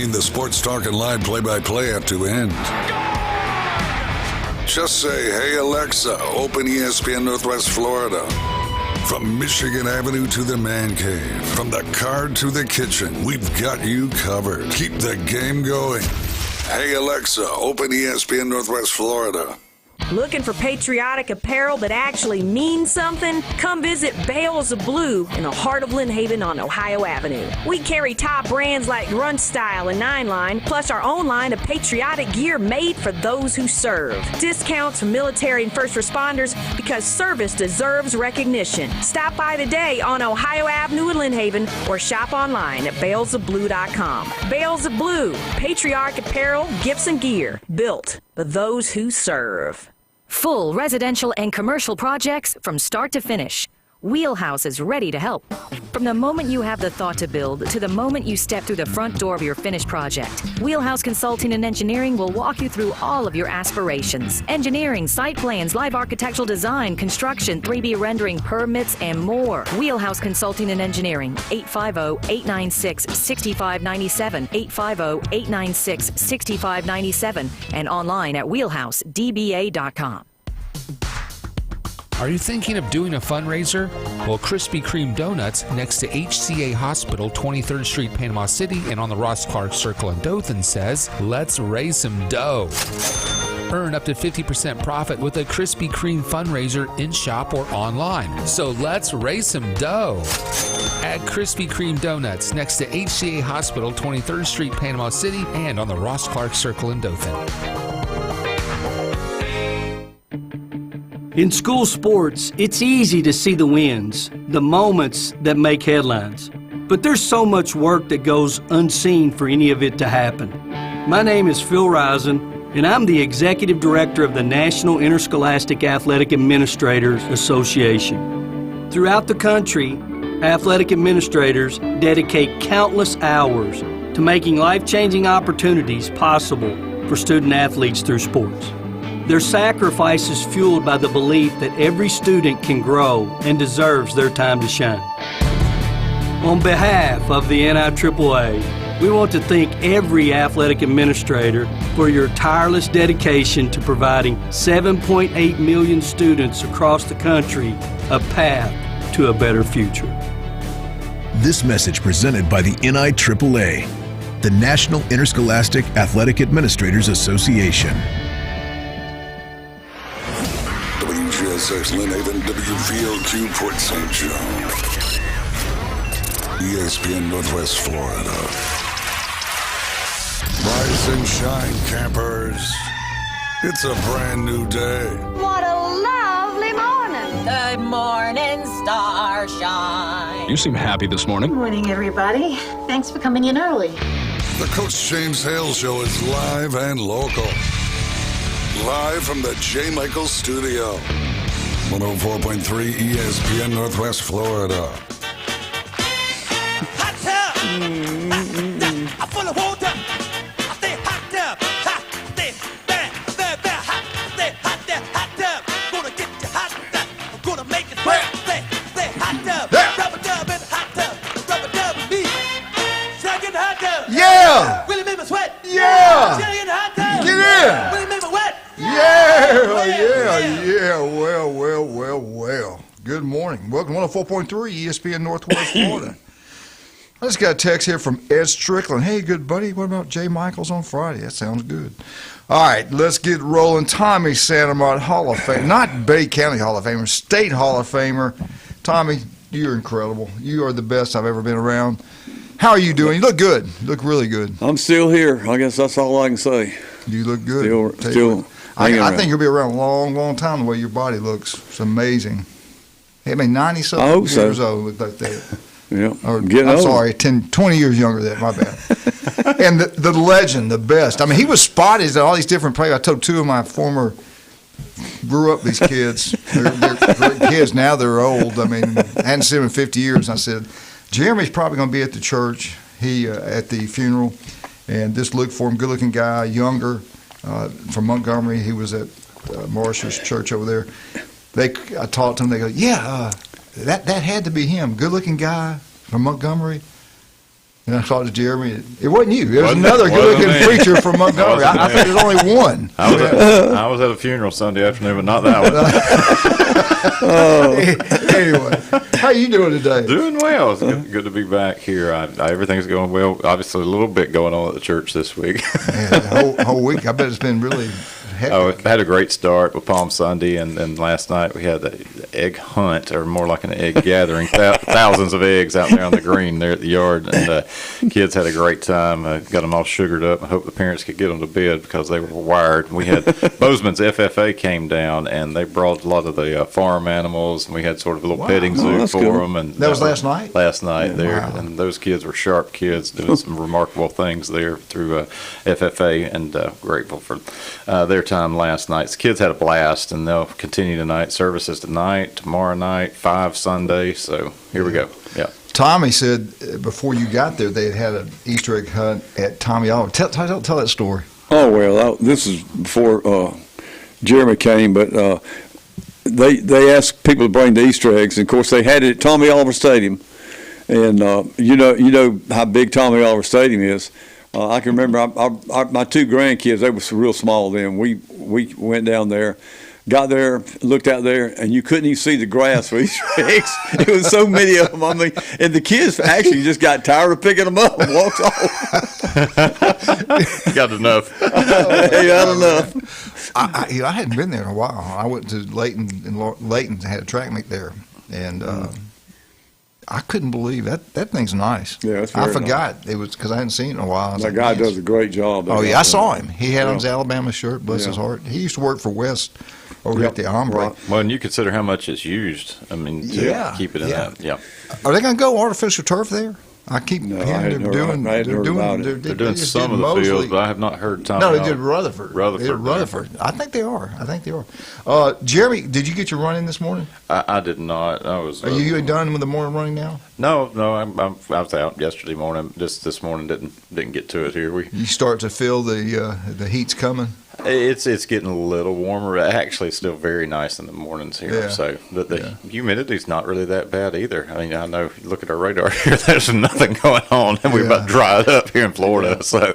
telling the Sports Talk and Live play-by-play at to end. Just say, hey, Alexa, open ESPN Northwest Florida. From Michigan Avenue to the man cave, from the car to the kitchen, we've got you covered. Keep the game going. Hey, Alexa, open ESPN Northwest Florida. Looking for patriotic apparel that actually means something? Come visit Bales of Blue in the heart of Lynn Haven on Ohio Avenue. We carry top brands like Run Style and Nine Line, plus our own line of patriotic gear made for those who serve. Discounts for military and first responders because service deserves recognition. Stop by today on Ohio Avenue in Lynn Haven or shop online at balesofblue.com. Bales of Blue, patriotic apparel, gifts and gear built for those who serve. Full residential and commercial projects from start to finish. Wheelhouse is ready to help. From the moment you have the thought to build to the moment you step through the front door of your finished project, Wheelhouse Consulting and Engineering will walk you through all of your aspirations. Engineering, site plans, live architectural design, construction, 3D rendering, permits, and more. Wheelhouse Consulting and Engineering, 850-896-6597, 850-896-6597, and online at wheelhousedba.com. Are you thinking of doing a fundraiser? Well, Krispy Kreme Donuts next to HCA Hospital, 23rd Street, Panama City, and on the Ross Clark Circle in Dothan says, let's raise some dough. Earn up to 50% profit with a Krispy Kreme fundraiser in-shop or online. So let's raise some dough. At Krispy Kreme Donuts next to HCA Hospital, 23rd Street, Panama City, and on the Ross Clark Circle in Dothan. In school sports, it's easy to see the wins, the moments that make headlines. But there's so much work that goes unseen for any of it to happen. My name is Phil Risen, and I'm the Executive Director of the National Interscholastic Athletic Administrators Association. Throughout the country, athletic administrators dedicate countless hours to making life-changing opportunities possible for student athletes through sports. Their sacrifice is fueled by the belief that every student can grow and deserves their time to shine. On behalf of the NIAAA, we want to thank every athletic administrator for your tireless dedication to providing 7.8 million students across the country a path to a better future. This message presented by the NIAAA, the National Interscholastic Athletic Administrators Association. WGSX Lynn Haven, WVOQ Port St. John, ESPN Northwest Florida. Rise and shine, campers. It's a brand new day. What a lovely morning. Good morning, starshine. You seem happy this morning. Good morning, everybody. Thanks for coming in early. The Coach James Hale Show is live and local. Live from the J. Michaels Studio. 104.3 ESPN Northwest Florida. Hot tub! I'm full of water. I stay hot tub. Hot, stay very, very, very hot. Stay hot there, hot tub. Gonna get you hot tub. I'm gonna make it wet. Stay hot tub. Rubber dub in the hot tub. Rubber dub with me. Should I get the hot tub? Yeah! Really make me sweat? Yeah! Should I get the hot tub? Get in! Really make me wet? Yeah. Well. Good morning. Welcome to 104.3 ESPN Northwest Florida. I just got a text here from Ed Strickland. Hey, good buddy, what about J. Michaels on Friday? That sounds good. All right, let's get rolling. Tommy Santamont, Hall of Fame, not Bay County Hall of Famer, State Hall of Famer. Tommy, you're incredible. You are the best I've ever been around. How are you doing? You look good. You look really good. I'm still here. I guess that's all I can say. You look good. Still I think you'll be around a long, long time the way your body looks. It's amazing. I mean, 90-something years old look like that. Yeah, or, getting I'm old. sorry, 20 years younger than that, my bad. And the legend, the best. I mean, he was spotted at all these different places. I told two of my former, grew up these kids. They're great kids now, they're old. I mean, I hadn't seen them in 50 years. And I said, Jeremy's probably going to be at the church, at the funeral, and just look for him. Good-looking guy, younger, from Montgomery. He was at Marshall's church over there. I talked to him. They go, yeah, that had to be him. Good-looking guy from Montgomery. And I thought it was Jeremy. It wasn't you. It was another good-looking preacher from Montgomery. I thought there was only one. I was at a funeral Sunday afternoon, but not that one. Anyway, how you doing today? Doing well. It's good to be back here. Everything's going well. Obviously, a little bit going on at the church this week. The whole week. I bet it's been really hectic. Oh, it had a great start with Palm Sunday, and last night we had the egg hunt, or more like an egg gathering. Thousands of eggs out there on the green there at the yard, and kids had a great time. Got them all sugared up. I hope the parents could get them to bed because they were wired. We had Bozeman's FFA came down, and they brought a lot of the farm animals, and we had sort of a little petting zoo for them. And that was last night? Last night there, and those kids were sharp kids doing some remarkable things there through FFA, and grateful for their time last night. The kids had a blast, and they'll continue tonight. Services tonight, tomorrow night, 5 Sunday. So here we go. Yeah. Tommy said before you got there they had an Easter egg hunt at Tommy Oliver. Tell that story. Oh well, this is before Jeremy came, but they asked people to bring the Easter eggs, and of course they had it at Tommy Oliver Stadium, and you know how big Tommy Oliver Stadium is. I can remember my 2 grandkids, they were real small then. We went down there, got there, looked out there, and you couldn't even see the grass for Easter eggs. It was so many of them. I mean, and the kids actually just got tired of picking them up and walked off. Got enough. Got enough. I hadn't been there in a while. I went to Layton, and Layton had a track meet there, and I couldn't believe that thing's nice. Yeah, it's I forgot it was because I hadn't seen it in a while. That guy does a great job. Oh yeah, I saw him. He had on his Alabama shirt. Bless his heart. He used to work for West over at the Ombre. Right. Well, and you consider how much it's used. I mean, to keep it in that. Yeah. Are they going to go artificial turf there? I keep hearing they're doing some of the fields, but I have not heard Tommy. No, they did Rutherford. They did Rutherford. I think they are. Jeremy, did you get your run in this morning? I did not. I was. Are you done with the morning running now? No. I was out yesterday morning. Just this morning didn't get to it here. You start to feel the heat's coming. It's getting a little warmer. Actually, it's still very nice in the mornings here. Yeah. So the humidity's not really that bad either. I mean, I know. Look at our radar here. There's nothing going on, and we're about dried up here in Florida. So,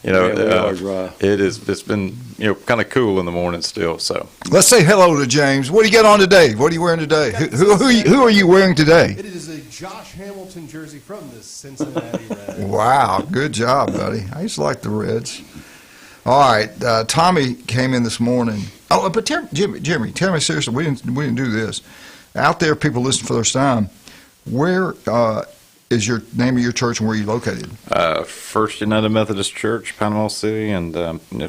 we are dry. It's been kind of cool in the morning still. So let's say hello to James. What do you got on today? What are you wearing today? Who are you wearing today? It is a Josh Hamilton jersey from the Cincinnati Reds. Wow, good job, buddy. I used to like the Reds. All right, Tommy came in this morning. Oh, but Jimmy, tell me seriously, we didn't do this. Out there, people listen for the first time. Where is your name of your church and where are you located? First United Methodist Church, Panama City, and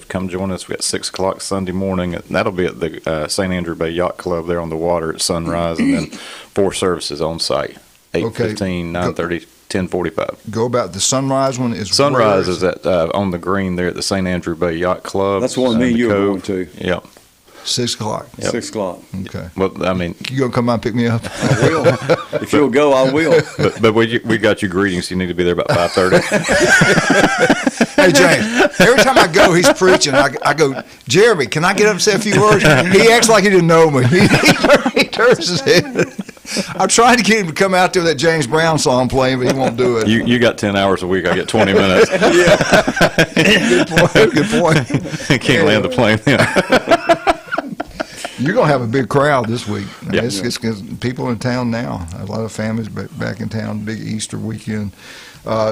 come join us. We got 6 o'clock Sunday morning. That'll be at the St. Andrew Bay Yacht Club there on the water at sunrise, and then 4 services on site: 8:15, 9:30. 10:45. Go about the sunrise one is sunrise is at on the green there at the St. Andrew Bay Yacht Club. That's one me and you are going to. Yep. 6 o'clock. Yep. 6 o'clock. Okay. Well, I mean, you gonna come by and pick me up? I will. If you'll go, I will. But we got you greetings. You need to be there about 5:30. Hey James, every time I go, he's preaching. I go, Jeremy, can I get up and say a few words? He acts like he didn't know me. He turns his head. I'm trying to get him to come out there with that James Brown song playing, but he won't do it. You got 10 hours a week. I get 20 minutes. Good point. Can't land the plane. You're going to have a big crowd this week. Yeah. It's people in town now. A lot of families back in town. Big Easter weekend.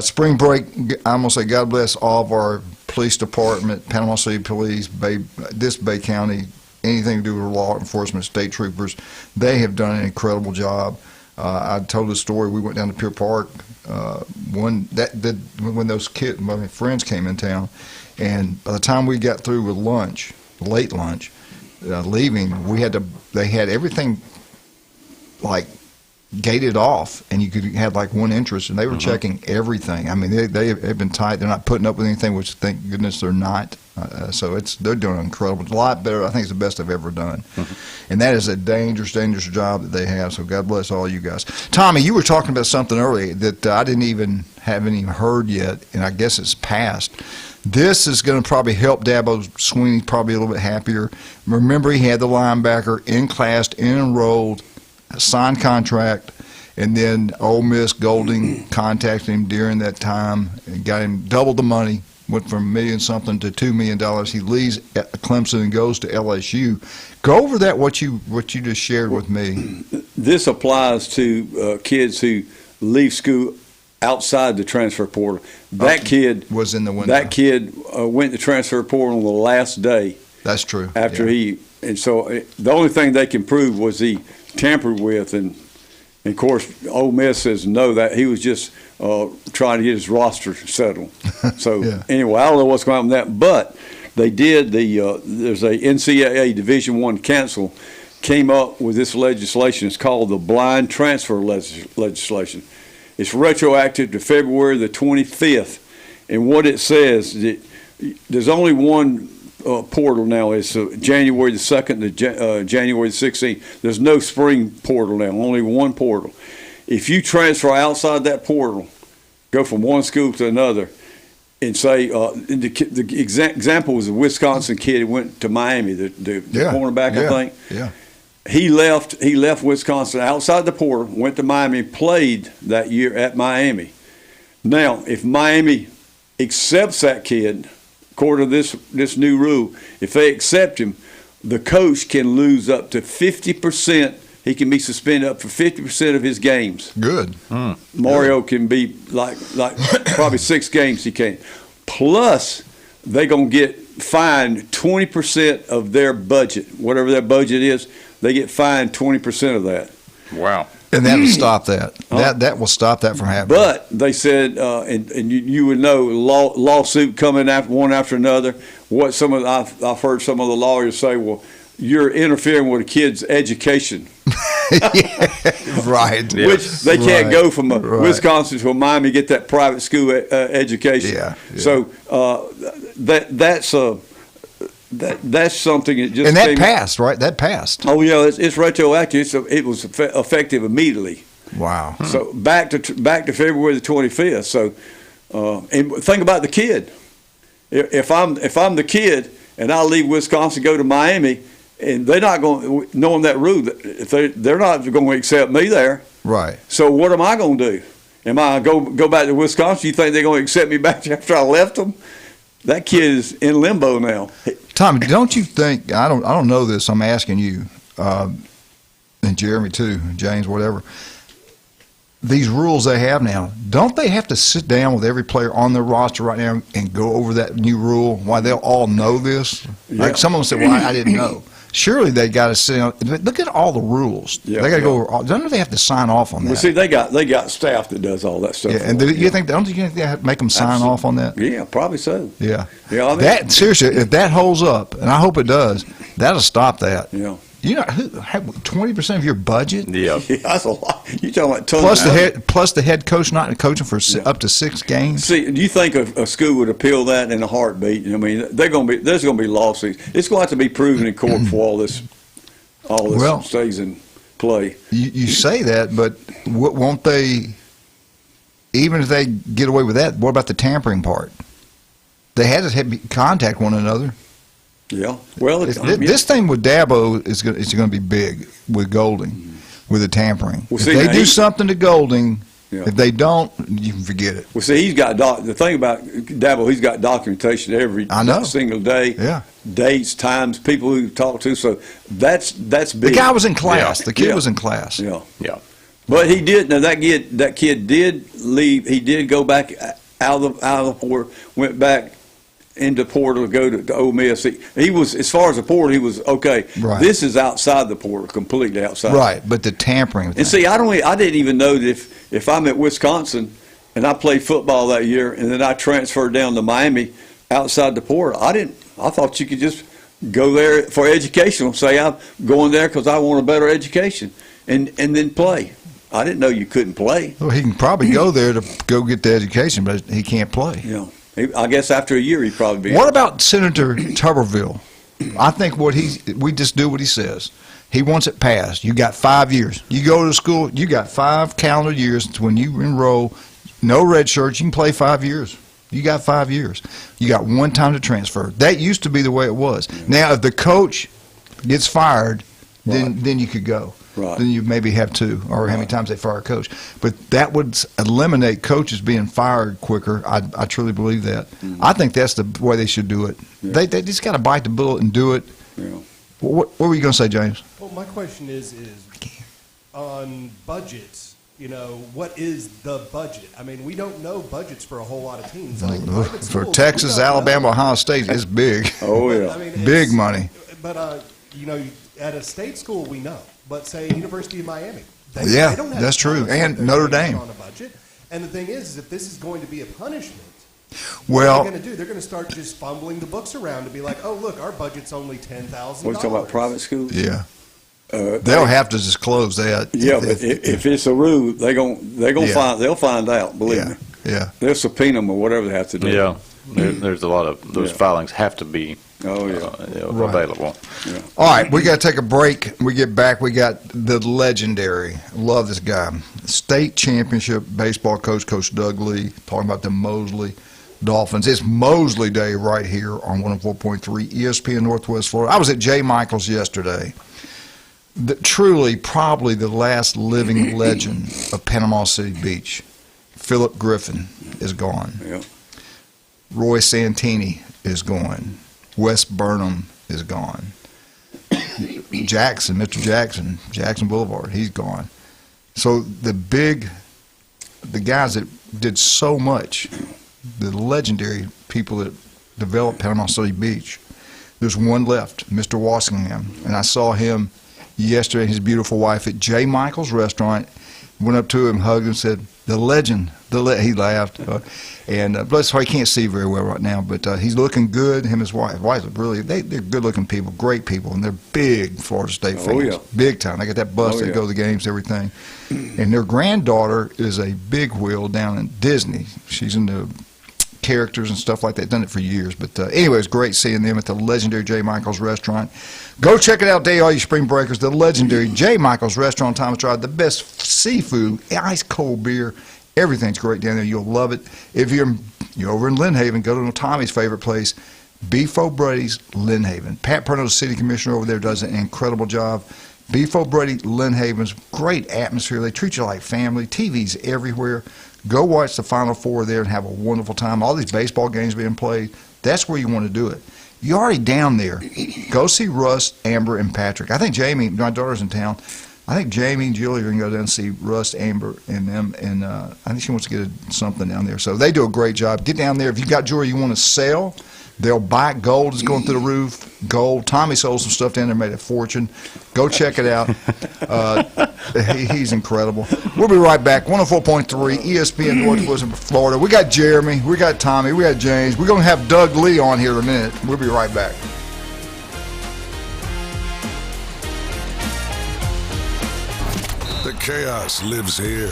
Spring break, I'm going to say God bless all of our police department, Panama City Police, Bay County, anything to do with law enforcement, state troopers. They have done an incredible job. I told the story. We went down to Pier Park when those my friends came in town, and by the time we got through with lunch, late lunch, leaving, they had everything like gated off, and you could have like one entrance, and they were checking everything. I mean, they've been tight. They're not putting up with anything, which thank goodness they're not. So they're doing incredible. It's a lot better. I think it's the best they've ever done. And that is a dangerous job that they have. So God bless all you guys. Tommy, you were talking about something earlier that I haven't even heard yet, and I guess it's passed. This is going to probably help Dabo Sweeney probably a little bit happier. Remember, he had the linebacker in class, enrolled, signed contract, And then Ole Miss Golding contacted him during that time and got him double the money. Went from $1 million something to $2 million. He leaves Clemson and goes to LSU. Go over that what you just shared with me. This applies to kids who leave school outside the transfer portal. That kid was in the window. That kid went to transfer portal on the last day. That's true. After and so the only thing they can prove was he tampered with, and of course Ole Miss says no, that he was just trying to get his roster settled. So anyway, I don't know what's going on with that, but they did there's a NCAA Division I Council came up with this legislation. It's called the blind transfer legislation. It's retroactive to February the 25th, and what it says is there's only one portal now. It's January the 2nd to January the 16th. There's no spring portal now, only one portal. If you transfer outside that portal, go from one school to another, and say the example was a Wisconsin kid who went to Miami, the cornerback, I think. Yeah. He left Wisconsin outside the portal, went to Miami, played that year at Miami. Now, if Miami accepts that kid, according to this new rule, if they accept him, the coach can lose up to 50%. He can be suspended up for 50% of his games. Good. Mario can be like probably 6 games he can. Plus, they're going to get fined 20% of their budget. Whatever their budget is, they get fined 20% of that. Wow. And that will stop that. That will stop that from happening. But they said, and you would know, lawsuit coming one after another. What I've heard some of the lawyers say, well, you're interfering with a kid's education. Right. Which they can't go from Wisconsin to Miami, get that private school education. Yeah. So that's something that just passed, right? That passed. Oh yeah, it's retroactive. It was effective immediately. Wow. So back to February the 25th. So and think about the kid. If I'm the kid and I leave Wisconsin, go to Miami, and they're not going, knowing that rule, if they're not going to accept me there. Right. So what am I going to do? Am I go back to Wisconsin? You think they're going to accept me back after I left them? That kid is in limbo now. Tommy, don't you think? I don't know this. I'm asking you, and Jeremy too, James, whatever. These rules they have now, don't they have to sit down with every player on their roster right now and go over that new rule? Why they'll all know this? Yeah. Like some of them say, "Well, I didn't know." Surely they got to sit down. Look at all the rules. Yeah, they got to go over. Don't they have to sign off on that? Well, see, they got staff that does all that stuff. Yeah, and don't you think they have to make them sign off on that? Yeah, probably so. Yeah. Yeah. I mean, that seriously, if that holds up, and I hope it does, that'll stop that. Yeah. You know, 20% of your budget. Yeah, that's a lot. You talking about tons plus the head coach not coaching for up to 6 games. See, do you think a school would appeal that in a heartbeat? I mean, there's going to be lawsuits. It's going to have to be proven in court before all this stays in play. You say that, but won't they? Even if they get away with that, what about the tampering part? They had to contact one another. Yeah, well, this thing with Dabo is going to be big with Golding, with the tampering. Well, if they do something to Golding, if they don't, you can forget it. Well, see, he's got the thing about Dabo, he's got documentation every single day. Yeah, dates, times, people who talk to. So that's big. The guy was in class. The kid was in class. Yeah. But he did. Now that kid did leave. He did go back out of the portal. Went back into portal to go to Ole Miss. He was, as far as the portal, he was okay. Right. This is outside the portal, completely outside. Right, but the tampering. And see, I didn't even know that if I'm at Wisconsin and I played football that year and then I transferred down to Miami outside the portal, I thought you could just go there for educational. Say I'm going there because I want a better education, and then play. I didn't know you couldn't play. Well, he can probably go there to go get the education, but he can't play. Yeah. I guess after a year he'd probably be. What about Senator Tuberville? I think we just do what he says. He wants it passed. You got 5 years. You go to school, you got 5 calendar years to when you enroll. No red shirts. You can play 5 years. You got 5 years. You got one time to transfer. That used to be the way it was. Now, if the coach gets fired, then you could go. Right. then you maybe have 2, or how many times they fire a coach. But that would eliminate coaches being fired quicker. I truly believe that. I think that's the way they should do it. Yeah. They just got to bite the bullet and do it. Yeah. What were you going to say, James? Well, my question is on budgets. What is the budget? I mean, we don't know budgets for a whole lot of teams. Like private For schools, Texas, we don't Alabama, know. Ohio State, it's big. Oh, yeah. I mean, Big money. But at a state school, we know. But say University of Miami, Yeah, they don't have that's true. funds And that they're Notre spending Dame. on a budget. And the thing is if this is going to be a punishment, Well, what are they going to do? They're going to start just fumbling the books around to be like, oh, look, our budget's only $10,000. What, you talking about private schools? yeah. They'll have to disclose that. Yeah, but if it's a rule, they'll find out. Believe me. Yeah. They'll subpoena them or whatever they have to do. Yeah, there's a lot of those filings have to be available. Yeah. All right, we got to take a break. We get back. We got the legendary, love this guy, state championship baseball coach, Coach Doug Lee, talking about the Mosley Dolphins. It's Mosley Day right here on 104.3 ESPN Northwest Florida. I was at J. Michael's yesterday. Truly, probably the last living legend of Panama City Beach. Philip Griffin is gone. Yeah. Roy Santini is gone. Wes Burnham is gone. Mr. Jackson Boulevard, he's gone. So the guys that did so much, the legendary people that developed Panama City Beach, there's one left, Mr. Walsingham. And I saw him yesterday, his beautiful wife, at J. Michael's restaurant. Went up to him, hugged him, said, "The legend." He laughed. And bless her, he can't see very well right now, but he's looking good. Him and his wife. They're good-looking people, great people, and they're big Florida State fans. Oh, yeah. Big time. They got that bus. They go to the games, everything. And their granddaughter is a big wheel down in Disney. She's into characters and stuff like that. Done it for years. But anyway, it's great seeing them at the legendary J. Michael's restaurant. Go check it out today, all you spring breakers. The legendary J. Michael's restaurant, Thomas Drive. The best seafood, ice cold beer. Everything's great down there. You'll love it. If you're over in Lynn Haven, go to Tommy's favorite place, Beef O'Brady's Lynn Haven. Pat Perno, the city commissioner over there, does an incredible job. Beef O'Brady, Lynn Haven's great atmosphere. They treat you like family. TV's everywhere. Go watch the Final Four there and have a wonderful time. All these baseball games being played. That's where you want to do it. You're already down there. Go see Russ, Amber, and Patrick. I think Jamie, my daughter's in town. I think Jamie and Julie are going to go down and see Russ, Amber, and them. And I think she wants to get something down there. So they do a great job. Get down there. If you got jewelry you want to sell, they'll buy it. Gold is going through the roof. Gold. Tommy sold some stuff down there, made a fortune. Go check it out. He's incredible. We'll be right back. 104.3 ESPN Northwest Florida. We got Jeremy. We got Tommy. We got James. We're going to have Doug Lee on here in a minute. We'll be right back. The chaos lives here.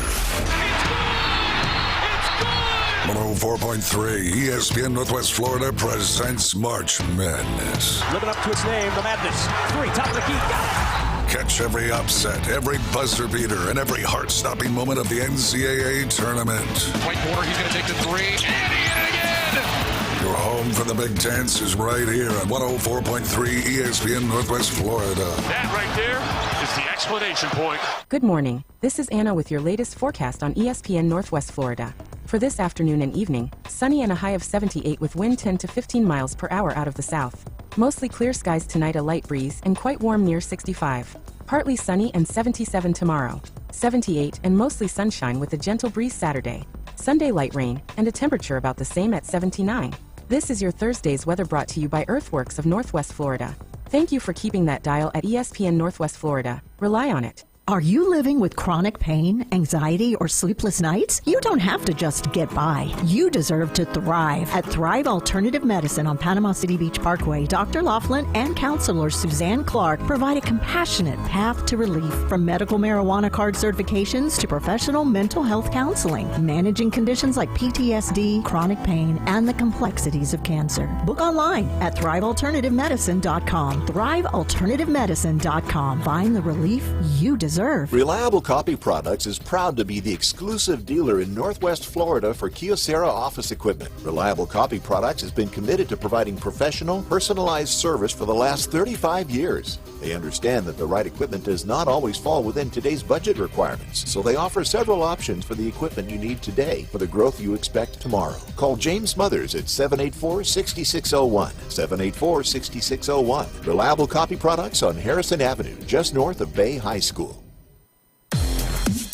104.3 ESPN Northwest Florida presents March Madness. Living up to its name, the Madness. 3, top of the key, got it. Catch every upset, every buzzer beater, and every heart-stopping moment of the NCAA tournament. Whitewater, he's going to take the 3, and he hit it again! Your home for the Big Dance is right here on 104.3 ESPN Northwest Florida. That right there is the explanation point. Good morning. This is Anna with your latest forecast on ESPN Northwest Florida. For this afternoon and evening, sunny and a high of 78 with wind 10 to 15 miles per hour out of the south. Mostly clear skies tonight, a light breeze, and quite warm near 65. Partly sunny and 77 tomorrow. 78 and mostly sunshine with a gentle breeze Saturday. Sunday light rain and a temperature about the same at 79. This is your Thursday's weather brought to you by Earthworks of Northwest Florida. Thank you for keeping that dial at ESPN Northwest Florida. Rely on it. Are you living with chronic pain, anxiety, or sleepless nights? You don't have to just get by. You deserve to thrive. At Thrive Alternative Medicine on Panama City Beach Parkway, Dr. Laughlin and counselor Suzanne Clark provide a compassionate path to relief, from medical marijuana card certifications to professional mental health counseling, managing conditions like PTSD, chronic pain, and the complexities of cancer. Book online at thrivealternativemedicine.com. thrivealternativemedicine.com. Find the relief you deserve. deserve. Reliable Copy Products is proud to be the exclusive dealer in Northwest Florida for Kyocera office equipment. Reliable Copy Products has been committed to providing professional, personalized service for the last 35 years. They understand that the right equipment does not always fall within today's budget requirements, so they offer several options for the equipment you need today for the growth you expect tomorrow. Call James Smothers at 784-6601, 784-6601. Reliable Copy Products on Harrison Avenue, just north of Bay High School.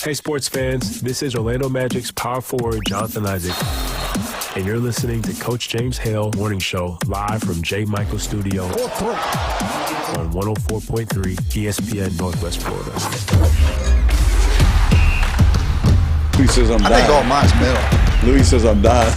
Hey sports fans, this is Orlando Magic's power forward Jonathan Isaac, and you're listening to Coach James Hale Morning Show live from J. Michael Studio on 104.3 ESPN Northwest Florida. Louis says I'm dying. I think all mine's metal. Louis says I'm dying.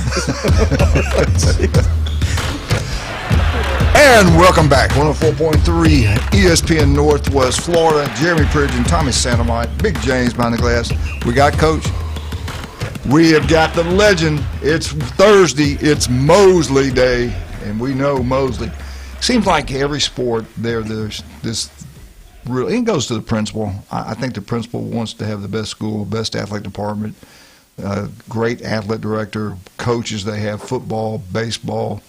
And welcome back, 104.3 ESPN Northwest Florida. Jeremy Pridge and Tommy Santamite, Big James behind the glass. We got Coach. We have got the legend. It's Thursday. It's Mosley Day, and we know Mosley. Seems like every sport there's this real. It goes to the principal. I think the principal wants to have the best school, best athletic department, great athletic director, coaches. They have football, baseball,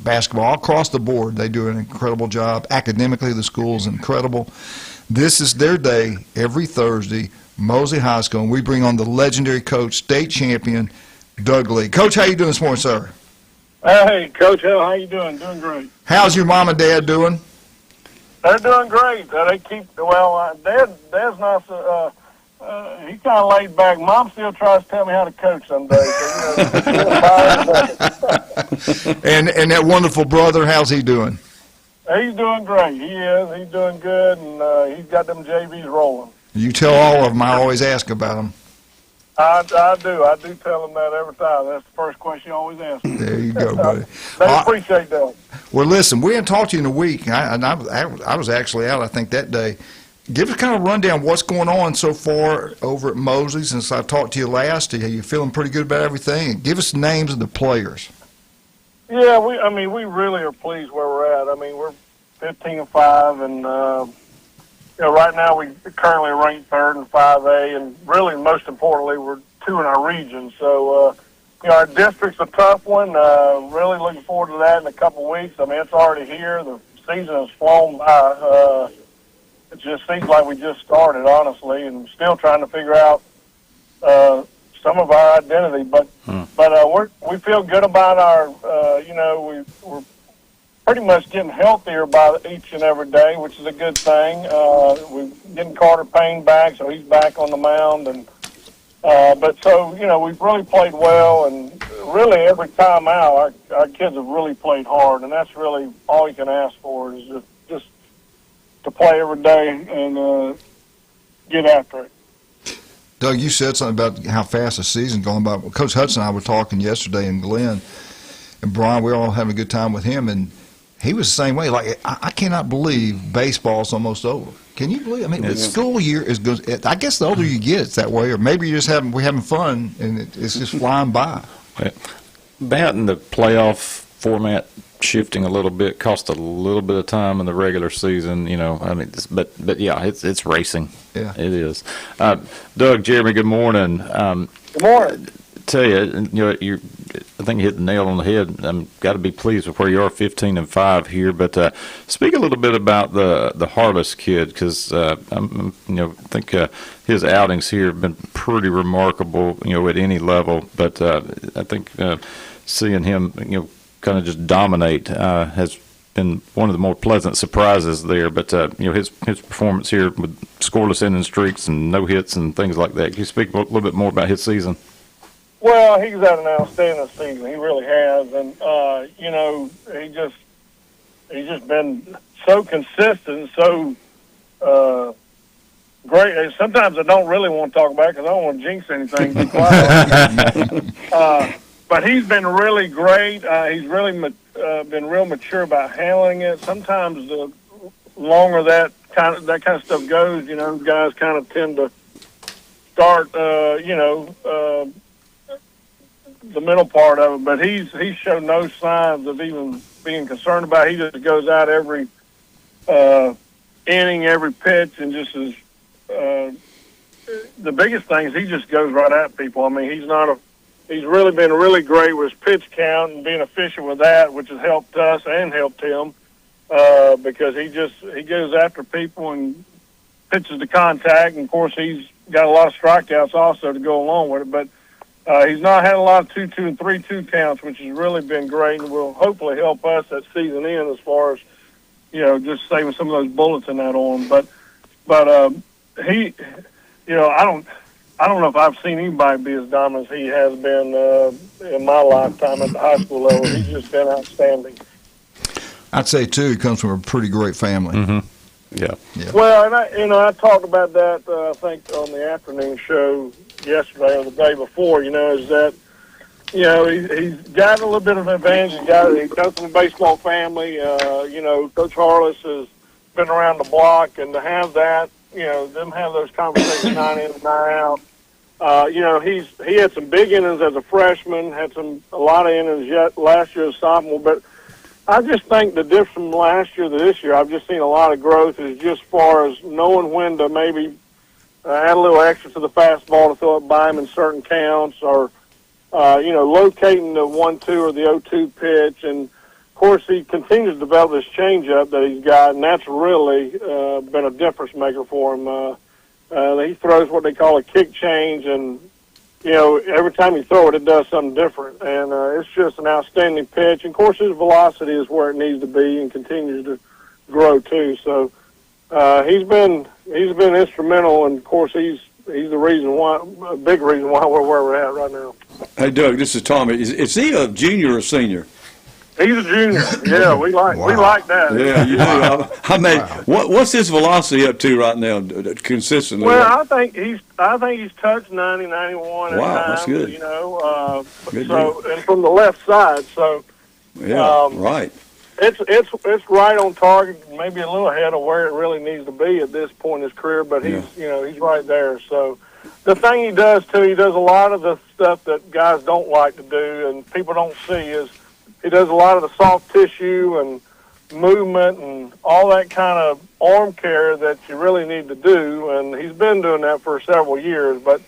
basketball, all across the board. They do an incredible job. Academically, the school is incredible. This is their day every Thursday, Mosley High School, and we bring on the legendary coach, state champion, Doug Lee. Coach, how you doing this morning, sir? Hey, Coach Hale, how you doing? Doing great. How's your mom and dad doing? They're doing great. They keep, Dad's not so, he's kind of laid back. Mom still tries to tell me how to coach some days. And that wonderful brother, how's he doing? He's doing great. He is. He's doing good, and he's got them JVs rolling. You tell all of them. I always ask about them. I do. I do tell them that every time. That's the first question you always ask. There you go, buddy. They appreciate that. Well, listen, we haven't talked to you in a week. I was actually out, I think, that day. Give us kind of a rundown what's going on so far over at Mosley since I talked to you last. Are you feeling pretty good about everything? Give us the names of the players. Yeah, we really are pleased where we're at. I mean, we're 15-5, and right now we currently rank third in 5A, and really, most importantly, we're 2 in our region. So, our district's a tough one. Really looking forward to that in a couple weeks. I mean, it's already here. The season has flown by. It just seems like we just started, honestly, and still trying to figure out some of our identity. But we feel good about our. We're pretty much getting healthier by each and every day, which is a good thing. We're getting Carter Payne back, so he's back on the mound, and we've really played well, and really every time out, our kids have really played hard, and that's really all you can ask for is just to play every day and get after it. Doug, you said something about how fast the season's going by. Coach Hudson and I were talking yesterday, and Glenn and Brian, we were all having a good time with him, and he was the same way. Like, I cannot believe baseball's almost over. Can you believe? I mean, the school year is good. I guess the older you get, it's that way, or maybe we're having fun and it's just flying by. That and the playoff format shifting a little bit cost a little bit of time in the regular season. But yeah, it's racing. Yeah, it is. Doug, Jeremy, good morning. Good morning. Tell you, I think you hit the nail on the head. I'm got to be pleased with where you are, 15-5 here. But speak a little bit about the Harless kid, because I think his outings here have been pretty remarkable, at any level. But I think seeing him, kind of just dominate has been one of the more pleasant surprises there. But his performance here with scoreless inning streaks and no hits and things like that. Can you speak a little bit more about his season? Well, he's had an outstanding season. He really has, and he's just been so consistent, so great. And sometimes I don't really want to talk about it because I don't want to jinx anything. Be quiet. But he's been really great. He's really been real mature about handling it. Sometimes the longer that kind of stuff goes, guys kind of tend to start, the middle part of it, but he's shown no signs of even being concerned about it. He just goes out every inning, every pitch, and just is the biggest thing is he just goes right at people. I mean, he's really been really great with his pitch count and being efficient with that, which has helped us and helped him because he goes after people and pitches to contact. And of course, he's got a lot of strikeouts also to go along with it. But he's not had a lot of 2-2 and 3-2 counts, which has really been great and will hopefully help us at season end as far as just saving some of those bullets in that arm. But he, I don't know if I've seen anybody be as dominant as he has been in my lifetime at the high school level. He's just been outstanding. I'd say too, he comes from a pretty great family. Mm-hmm. Yeah. Well, and I talked about that I think on the afternoon show yesterday or the day before. Is that he's got a little bit of an advantage. He comes from a baseball family. Coach Harless has been around the block, and to have that, them have those conversations 9 in and 9 out. He had some big innings as a freshman, had a lot of innings yet last year as a sophomore, but I just think the difference from last year to this year, I've just seen a lot of growth is just as far as knowing when to maybe add a little extra to the fastball to throw it by him in certain counts, or locating the 1-2 or the 0-2 pitch. And of course, he continues to develop this changeup that he's got, and that's really been a difference maker for him. He throws what they call a kick change, and every time you throw it, it does something different. And it's just an outstanding pitch. And of course, his velocity is where it needs to be and continues to grow too. So he's been instrumental, and of course, he's the reason why, a big reason why we're where we're at right now. Hey, Doug, this is Tommy. Is he a junior or senior? He's a junior. Yeah, we like that. Yeah, you do. I mean, what's his velocity up to right now, consistently? Well, I think he's touched 90, 91 at wow, times. That's good. Good and from the left side. So yeah, right. It's right on target, maybe a little ahead of where it really needs to be at this point in his career. But he's right there. So the thing he does too, he does a lot of the stuff that guys don't like to do and people don't see is. He does a lot of the soft tissue and movement and all that kind of arm care that you really need to do, and he's been doing that for several years. But,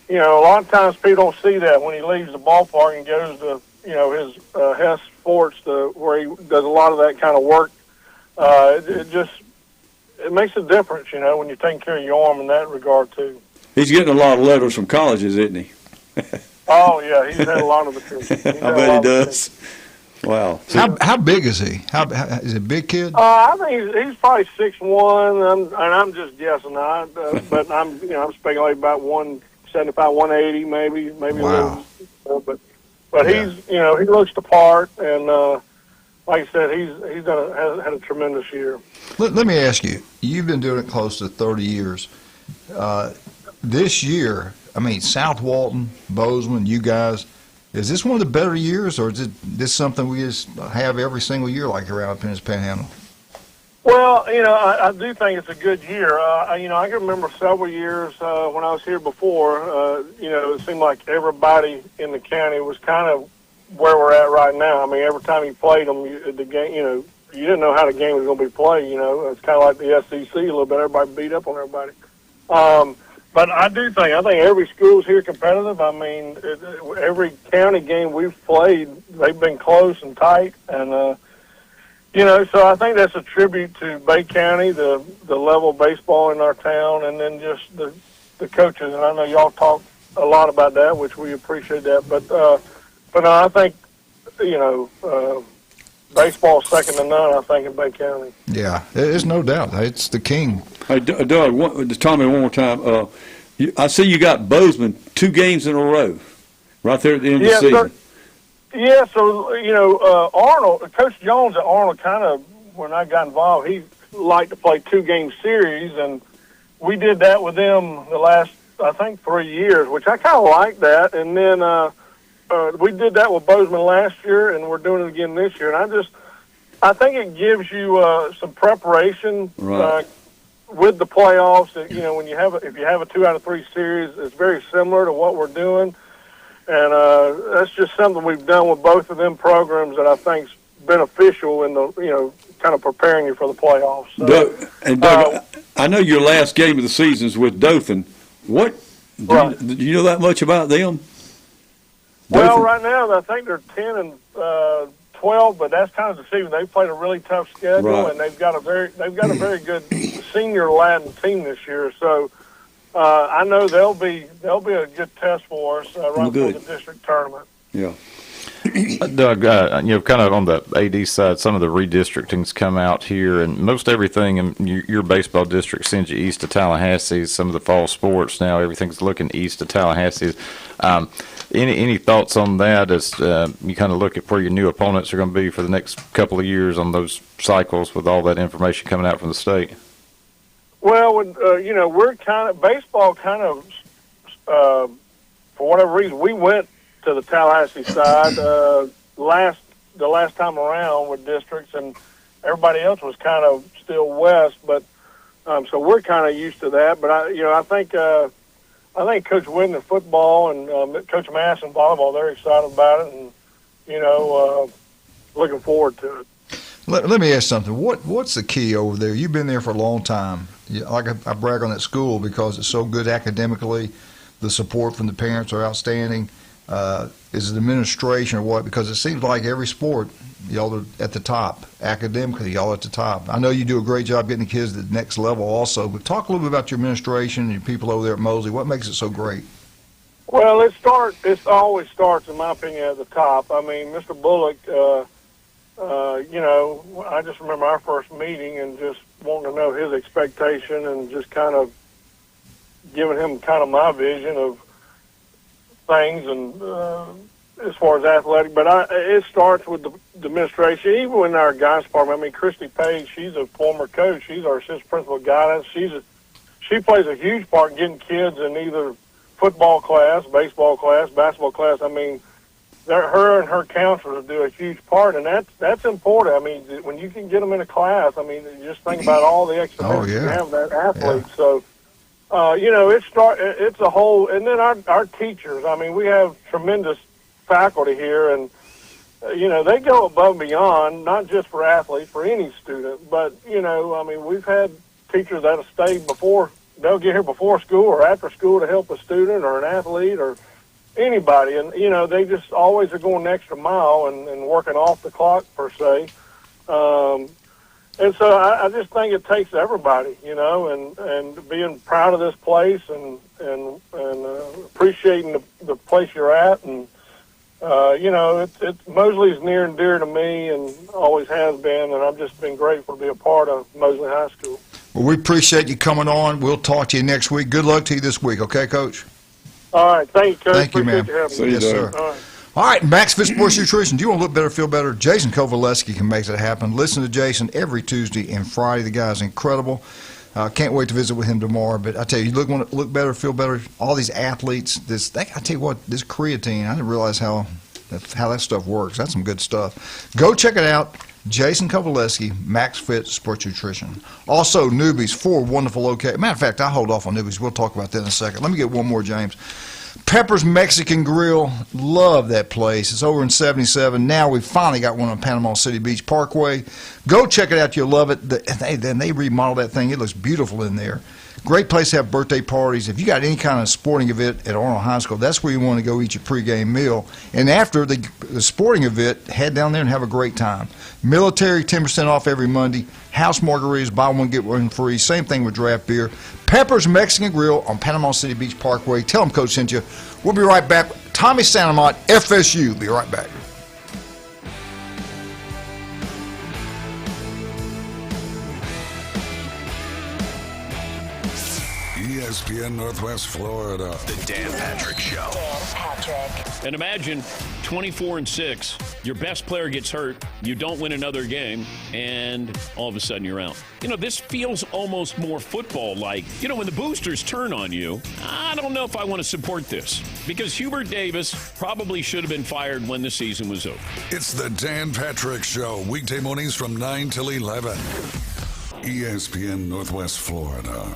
a lot of times people don't see that when he leaves the ballpark and goes to, his Hess Sports where he does a lot of that kind of work. It makes a difference, when you're taking care of your arm in that regard, too. He's getting a lot of letters from colleges, isn't he? Oh, yeah, he's had a lot of attention. I bet he does. Wow. How big is he? Is he a big kid? I think he's probably 6'1", and I'm just guessing. But I'm speculating about 175, 180, maybe wow. A little. But he's he looks the part, and like I said, he's had a tremendous year. Let me ask you. You've been doing it close to 30 years. This year, South Walton, Bozeman, you guys. Is this one of the better years, or is this something we just have every single year like around up in this Panhandle? Well, I do think it's a good year. I can remember several years when I was here before, it seemed like everybody in the county was kind of where we're at right now. Every time you played them, the game, you didn't know how the game was going to be played, It's kind of like the SEC a little bit. Everybody beat up on everybody. But I think every school's here competitive. Every county game we've played, they've been close and tight. And, so I think that's a tribute to Bay County, the level of baseball in our town, and then just the coaches. And I know y'all talk a lot about that, which we appreciate that. But no, I think, baseball's second to none, I think, in Bay County. Yeah, there's no doubt. It's the king. Hey, Doug, tell me one more time. I see you got Bozeman 2 games in a row right there at the end of the season. Yeah, so, Arnold, Coach Jones at Arnold kind of, when I got involved, he liked to play 2-game series, and we did that with them the last, I think, 3 years, which I kind of like that. And then we did that with Bozeman last year, and we're doing it again this year. And I think it gives you some preparation with the playoffs. When if you have a 2 out of 3 series, it's very similar to what we're doing, and that's just something we've done with both of them programs that I think's beneficial in the kind of preparing you for the playoffs. So, Doug, I know your last game of the season is with Dothan. What do you know that much about them? Well, Dothan? right now I think they're 10 and 12, but that's kind of deceiving. They've played a really tough schedule, and they've got a very good senior Latin team this year. So I know they'll be a good test for us right before the district tournament. Yeah. Doug, kind of on the AD side, some of the redistricting's come out here, and most everything in your baseball district sends you east to Tallahassee. Some of the fall sports now, everything's looking east to Tallahassee. Any thoughts on that as you kind of look at where your new opponents are going to be for the next couple of years on those cycles with all that information coming out from the state? Well, we're baseball for whatever reason, we went to the Tallahassee side the last time around with districts, and everybody else was kind of still west. But so we're kind of used to that. But I think Coach Whitten in football and Coach Mass in volleyball, they're excited about it, and looking forward to it. Let me ask something. What's the key over there? You've been there for a long time. I brag on that school because it's so good academically. The support from the parents are outstanding. Is it administration or what? Because it seems like every sport, y'all are at the top. Academically, y'all are at the top. I know you do a great job getting the kids to the next level also, but talk a little bit about your administration and your people over there at Mosley. What makes it so great? Well, it always starts, in my opinion, at the top. I mean, Mr. Bullock, I just remember our first meeting and just wanting to know his expectation and just kind of giving him kind of my vision of things and as far as athletic, but it starts with the administration. Even in our guidance department, I mean, Christy Page, she's a former coach. She's our assistant principal of guidance. She plays a huge part in getting kids in either football class, baseball class, basketball class. I mean, her and her counselors do a huge part, and that's important. I mean, when you can get them in a class, I mean, just think about all the extra minutes you have that athlete. Yeah. So. It's a whole, and then our teachers. I mean, we have tremendous faculty here, and they go above and beyond, not just for athletes, for any student. But I mean, we've had teachers that have stayed before. They'll get here before school or after school to help a student or an athlete or anybody, and they just always are going the extra mile and working off the clock per se. And so I just think it takes everybody, and being proud of this place and appreciating the place you're at. And, Mosley is near and dear to me and always has been, and I've just been grateful to be a part of Mosley High School. Well, we appreciate you coming on. We'll talk to you next week. Good luck to you this week, okay, Coach? All right. Thank you, Coach. Thank you, man. Yes, sir. All right. All right, Max Fit Sports Nutrition. Do you want to look better, feel better? Jason Kovaleski can make that happen. Listen to Jason every Tuesday and Friday. The guy's incredible. Can't wait to visit with him tomorrow. But I tell you, want to look better, feel better. All these athletes. I tell you what, this creatine. I didn't realize how that stuff works. That's some good stuff. Go check it out. Jason Kovaleski, Max Fit Sports Nutrition. Also, Newbies, 4 wonderful locations. Matter of fact, I'll hold off on Newbies. We'll talk about that in a second. Let me get one more, James. Pepper's Mexican Grill, love that place. It's over in 77. Now we finally got one on Panama City Beach Parkway. Go check it out. You'll love it. They remodeled that thing. It looks beautiful in there. Great place to have birthday parties. If you got any kind of sporting event at Arnold High School, that's where you want to go eat your pregame meal. And after the sporting event, head down there and have a great time. Military, 10% off every Monday. House margaritas, buy one, get one free. Same thing with draft beer. Pepper's Mexican Grill on Panama City Beach Parkway. Tell them Coach sent you. We'll be right back. Tommy Santamont, FSU. Be right back. ESPN Northwest Florida. The Dan Patrick Show. Dan Patrick. And imagine 24-6, your best player gets hurt, you don't win another game, and all of a sudden you're out. This feels almost more football-like. When the boosters turn on you, I don't know if I want to support this, because Hubert Davis probably should have been fired when the season was over. It's the Dan Patrick Show, weekday mornings from 9 till 11. ESPN Northwest Florida.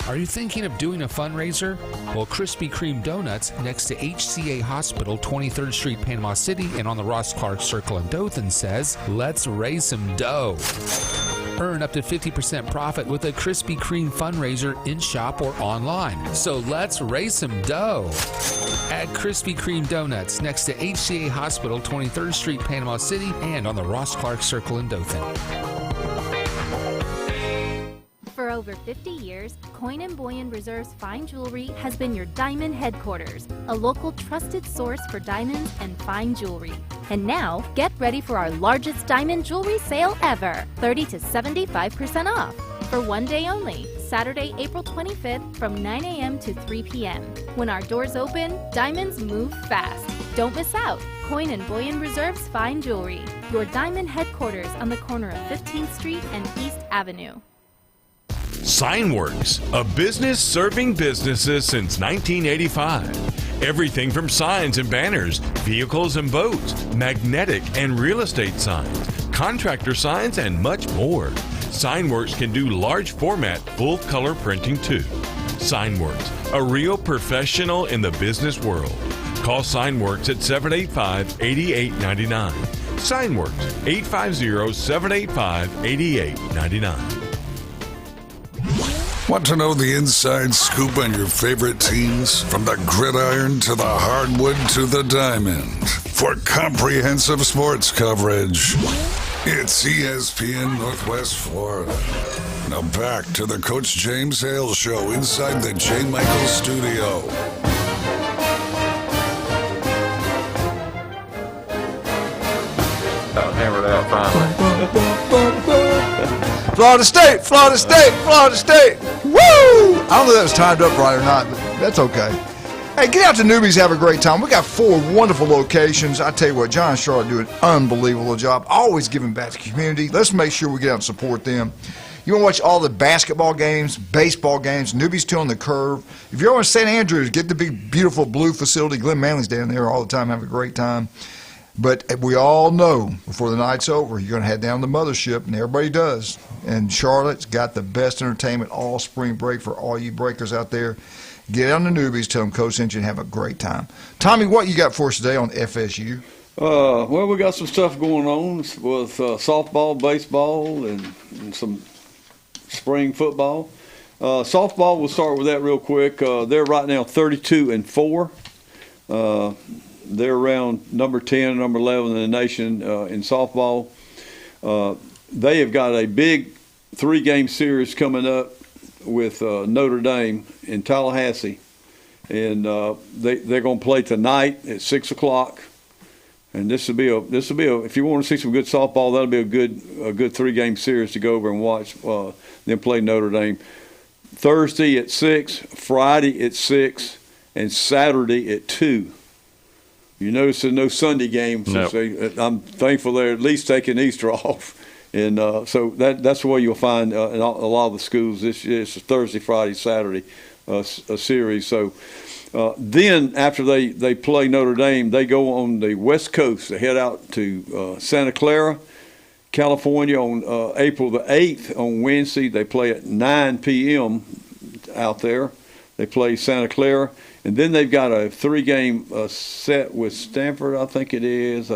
Are you thinking of doing a fundraiser? Well, Krispy Kreme Donuts next to HCA Hospital, 23rd Street, Panama City, and on the Ross Clark Circle in Dothan says, let's raise some dough. Earn up to 50% profit with a Krispy Kreme fundraiser in-shop or online. So let's raise some dough at Krispy Kreme Donuts next to HCA Hospital, 23rd Street, Panama City, and on the Ross Clark Circle in Dothan. For over 50 years, Coin & Boyan Reserve's Fine Jewelry has been your diamond headquarters, a local trusted source for diamonds and fine jewelry. And now, get ready for our largest diamond jewelry sale ever, 30 to 75% off. For one day only, Saturday, April 25th from 9 a.m. to 3 p.m. When our doors open, diamonds move fast. Don't miss out. Coin & Boyan Reserve's Fine Jewelry, your diamond headquarters on the corner of 15th Street and East Avenue. Signworks, a business serving businesses since 1985. Everything from signs and banners, vehicles and boats, magnetic and real estate signs, contractor signs, and much more. Signworks can do large format, full color printing too. Signworks, a real professional in the business world. Call Signworks at 785-8899. Signworks, 850-785-8899. Want to know the inside scoop on your favorite teams? From the gridiron to the hardwood to the diamond. For comprehensive sports coverage, it's ESPN Northwest Florida. Now back to the Coach James Hale Show inside the J. Michael Studio. Hammered out finally. Florida State, Florida State, Florida State. Woo! I don't know if that was timed up right or not, but that's okay. Hey, get out to Newbies, have a great time. We got 4 wonderful locations. I tell you what, John and Charlotte do an unbelievable job, always giving back to the community. Let's make sure we get out and support them. You want to watch all the basketball games, baseball games, Newbies 2 on the Curve. If you're on St. Andrews, get the big, beautiful blue facility. Glenn Manley's down there all the time, have a great time. But we all know before the night's over, you're going to head down to the mothership, and everybody does. And Charlotte's got the best entertainment all spring break for all you breakers out there. Get on the Newbies, tell them Coach sent you, and have a great time. Tommy, what you got for us today on FSU? Well, we got some stuff going on with softball, baseball, and some spring football. Softball, we'll start with that real quick. They're right now 32-4. They're around number 10 and number 11 in the nation in softball. They have got a big 3-game series coming up with Notre Dame in Tallahassee, and they're going to play tonight at 6 o'clock. And this will be a if you want to see some good softball, that'll be a good 3-game series to go over and watch them play Notre Dame. Thursday at 6, Friday at 6, and Saturday at 2. You notice there's no Sunday games. Nope. So I'm thankful they're at least taking Easter off. And so that's where you'll find in a lot of the schools. It's a Thursday, Friday, Saturday a series. So then after they play Notre Dame, they go on the West Coast. They head out to Santa Clara, California on April the 8th on Wednesday. They play at 9 p.m. out there. They play Santa Clara. And then they've got a 3-game set with Stanford, I think it is,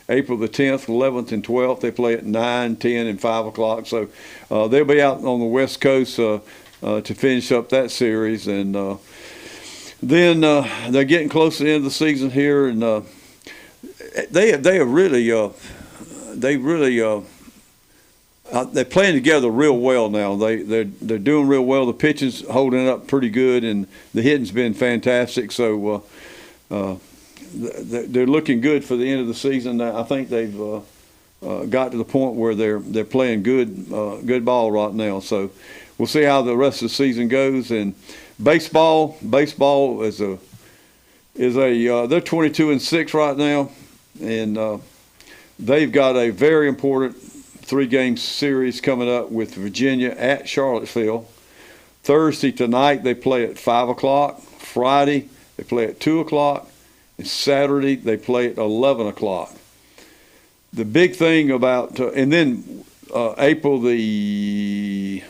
April the 10th, 11th, and 12th. They play at 9, 10, and 5 o'clock. So they'll be out on the West Coast to finish up that series. And then they're getting close to the end of the season here. And they're playing together real well now. They're doing real well. The pitching's holding up pretty good, and the hitting's been fantastic. So they're looking good for the end of the season. I think they've got to the point where they're playing good ball right now. So we'll see how the rest of the season goes. And baseball is they're 22-6 right now, and they've got a very important 3-game series coming up with Virginia at Charlottesville. Thursday tonight they play at 5 o'clock. Friday they play at 2 o'clock. And Saturday they play at 11 o'clock. The big thing about and then April the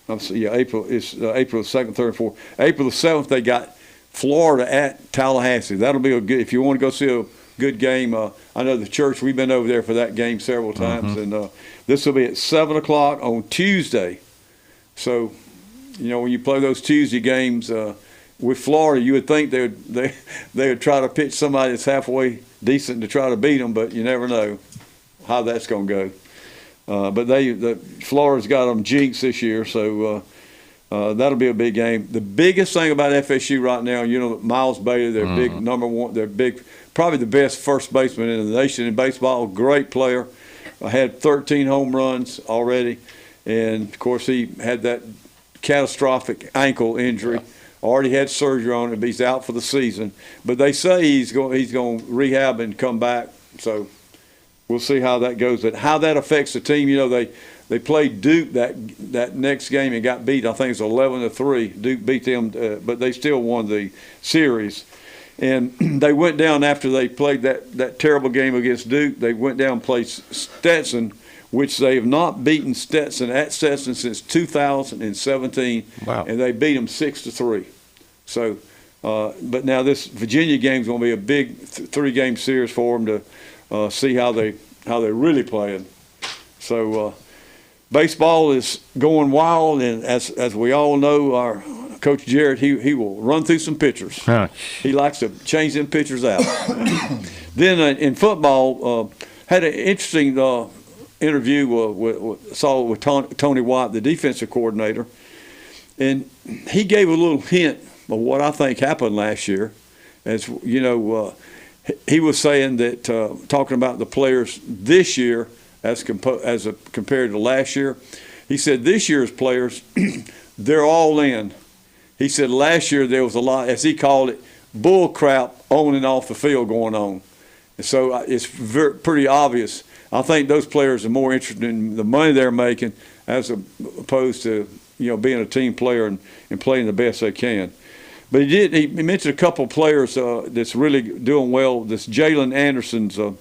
April is April the 2nd, 3rd, and 4th. April the 7th they got Florida at Tallahassee. That'll be a good if you want to go see a good game. I know the church, we've been over there for that game several times, and this will be at 7 o'clock on Tuesday. So, when you play those Tuesday games with Florida, you would think they would try to pitch somebody that's halfway decent to try to beat them, but you never know how that's going to go. But Florida's got them jinxed this year, so that'll be a big game. The biggest thing about FSU right now, Miles Bailey, their big number one, their big, probably the best first baseman in the nation in baseball, great player. Had 13 home runs already, and of course he had that catastrophic ankle injury. Already had surgery on it, but he's out for the season. But they say he's going to rehab and come back. So we'll see how that goes. But how that affects the team, they played Duke that next game and got beat. I think it's 11-3. Duke beat them, but they still won the series. And they went down after they played that terrible game against Duke. They went down and played Stetson, which they have not beaten Stetson since 2017. Wow. And they beat them 6-3. So, but now this Virginia game is going to be a big 3-game series for them to see how they're really playing. So, baseball is going wild, and as we all know, our Coach Jarrett, he will run through some pitchers. Huh. He likes to change them pitchers out. Then in football, had an interesting interview with Tony White, the defensive coordinator, and he gave a little hint of what I think happened last year. As he was saying that talking about the players this year as compared to last year, he said this year's players they're all in. He said last year there was a lot, as he called it, bull crap on and off the field going on. And so it's pretty obvious. I think those players are more interested in the money they're making as opposed to being a team player and playing the best they can. But he mentioned a couple of players that's really doing well. This Jalen Anderson's a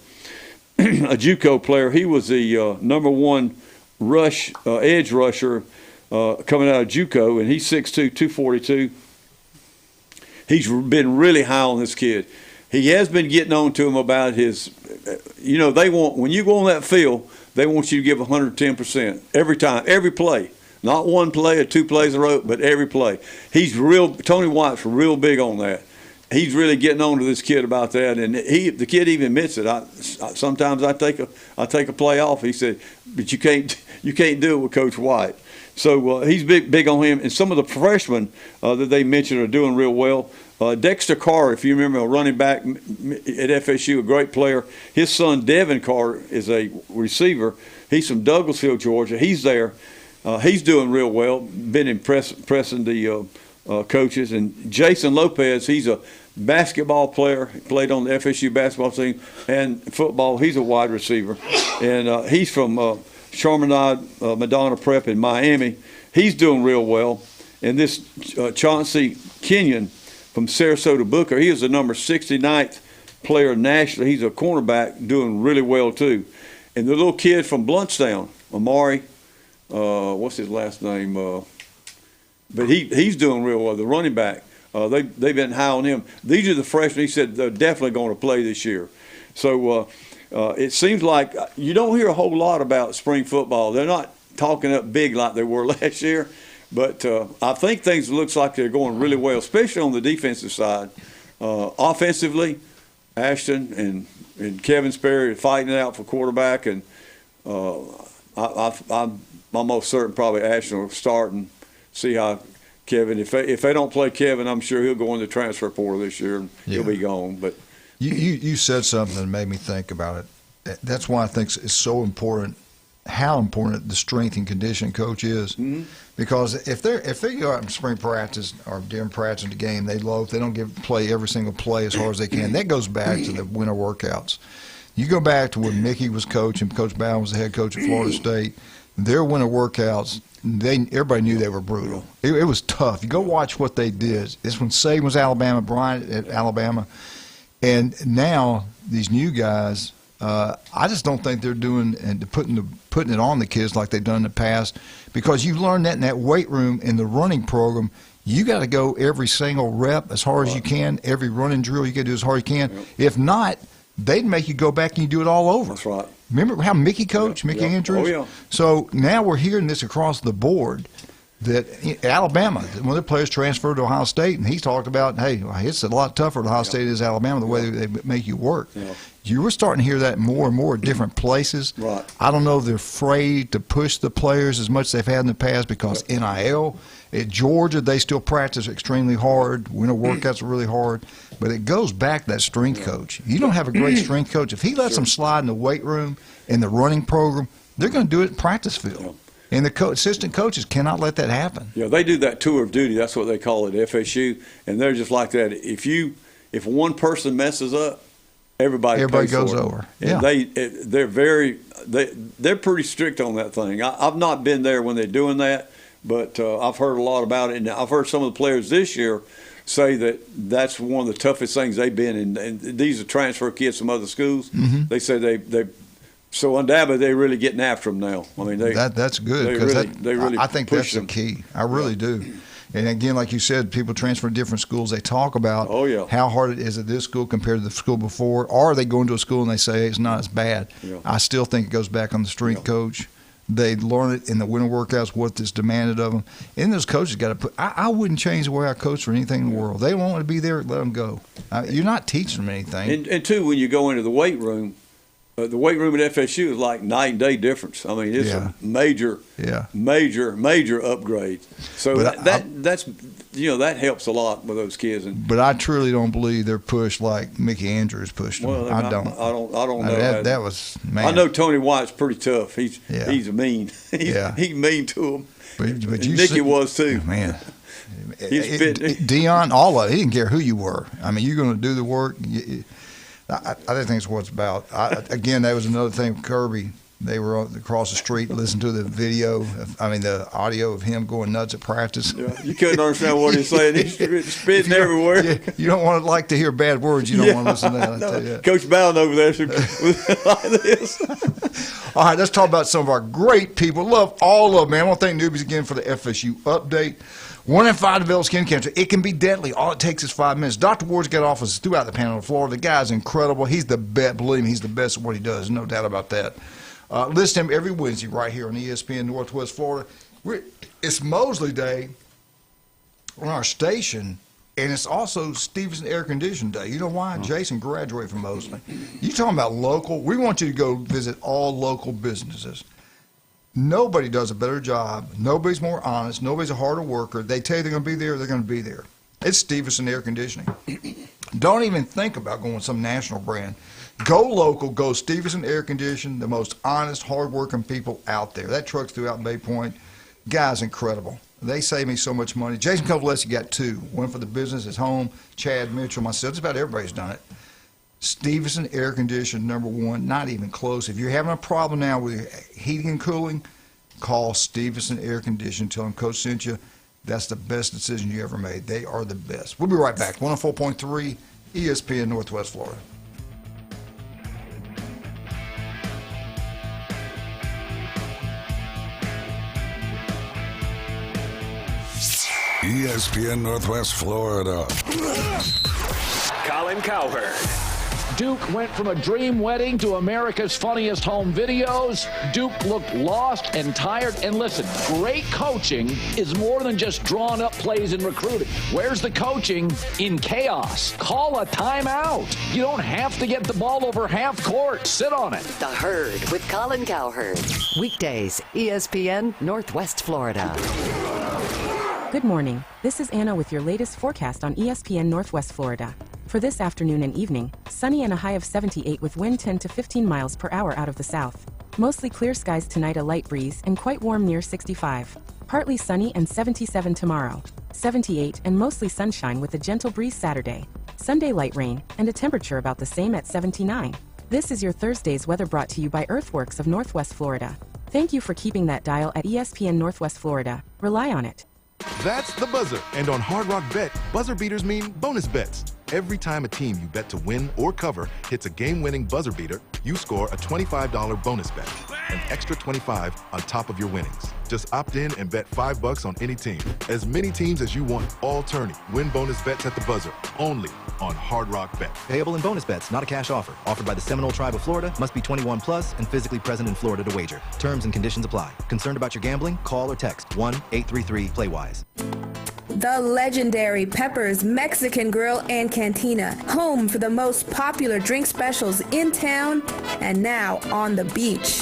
JUCO player. He was the number one edge rusher coming out of JUCO, and he's 6'2", 242. He's been really high on this kid. He has been getting on to him about his, they want, when you go on that field, they want you to give 110% every time, every play. Not one play or 2 plays in a row, but every play. Tony White's real big on that. He's really getting on to this kid about that, and the kid even admits it. Sometimes I take a play off. He said, but you can't do it with Coach White. So he's big on him, and some of the freshmen that they mentioned are doing real well. Dexter Carr, if you remember, a running back at FSU, a great player. His son Devin Carr is a receiver. He's from Douglasville, Georgia. He's there. He's doing real well. Been impressing the coaches. And Jason Lopez, he's a basketball player. Played on the FSU basketball team and football. He's a wide receiver, and he's from Chaminade Madonna Prep in Miami. He's doing real well. And this Chauncey Kenyon from Sarasota Booker, he is the number 69th player nationally. He's a cornerback doing really well too. And the little kid from Bluntstown, Amari, what's his last name? But he's doing real well. The running back, they've been high on him. These are the freshmen. He said they're definitely going to play this year. So it seems like you don't hear a whole lot about spring football. They're not talking up big like they were last year. But I think things looks like they're going really well, especially on the defensive side. Offensively, Ashton and Kevin Sperry are fighting it out for quarterback, and I'm almost certain probably Ashton will start and see how Kevin. If they don't play Kevin, I'm sure he'll go in the transfer portal this year and he'll be gone. But you said something that made me think about it. That's why I think it's so important how important the strength and conditioning coach is. Mm-hmm. Because if they go out in spring practice or during practice in the game, they don't play every single play as hard as they can. That goes back to the winter workouts. You go back to when Mickey was coach and Coach Bowen was the head coach at Florida State. Their winter workouts, everybody knew they were brutal. It was tough. You go watch what they did. It's when Saban was Alabama, Bryant at Alabama, and now these new guys. I just don't think they're doing and putting it on the kids like they've done in the past, because you learn that in that weight room in the running program. You got to go every single rep as hard as you can. Every running drill you got to do as hard as you can. If not, they'd make you go back and you do it all over. That's right. Remember how Mickey coached, Mickey Andrews? Oh, yeah. So now we're hearing this across the board that Alabama, one of the players transferred to Ohio State, and he talked about, hey, it's a lot tougher at Ohio State as Alabama, the way they make you work. Yeah. You were starting to hear that more and more at different places. Right. I don't know if they're afraid to push the players as much as they've had in the past because NIL. At Georgia, they still practice extremely hard. Winter workouts are really hard. But it goes back to that strength coach. You don't have a great strength coach. If he lets them slide in the weight room, in the running program, they're going to do it in practice field. Yeah. And the assistant coaches cannot let that happen. Yeah, they do that tour of duty. That's what they call it, FSU. And they're just like that. If one person messes up, everybody goes over. And yeah. they're pretty strict on that thing. I've not been there when they're doing that, but I've heard a lot about it. And I've heard some of the players this year say that that's one of the toughest things they've been in. And these are transfer kids from other schools. Mm-hmm. They say so undoubtedly they're really getting after them now. I mean, that's good because I think that's the key. I really do. And again, like you said, people transfer to different schools. They talk about how hard it is at this school compared to the school before. Or they go into a school and they say, hey, it's not as bad. Yeah. I still think it goes back on the strength coach. They learn it in the winter workouts, what is demanded of them. And those coaches got to put – I wouldn't change the way I coach for anything in the world. They don't want to be there, let them go. You're not teaching them anything. And two, when you go into the weight room – the weight room at FSU is like night and day difference. I mean, it's a major upgrade. So that helps a lot with those kids. But I truly don't believe they're pushed like Mickey Andrews pushed them. Well, I don't know. That was, man. I know Tony White's pretty tough. He's mean. He's mean to him. But Nicky was too. Man. Deion, all of it. He didn't care who you were. I mean, you're going to do the work. I think it's what it's about. Again, that was another thing with Kirby. They were across the street, listening to the the audio of him going nuts at practice. Yeah, you couldn't understand what he's saying. He's spitting everywhere. Yeah, you don't want to like to hear bad words. You don't want to listen to that. I tell you that. Coach Bowden over there like this. All right, let's talk about some of our great people. Love all of them, man. I want to thank newbies again for the FSU update. 1 in 5 develop skin cancer. It can be deadly. All it takes is 5 minutes. Dr. Ward's got offices throughout the Panhandle of Florida. The guy's incredible. He's the best. Believe me, he's the best at what he does. No doubt about that. Listen to him every Wednesday right here on ESPN Northwest Florida. It's Mosley Day on our station, and it's also Stevenson Air Conditioning Day. You know why? Jason graduated from Mosley. You talking about local? We want you to go visit all local businesses. Nobody does a better job. Nobody's more honest. Nobody's a harder worker. They tell you they're going to be there, they're going to be there. It's Stevenson Air Conditioning. Don't even think about going with some national brand. Go local. Go Stevenson Air Conditioning, the most honest, hard-working people out there. That truck's throughout Bay Point. Guy's incredible. They save me so much money. Jason Kovaleski got 2. One for the business, his home. Chad Mitchell, myself. Just about everybody's done it. Stevenson Air Conditioning, #1, not even close. If you're having a problem now with your heating and cooling, call Stevenson Air Conditioning. Tell them Coach sent you. That's the best decision you ever made. They are the best. We'll be right back. 104.3 ESPN Northwest Florida. ESPN Northwest Florida. Colin Cowherd. Duke went from a dream wedding to America's Funniest Home Videos. Duke looked lost and tired. And listen, great coaching is more than just drawing up plays and recruiting. Where's the coaching? In chaos. Call a timeout. You don't have to get the ball over half court. Sit on it. The Herd with Colin Cowherd. Weekdays, ESPN Northwest Florida. Good morning. This is Anna with your latest forecast on ESPN Northwest Florida. For this afternoon and evening, sunny and a high of 78 with wind 10 to 15 miles per hour out of the south. Mostly clear skies tonight, a light breeze, and quite warm near 65. Partly sunny and 77 tomorrow. 78 and mostly sunshine with a gentle breeze Saturday. Sunday light rain and a temperature about the same at 79. This is your Thursday's weather brought to you by Earthworks of Northwest Florida. Thank you for keeping that dial at ESPN Northwest Florida. Rely on it. That's the buzzer. And on Hard Rock Bet, buzzer beaters mean bonus bets. Every time a team you bet to win or cover hits a game-winning buzzer beater, you score a $25 bonus bet, an extra $25 on top of your winnings. Just opt in and bet $5 on any team. As many teams as you want, all tourney. Win bonus bets at the buzzer, only on Hard Rock Bet. Payable in bonus bets, not a cash offer. Offered by the Seminole Tribe of Florida. Must be 21 plus and physically present in Florida to wager. Terms and conditions apply. Concerned about your gambling? Call or text 1-833-PLAY-WISE. The legendary Pepper's Mexican Grill and Cantina, home for the most popular drink specials in town and now on the beach.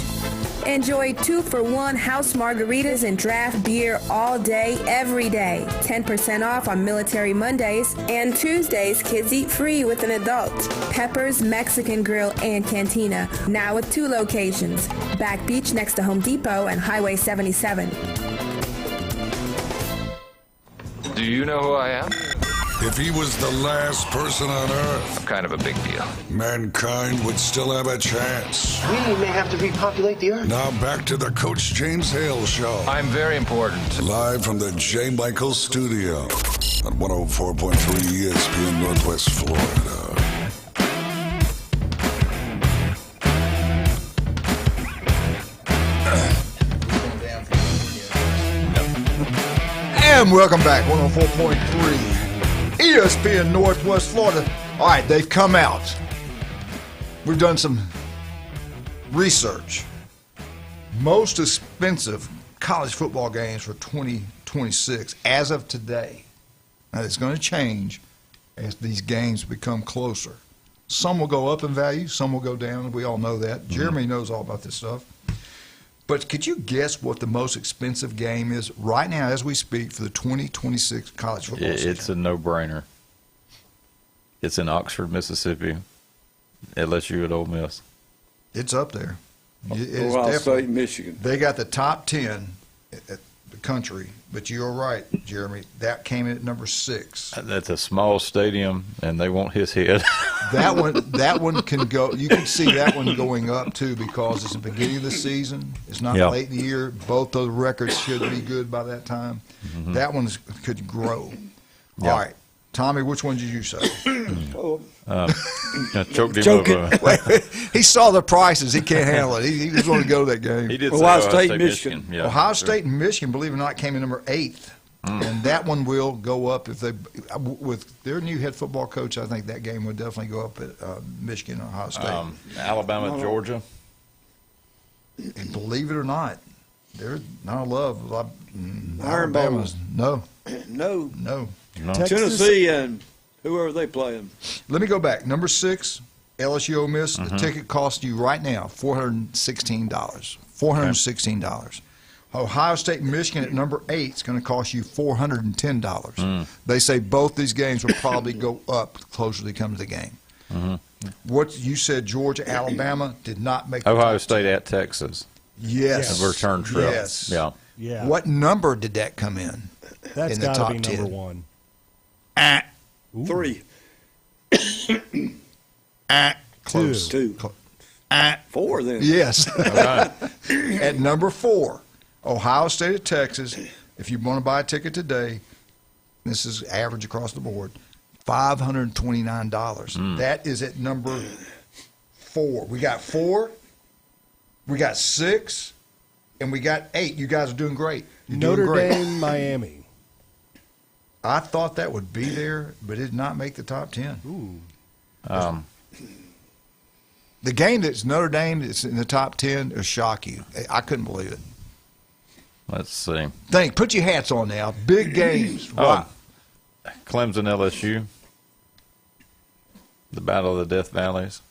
Enjoy 2-for-1 house margaritas and draft beer all day, every day. 10% off on Military Mondays, and Tuesdays kids eat free with an adult. Pepper's Mexican Grill and Cantina, now with 2 locations. Back Beach next to Home Depot and Highway 77. Do you know who I am? If he was the last person on Earth, I'm kind of a big deal. mankind would still have a chance. We may have to repopulate the Earth. Now back to the Coach James Hale Show. I'm very important. Live from the J. Michael Studio on 104.3 ESPN Northwest Florida. And welcome back, 104.3 ESPN Northwest Florida. All right, they've come out. We've done some research. Most expensive college football games for 2026 as of today. Now, it's going to change as these games become closer. Some will go up in value, some will go down. We all know that. Jeremy knows all about this stuff. But could you guess what the most expensive game is right now as we speak for the 2026 college football season? It's a no-brainer. It's in Oxford, Mississippi, LSU at Ole Miss. It's up there. It's Ohio State, Michigan. They got the top 10 at the country, but you're right, Jeremy. That came in at number 6. That's a small stadium, and they want his head. That one can go. You can see that one going up too because it's the beginning of the season. It's not late in the year. Both those records should be good by that time. Mm-hmm. That one could grow. Yeah. All right, Tommy, which one did you say? Choked him over. He saw the prices. He can't handle it. He just wanted to go to that game. He did Ohio State, Michigan. Yeah, Ohio State and Michigan, believe it or not, came in number 8. And that one will go up if they, with their new head football coach. I think that game would definitely go up at Michigan, Ohio State, Alabama, Georgia. And believe it or not, they're not love. Iron Bowl. No. Tennessee and whoever they playing. Let me go back. Number 6, LSU Ole Miss. The ticket costs you right now $416. $416. Ohio State and Michigan at number 8 is going to cost you $410. They say both these games will probably go up the closer they come to the game. What you said, Georgia, Alabama did not make the Ohio State at Texas. Yes. A return trip. Yes. Yeah. What number did that come in? That's in the got top to be 10? number 1. 3. Close. 2. 4 then. Yes. At number 4, Ohio State at Texas. If you want to buy a ticket today, this is average across the board, $529. That is at number 4. We got 4, we got 6, and we got 8. You guys are doing great. You're Notre doing great. Dame, Miami. I thought that would be there, but it did not make the top 10. The game that's Notre Dame that's in the top 10 will shock you. I couldn't believe it. Let's see. Put your hats on now. Big games. Wow. Clemson, LSU. The Battle of the Death Valleys.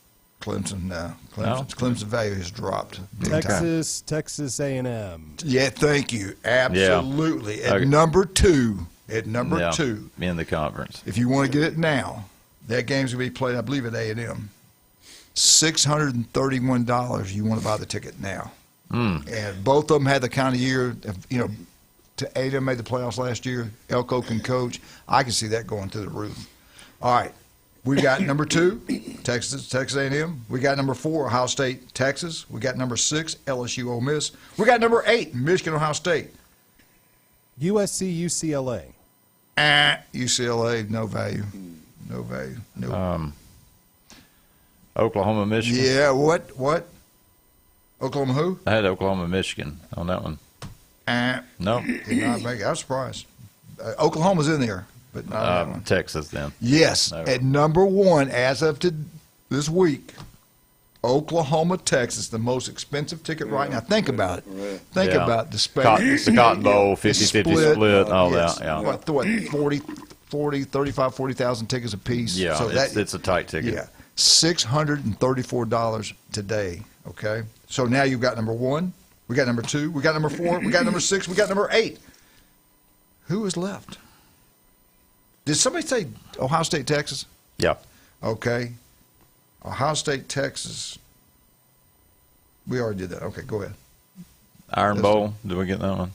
Clemson, no. Clemson value has dropped. Texas A&M. Yeah, thank you. Absolutely. Yeah. At number 2. At number 2. In the conference. If you want to get it now, that game's going to be played, I believe, at A&M. $631. You want to buy the ticket now. And both of them had the kind of year, A&M made the playoffs last year. Elko can coach. I can see that going through the roof. All right. We got number 2, Texas A&M. We got number 4, Ohio State, Texas. We got number 6, LSU, Ole Miss. We got number 8, Michigan, Ohio State. USC, UCLA. UCLA, no value. No value. No. Oklahoma, Michigan. Yeah, what? Oklahoma who? I had Oklahoma, Michigan on that one. No. Did not make it. I was surprised. Oklahoma's in there, but not that one. Texas then. Yes, No. at number one as of this week, Oklahoma, Texas, the most expensive ticket right now. Think about it. Think about the space. It's the Cotton Bowl, 50-50 split, all that. Yeah. What, 40,000 tickets a piece? Yeah, so it's a tight ticket. Yeah, $634 today, okay? So now you've got number one, we got number two, we got number four, we got number six, we got number 8. Who is left? Did somebody say Ohio State, Texas? Yeah. Okay. Ohio State, Texas. We already did that. Okay, go ahead. Iron Bowl. Did we get that one?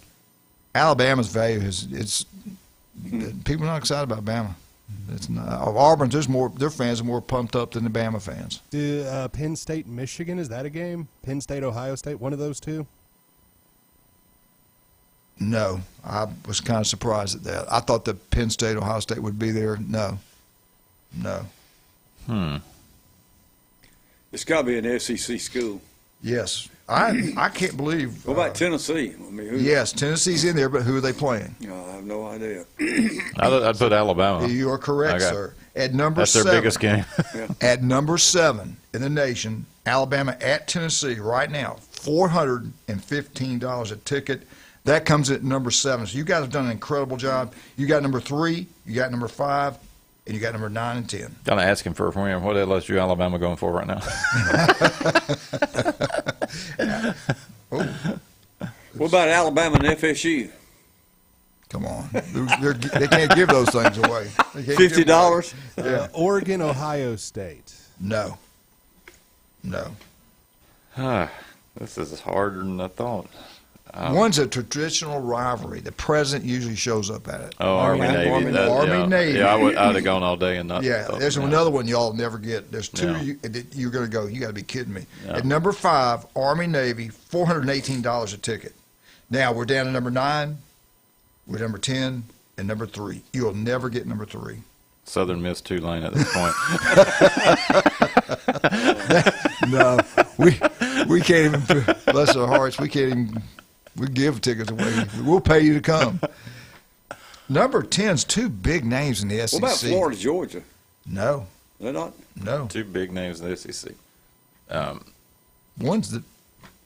Alabama's value is people are not excited about Bama. It's not. Auburn's their fans are more pumped up than the Bama fans. Penn State, Michigan, is that a game? Penn State, Ohio State, one of those two? No, I was kind of surprised at that. I thought that Penn State, Ohio State would be there. No. It's got to be an SEC school. Yes. I can't believe. What about Tennessee? I mean, yes, Tennessee's in there, but who are they playing? I have no idea. I'd put Alabama. You are correct, sir. At number That's 7. Their biggest game. At number 7 in the nation, Alabama at Tennessee right now, $415 a ticket. That comes at number 7. So you guys have done an incredible job. You got number 3, you got number 5, and you got number 9 and 10. Kind of asking for a win. What LSU Alabama going for right now? What about Alabama and FSU? Come on. They can't give those things away. $50? Yeah. Oregon, Ohio State. No. This is harder than I thought. One's a traditional rivalry. The president usually shows up at it. Oh, Army-Navy. Army-Navy. Yeah, I'd have gone all day and not. Yeah, there's another one y'all never get. There's two you're going to go. You got to be kidding me. Yeah. At number 5, Army-Navy, $418 a ticket. Now we're down to number 9, we're number 10, and number 3. You'll never get number 3. Southern Miss Tulane at this point. No, we can't even. Bless our hearts, we can't even. We give tickets away. We'll pay you to come. Number 10's 2 big names in the SEC. What about Florida, Georgia? No. They're not? No. 2 big names in the SEC. One's that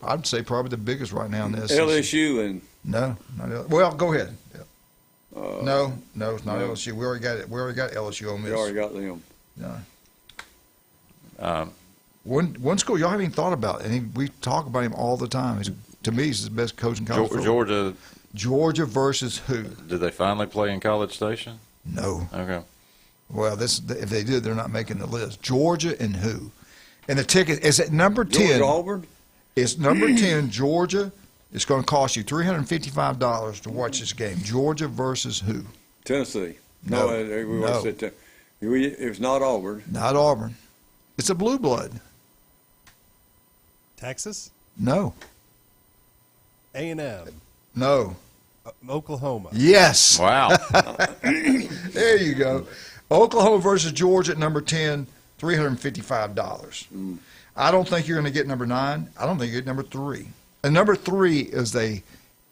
I'd say probably the biggest right now in the SEC. LSU and... No. Not well, go ahead. No, it's not LSU. We already got it. We already got LSU on this. We already got them. No. One school y'all haven't even thought about, and we talk about him all the time. To me, he's the best coach in college football. Georgia versus who? Did they finally play in College Station? No. Okay. Well, if they did, they're not making the list. Georgia and who? And the ticket is at number 10. Georgia Auburn? It's number 10, Georgia. It's going to cost you $355 to watch this game. Georgia versus who? Tennessee. No. It's not Auburn. Not Auburn. It's a blue blood. Texas? No. A&M? No. Oklahoma? Yes. Wow. There you go. Oklahoma versus Georgia at number 10, $355. I don't think you're going to get number 9. I don't think you get number 3. And number 3 is a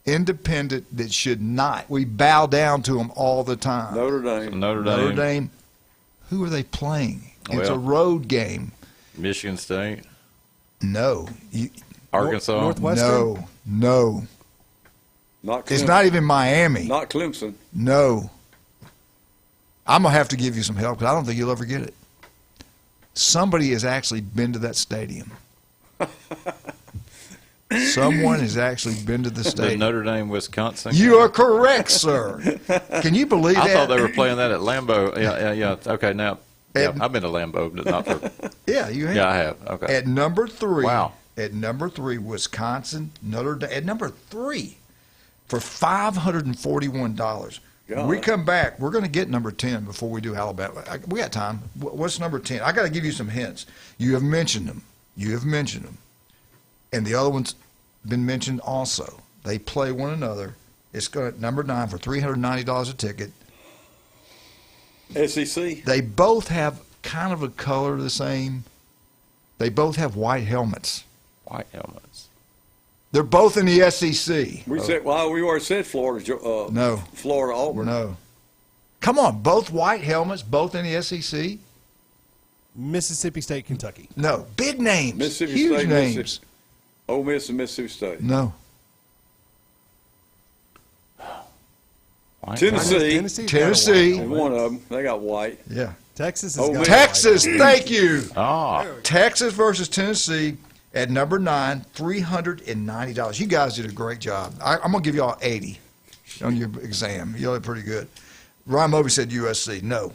independent that should not. We bow down to them all the time. Notre Dame. Notre Dame. Who are they playing? It's a road game. Michigan State. No. Arkansas. Northwestern. No. Not Clemson. It's not even Miami. Not Clemson. No. I'm going to have to give you some help because I don't think you'll ever get it. Somebody has actually been to that stadium. Someone has actually been to the stadium. Notre Dame, Wisconsin. You are correct, sir. Can you believe that? I thought they were playing that at Lambeau. Yeah. Okay, now I've been to Lambeau, but not for. Yeah, you have. Yeah, I have. Okay. At number 3. Wow. At number 3, Wisconsin, Notre Dame. At number 3, for $541. When we come back, we're going to get number 10 before we do Alabama. We got time. What's number 10? I got to give you some hints. You have mentioned them. And the other one's been mentioned also. They play one another. It's going at number 9 for $390 a ticket. SEC? They both have kind of a color the same. They both have white helmets. White helmets. They're both in the SEC. We already said Florida. No. Florida, Auburn. No. Come on, both white helmets, both in the SEC. Mississippi State, Kentucky. No, big names. Mississippi huge State, names. Ole Miss and Mississippi State. No. Tennessee. One of them. They got white. Yeah. Texas. Texas. Thank you. Texas versus Tennessee at number 9, $390. You guys did a great job. I'm gonna give y'all 80 on your exam. You did pretty good. Ryan Moby said USC. No.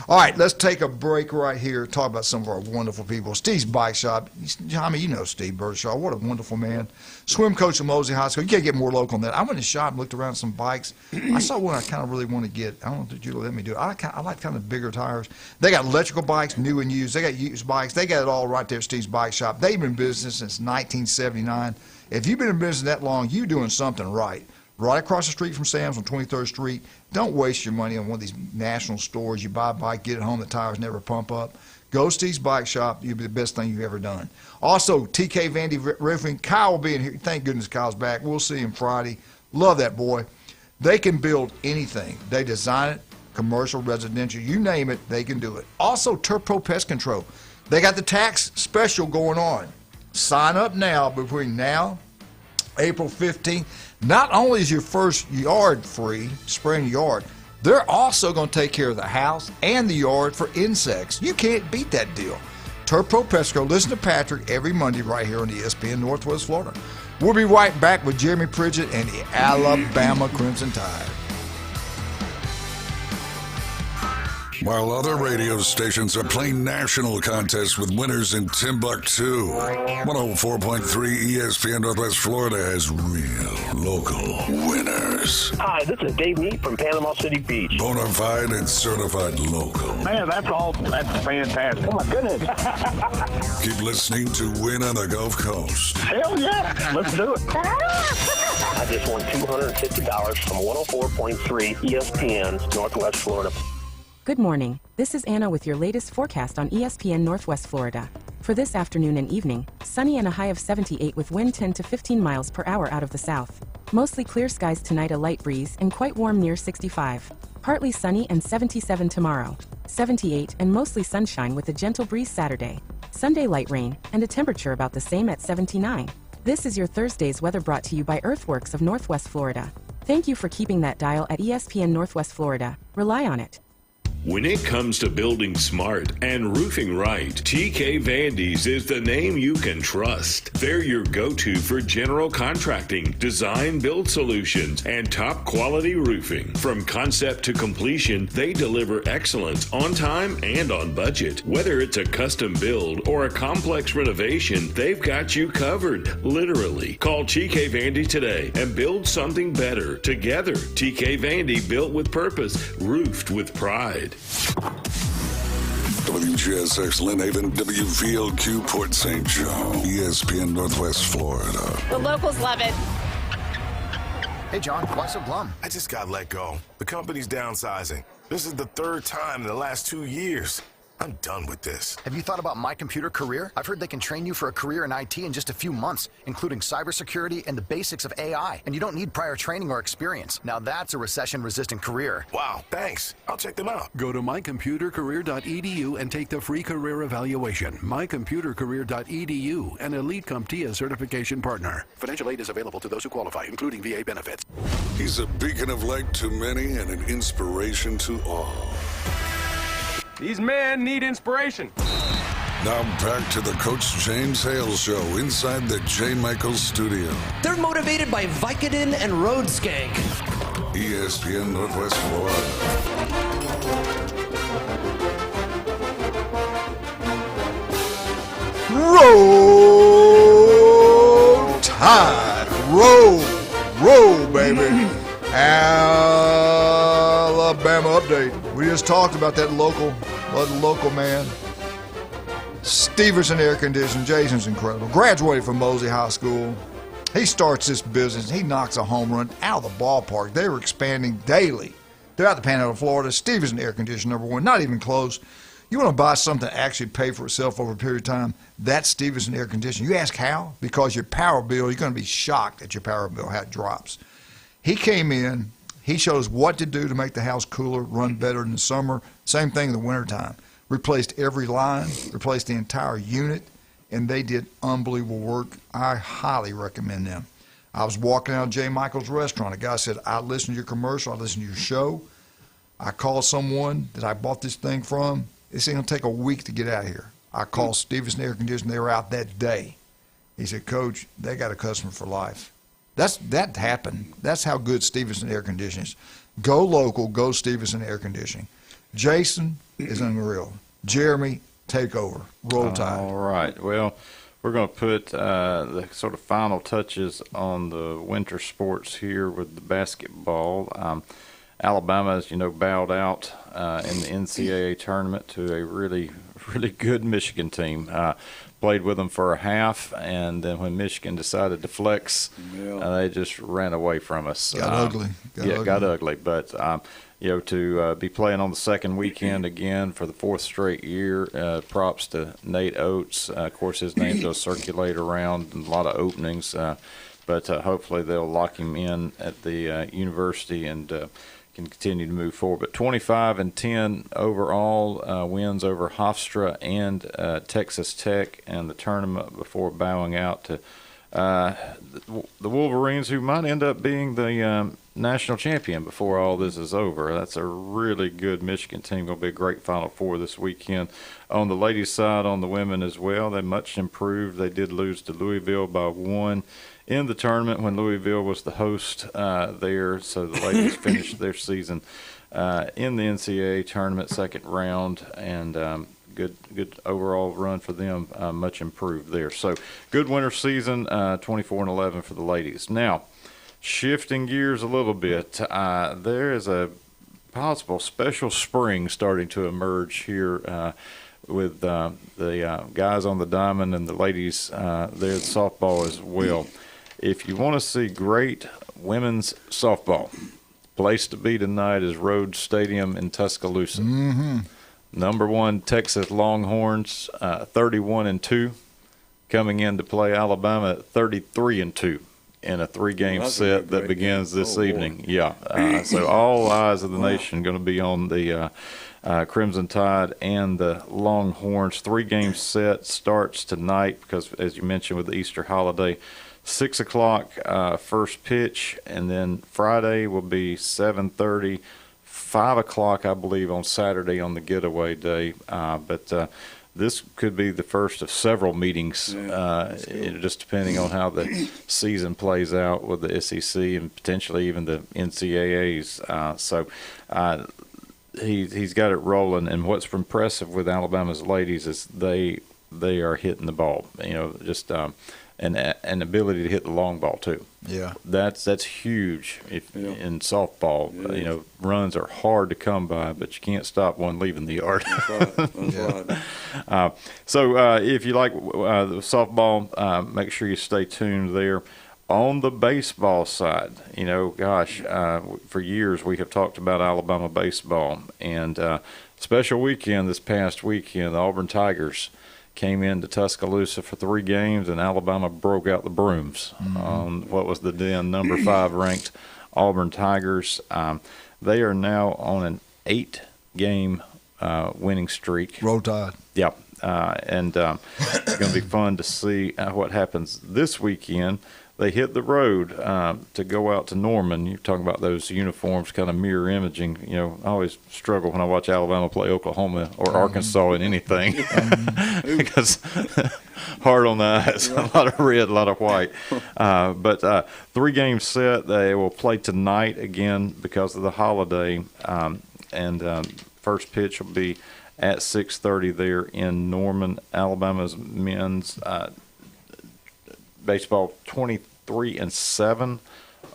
All right, let's take a break right here. Talk about some of our wonderful people. Steve's Bike Shop. I mean, you know Steve Birdshaw. What a wonderful man. Swim coach at Mosley High School. You can't get more local than that. I went in the shop and looked around at some bikes. I saw one I kind of really want to get. I don't know if you let me do it. I like kind of bigger tires. They got electrical bikes, new and used. They got used bikes. They got it all right there at Steve's Bike Shop. They've been in business since 1979. If you've been in business that long, you're doing something right. Right across the street from Sam's on 23rd Street. Don't waste your money on one of these national stores. You buy a bike, get it home, the tires never pump up. Go to Steve's Bike Shop. You'll be the best thing you've ever done. Also, TK Vandy Roofing. Kyle will be in here. Thank goodness Kyle's back. We'll see him Friday. Love that boy. They can build anything. They design it, commercial, residential, you name it, they can do it. Also, Turpro Pest Control. They got the tax special going on. Sign up now between now, April 15th. Not only is your first yard free, spraying your yard, they're also going to take care of the house and the yard for insects. You can't beat that deal. Turpro Pest Control. Listen to Patrick every Monday right here on ESPN Northwest Florida. We'll be right back with Jeremy Pridgett and the Alabama Crimson Tide. While other radio stations are playing national contests with winners in Timbuktu, 104.3 ESPN Northwest Florida has real local winners. Hi, this is Dave Neat from Panama City Beach. Bona fide and certified local. Man, that's fantastic. Oh, my goodness. Keep listening to Win on the Gulf Coast. Hell yeah, let's do it. I just won $250 from 104.3 ESPN Northwest Florida. Good morning. This is Anna with your latest forecast on ESPN Northwest Florida. For this afternoon and evening, sunny and a high of 78 with wind 10 to 15 miles per hour out of the south. Mostly clear skies tonight, a light breeze, and quite warm near 65. Partly sunny and 77 tomorrow. 78 and mostly sunshine with a gentle breeze Saturday. Sunday light rain and a temperature about the same at 79. This is your Thursday's weather brought to you by Earthworks of Northwest Florida. Thank you for keeping that dial at ESPN Northwest Florida. Rely on it. When it comes to building smart and roofing right, TK Vandy's is the name you can trust. They're your go-to for general contracting, design build solutions, and top quality roofing. From concept to completion, they deliver excellence on time and on budget. Whether it's a custom build or a complex renovation, they've got you covered, literally. Call TK Vandy today and build something better. Together, TK Vandy, built with purpose, roofed with pride. WGSX Lynn Haven, WVLQ Port St. Joe, ESPN Northwest Florida. The locals love it. Hey, John, why so glum? I just got let go. The company's downsizing. This is the third time in the last 2 years. I'm done with this. Have you thought about My Computer Career? I've heard they can train you for a career in IT in just a few months, including cybersecurity and the basics of AI. And you don't need prior training or experience. Now that's a recession-resistant career. Wow, thanks. I'll check them out. Go to mycomputercareer.edu and take the free career evaluation. mycomputercareer.edu, an Elite CompTIA certification partner. Financial aid is available to those who qualify, including VA benefits. He's a beacon of light to many and an inspiration to all. These men need inspiration. Now back to the Coach James Hale Show inside the J. Michaels studio. They're motivated by Vicodin and Road Skank. ESPN Northwest Florida. Roll Tide. Roll, baby. Alabama update. We just talked about that local man. Steverson Air Conditioning. Jason's incredible. Graduated from Mosley High School. He starts this business. He knocks a home run out of the ballpark. They were expanding daily throughout the Panhandle of Florida. Steverson Air Conditioning, #1. Not even close. You want to buy something that actually pay for itself over a period of time, that's Stevenson Air Conditioning. You ask how? Because your power bill, you're going to be shocked at your power bill, how it drops. He came in, he showed us what to do to make the house cooler, run better in the summer. Same thing in the wintertime. Replaced every line, replaced the entire unit, and they did unbelievable work. I highly recommend them. I was walking out of J. Michael's restaurant. A guy said, I listened to your commercial, I listened to your show. I called someone that I bought this thing from. It's going to take a week to get out of here. I called Stevenson Air Conditioning. They were out that day. He said, Coach, they got a customer for life. That happened. That's how good Stevenson Air Conditioning is. Go local, go Stevenson Air Conditioning. Jason is unreal. Jeremy, take over. Roll Tide. All right. Well, we're going to put the sort of final touches on the winter sports here with the basketball. Alabama, as you know, bowed out in the NCAA tournament to a really, really good Michigan team. Played with them for a half, and then when Michigan decided to flex, they just ran away from us. Got ugly. Got ugly. But, to be playing on the second weekend again for the fourth straight year, props to Nate Oates. Of course, his name does circulate around in a lot of openings, but hopefully they'll lock him in at the university and can continue to move forward. But 25-10 overall, wins over Hofstra and Texas Tech and the tournament before bowing out to the Wolverines, who might end up being the national champion before all this is over. That's a really good Michigan team. Going to be a great Final Four this weekend. On the ladies' side, on the women as well, they much improved. They did lose to Louisville by 1 in the tournament when Louisville was the host there. So the ladies finished their season in the NCAA tournament, second round, and good overall run for them, much improved there. So good winter season, 24-11 for the ladies. Now, shifting gears a little bit, there is a possible special spring starting to emerge here with the guys on the diamond and the ladies there at softball as well. If you want to see great women's softball, place to be tonight is Rhodes Stadium in Tuscaloosa. Mm-hmm. Number 1 Texas Longhorns, 31-2, coming in to play Alabama at 33-2 in a 3-game set that begins this evening. Yeah, so all eyes of the nation going to be on the Crimson Tide and the Longhorns. 3-game set starts tonight because, as you mentioned, with the Easter holiday, 6 o'clock first pitch, and then Friday will be 7:30. 5 o'clock, I believe, on Saturday on the getaway day. But this could be the first of several meetings, just depending on how the season plays out with the SEC and potentially even the NCAAs. So he's got it rolling. And what's impressive with Alabama's ladies is they are hitting the ball. Just an ability to hit the long ball too. Yeah, that's huge in softball. Runs are hard to come by, but you can't stop one leaving the yard. That's right. So if you like the softball, make sure you stay tuned there. On the baseball side, for years we have talked about Alabama baseball, and special weekend this past weekend, the Auburn Tigers came into Tuscaloosa for 3 games, and Alabama broke out the brooms on what was the then number 5 ranked Auburn Tigers. They are now on an 8-game winning streak. Roll Tide. Yeah, and it's going to be fun to see what happens this weekend. They hit the road to go out to Norman. You're talking about those uniforms kind of mirror imaging. I always struggle when I watch Alabama play Oklahoma or Arkansas in anything because hard on the eyes, a lot of red, a lot of white. But 3-game set. They will play tonight again because of the holiday, and first pitch will be at 6:30 there in Norman. Alabama's men's baseball 23-7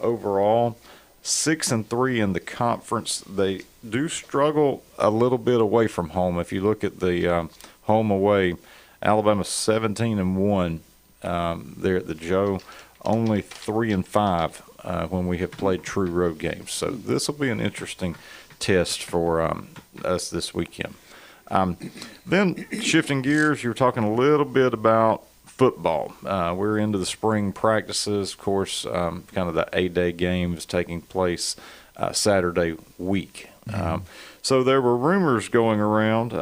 overall, 6-3 in the conference. They do struggle a little bit away from home. If you look at the home away, Alabama 17-1 there at the Joe, only 3-5 when we have played true road games. So this will be an interesting test for us this weekend. Then shifting gears, you were talking a little bit about football. We're into the spring practices. Of course, kind of the A-Day games taking place Saturday week. So there were rumors going around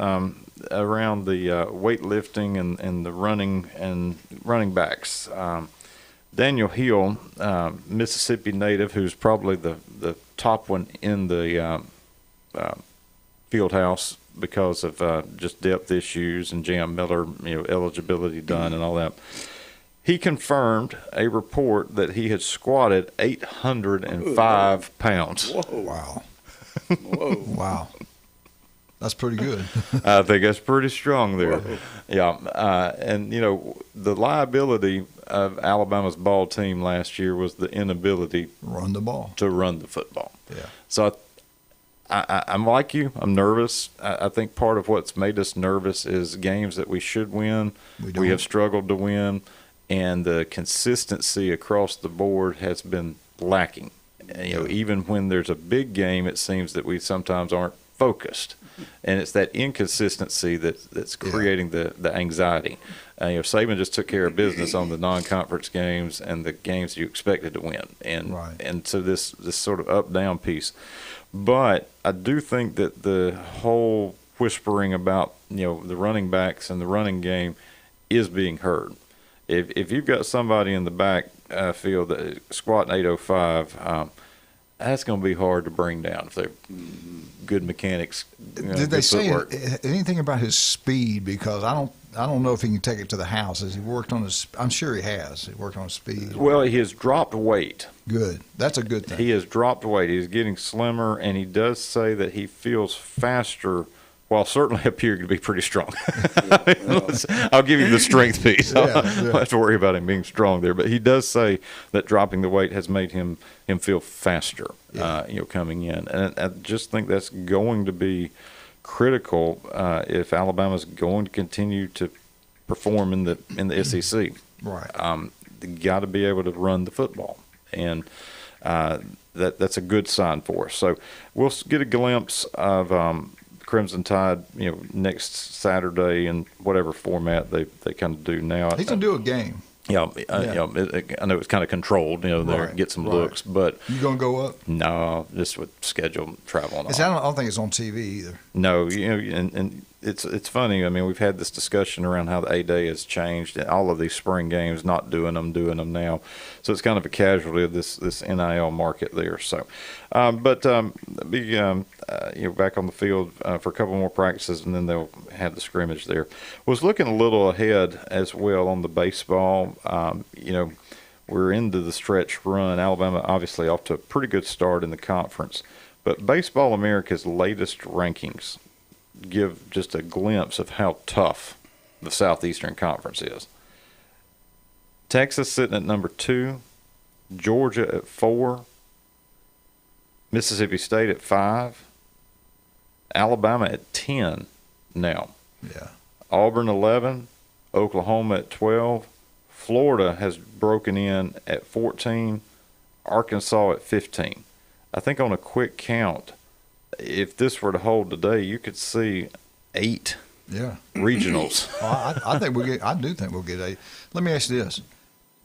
around the weightlifting and the running backs. Daniel Hale, Mississippi native, who's probably the top one in the field house because of just depth issues and Jam Miller, eligibility done and all that. He confirmed a report that he had squatted 805 pounds. Whoa! Wow! Whoa! Wow! That's pretty good. I think that's pretty strong there. Whoa. Yeah, and the liability of Alabama's ball team last year was the inability to run the football. Yeah. So I'm like you. I'm nervous. I think part of what's made us nervous is games that we should win. We have struggled to win, and the consistency across the board has been lacking. Even when there's a big game, it seems that we sometimes aren't focused, and it's that inconsistency that's creating the anxiety. Saban just took care of business on the non-conference games and the games you expected to win, and so this sort of up-down piece. But I do think that the whole whispering about the running backs and the running game is being heard. If you've got somebody in the back field that is squatting 805, that's going to be hard to bring down if they're good mechanics. Did they say anything about his speed? Because I don't know if he can take it to the house. Has he worked on his? I'm sure he has. He worked on his speed. Well, he has dropped weight. Good. That's a good thing. He has dropped weight. He's getting slimmer, and he does say that he feels faster, while certainly appearing to be pretty strong. I'll give him the strength piece. I don't have to worry about him being strong there. But he does say that dropping the weight has made him feel faster, coming in. And I just think that's going to be critical if Alabama's going to continue to perform in the SEC. Right. You got to be able to run the football, and that's a good sign for us. So we'll get a glimpse of Crimson Tide, next Saturday in whatever format they kind of do now. He's going to do a game. Yeah, I know it's kind of controlled, there get some looks, but you going to go up? No, just with scheduled travel and all. I don't think it's on TV either. No, and it's funny. I mean, we've had this discussion around how the A-Day has changed, and all of these spring games, not doing them now. So it's kind of a casualty of this NIL market there. So, but back on the field for a couple more practices, and then they'll have the scrimmage there. Was looking a little ahead as well on the baseball. We're into the stretch run. Alabama obviously off to a pretty good start in the conference, but Baseball America's latest rankings give just a glimpse of how tough the Southeastern Conference is. Texas sitting at number 2, Georgia at 4, Mississippi State at 5, Alabama at 10 now. Yeah. Auburn 11, Oklahoma at 12, Florida has broken in at 14, Arkansas at 15. I think on a quick count, if this were to hold today, you could see 8 regionals. I do think we'll get 8. Let me ask you this: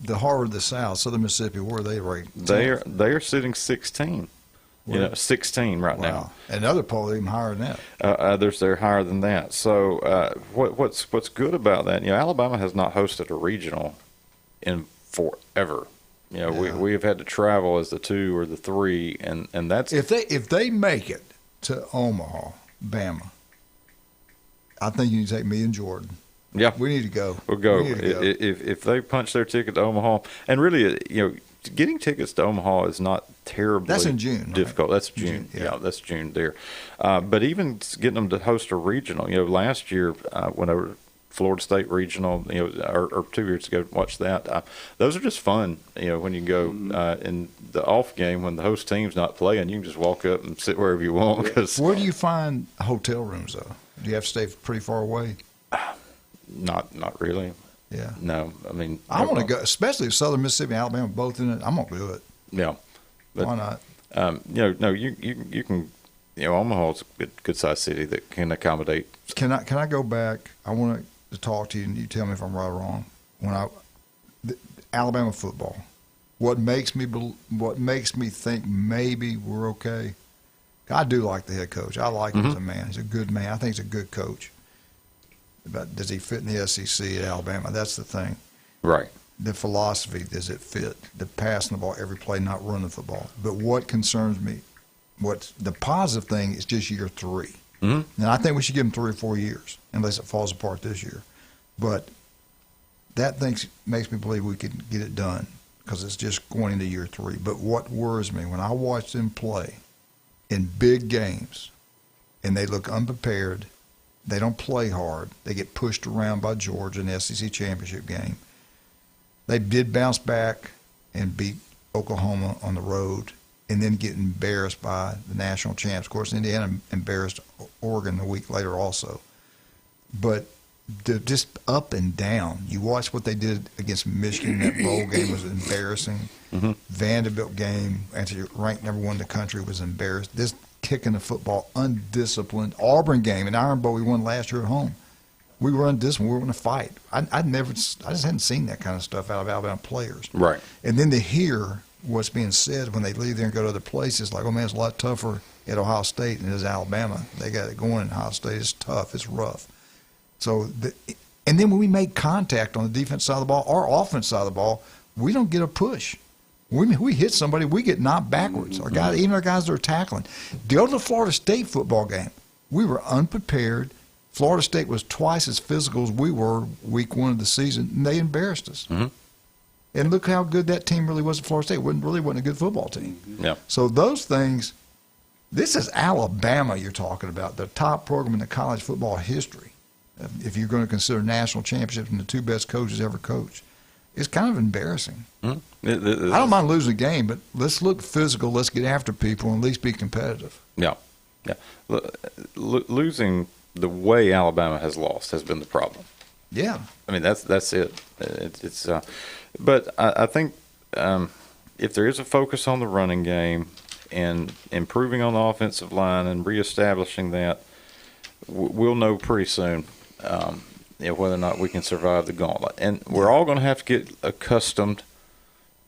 the Harvard, the South, Southern Mississippi, where are they ranked? They are sitting 16. 16 right now. And other polls are even higher than that. Others they're higher than that. So what's good about that? Alabama has not hosted a regional in forever. We have had to travel as the 2 or the 3, and that's if they make it to Omaha, Bama. I think you need to take me and Jordan. Yeah, we need to go. We'll go. If they punch their ticket to Omaha, and really, getting tickets to Omaha is not terribly that's in June, difficult. Right? That's June. Yeah, that's June there. But even getting them to host a regional, last year when I Florida State regional, or 2 years ago, watch that. Those are just fun, when you go in the off game when the host team's not playing, you can just walk up and sit wherever you want. Where do you find hotel rooms though? Do you have to stay pretty far away? Not really. Yeah. No, I mean I want to go, especially if Southern Mississippi and Alabama both in it. I'm gonna do it. Yeah. But, why not? No, you can Omaha's a good sized city that can accommodate. Can I go back? I want to talk to you, and you tell me if I'm right or wrong. Alabama football, what makes me think maybe we're okay. I do like the head coach. I like him as a man. He's a good man. I think he's a good coach. But does he fit in the SEC at Alabama? That's the thing. Right. The philosophy, does it fit? The passing the ball every play, not running the football. But what concerns me, what's the positive thing is just year 3. And I think we should give him 3 or 4 years, unless it falls apart this year. But that makes me believe we can get it done because it's just going into year 3. But what worries me, when I watch them play in big games and they look unprepared, they don't play hard, they get pushed around by Georgia in the SEC championship game. They did bounce back and beat Oklahoma on the road and then get embarrassed by the national champs. Of course, Indiana embarrassed Oregon a week later also. But they're just up and down. You watch what they did against Michigan. That bowl game was embarrassing. Vanderbilt game, after ranked number 1 in the country, was embarrassed. This kicking the football, undisciplined. Auburn game, an Iron Bowl we won last year at home. We were undisciplined. We were in a fight. I just hadn't seen that kind of stuff out of Alabama players. Right. And then to hear what's being said when they leave there and go to other places, like, oh man, it's a lot tougher at Ohio State than it is Alabama. They got it going in Ohio State. It's tough. It's rough. So, and then when we make contact on the defense side of the ball or offense side of the ball, we don't get a push. We hit somebody, we get knocked backwards. Even our guys that are tackling. Go to the Florida State football game. We were unprepared. Florida State was twice as physical as we were week 1 of the season, and they embarrassed us. And look how good that team really was at Florida State. It really wasn't a good football team. Yeah. So those things, this is Alabama you're talking about, the top program in the college football history. If you're going to consider national championships and the 2 best coaches ever coached, it's kind of embarrassing. I don't mind losing a game, but let's look physical. Let's get after people and at least be competitive. Yeah. Losing the way Alabama has lost has been the problem. Yeah. I mean, that's it. But I think if there is a focus on the running game and improving on the offensive line and reestablishing that, we'll know pretty soon whether or not we can survive the gauntlet. And we're all going to have to get accustomed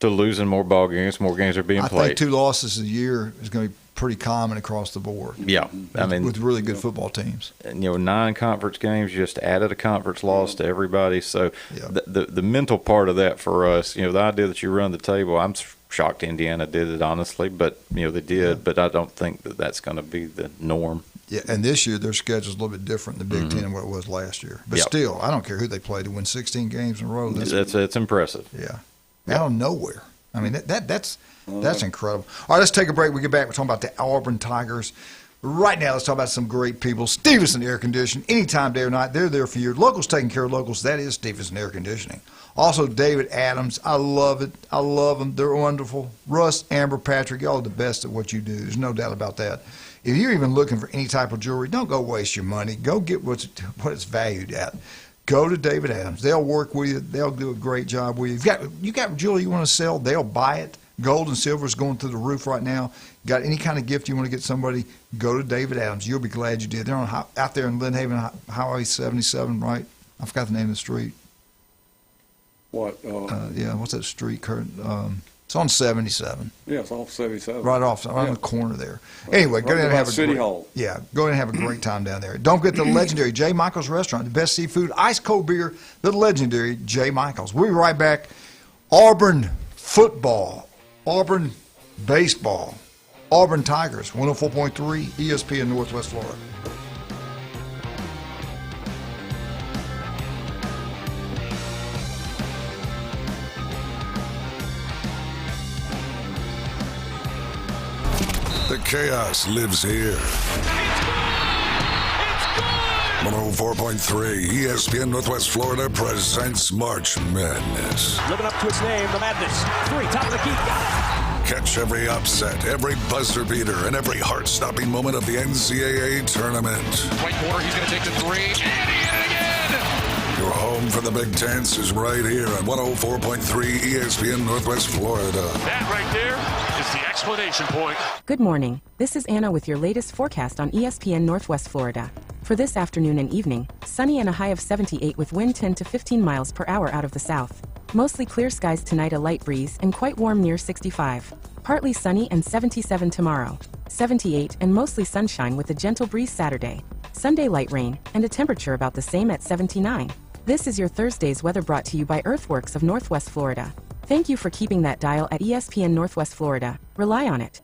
to losing more ball games. More games are being played. I think 2 losses a year is going to be pretty common across the board. Yeah. With really good football teams. And, 9 conference games, you just added a conference loss to everybody. So the mental part of that for us, the idea that you run the table, I'm shocked Indiana did it, honestly, but, they did. Yeah. But I don't think that that's going to be the norm. Yeah, and this year their schedule's a little bit different in the Big Ten than what it was last year. But still, I don't care who they play to win 16 games in a row. That's impressive. Yeah. Out of nowhere. I mean, that's incredible. All right, let's take a break. We get back. We're talking about the Auburn Tigers. Right now, let's talk about some great people. Stevenson Air Conditioning. Anytime, day or night, they're there for you. Locals taking care of locals. That is Stevenson Air Conditioning. Also, David Adams. I love it. I love them. They're wonderful. Russ, Amber, Patrick, y'all are the best at what you do. There's no doubt about that. If you're even looking for any type of jewelry, don't go waste your money. Go get what it's valued at. Go to David Adams. They'll work with you. They'll do a great job with you. You got jewelry you want to sell, they'll buy it. Gold and silver is going through the roof right now. Got any kind of gift you want to get somebody, go to David Adams. You'll be glad you did. They're out there in Lynn Haven, Highway 77, right? I forgot the name of the street. What? What's that street, Kurt? It's on 77. Yeah, it's off 77. Right on the corner there. Anyway, go ahead and have City Hall. Yeah, go ahead and have a great time down there. Don't forget the legendary J. Michael's Restaurant, the best seafood, ice cold beer, the legendary J. Michael's. We'll be right back. Auburn football, Auburn baseball, Auburn Tigers, 104.3 ESPN Northwest Florida. The chaos lives here. 104.3 ESPN Northwest Florida presents March Madness. Living up to its name, the Madness. 3, top of the key, got it. Catch every upset, every buzzer beater, and every heart-stopping moment of the NCAA tournament. Right corner, he's going to take the 3, and he hit it again. Your Home for the Big Tense is right here on 104.3 ESPN Northwest Florida. That right there is the explanation point. Good morning. This is Anna with your latest forecast on ESPN Northwest Florida. For this afternoon and evening, sunny and a high of 78 with wind 10 to 15 miles per hour out of the south. Mostly clear skies tonight, a light breeze, and quite warm near 65. Partly sunny and 77 tomorrow. 78 and mostly sunshine with a gentle breeze Saturday. Sunday light rain and a temperature about the same at 79. This is your Thursday's weather brought to you by Earthworks of Northwest Florida. Thank you for keeping that dial at ESPN Northwest Florida. Rely on it.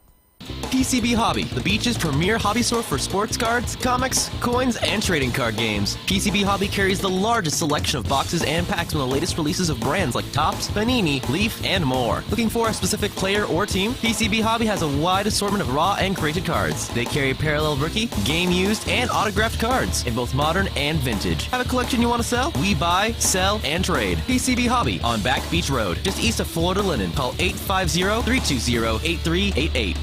PCB Hobby, the beach's premier hobby store for sports cards, comics, coins, and trading card games. PCB Hobby carries the largest selection of boxes and packs from the latest releases of brands like Topps, Panini, Leaf, and more. Looking for a specific player or team? PCB Hobby has a wide assortment of raw and graded cards. They carry parallel rookie, game used, and autographed cards in both modern and vintage. Have a collection you want to sell? We buy, sell, and trade. PCB Hobby on Back Beach Road, just east of Florida Linen. Call 850-320-8388.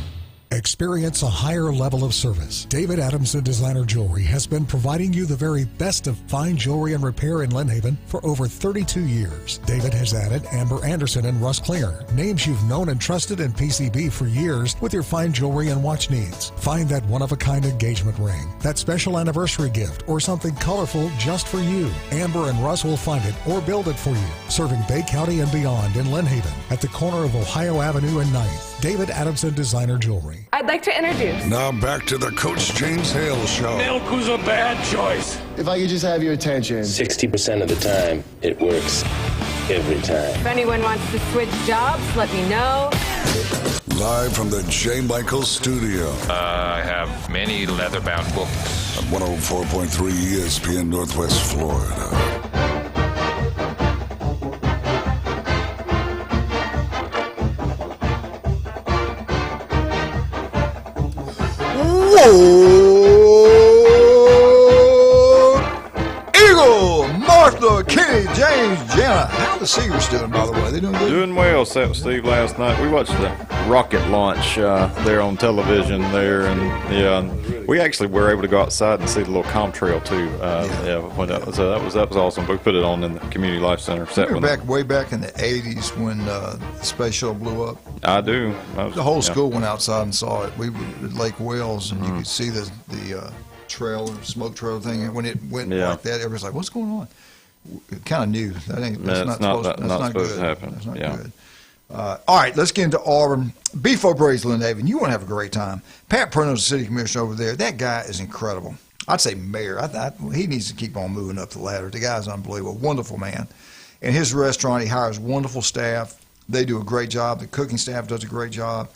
Experience a higher level of service. David Adamson Designer Jewelry has been providing you the very best of fine jewelry and repair in Lynn Haven for over 32 years. David has added Amber Anderson and Russ Klinger, names you've known and trusted in PCB for years with your fine jewelry and watch needs. Find that one-of-a-kind engagement ring, that special anniversary gift, or something colorful just for you. Amber and Russ will find it or build it for you. Serving Bay County and beyond in Lynn Haven at the corner of Ohio Avenue and 9th. David Adamson Designer Jewelry. I'd like to introduce. Now back to the Coach James Hale Show. Milk was a bad choice. If I could just have your attention. 60% of the time, it works every time. If anyone wants to switch jobs, let me know. Live from the J. Michael Studio. I have many leather-bound books. On 104.3 ESPN Northwest Florida. Eagle, Martha, Kenny, James, Jenna. How the Seagulls doing, by the way? They doing good? Doing well. Sat with Steve last night. We watched the rocket launch there on television there, and we actually were able to go outside and see the little Comtrail too. So that was awesome. We put it on in the Community Life Center. Way back in the 80s when the space shuttle blew up. I do. The whole school went outside and saw it. We were at Lake Wells, and you could see the trail or smoke trail thing. And when it went like that, everybody's like, "What's going on?" It kind of knew that's not supposed to happen. That's not good. All right, let's get into Auburn. Before Braves, Lynn Haven, you want to have a great time. Pat Preno's the city commissioner over there. That guy is incredible. I'd say mayor. He needs to keep on moving up the ladder. The guy's unbelievable. Wonderful man. And his restaurant, he hires wonderful staff. They do a great job. The cooking staff does a great job.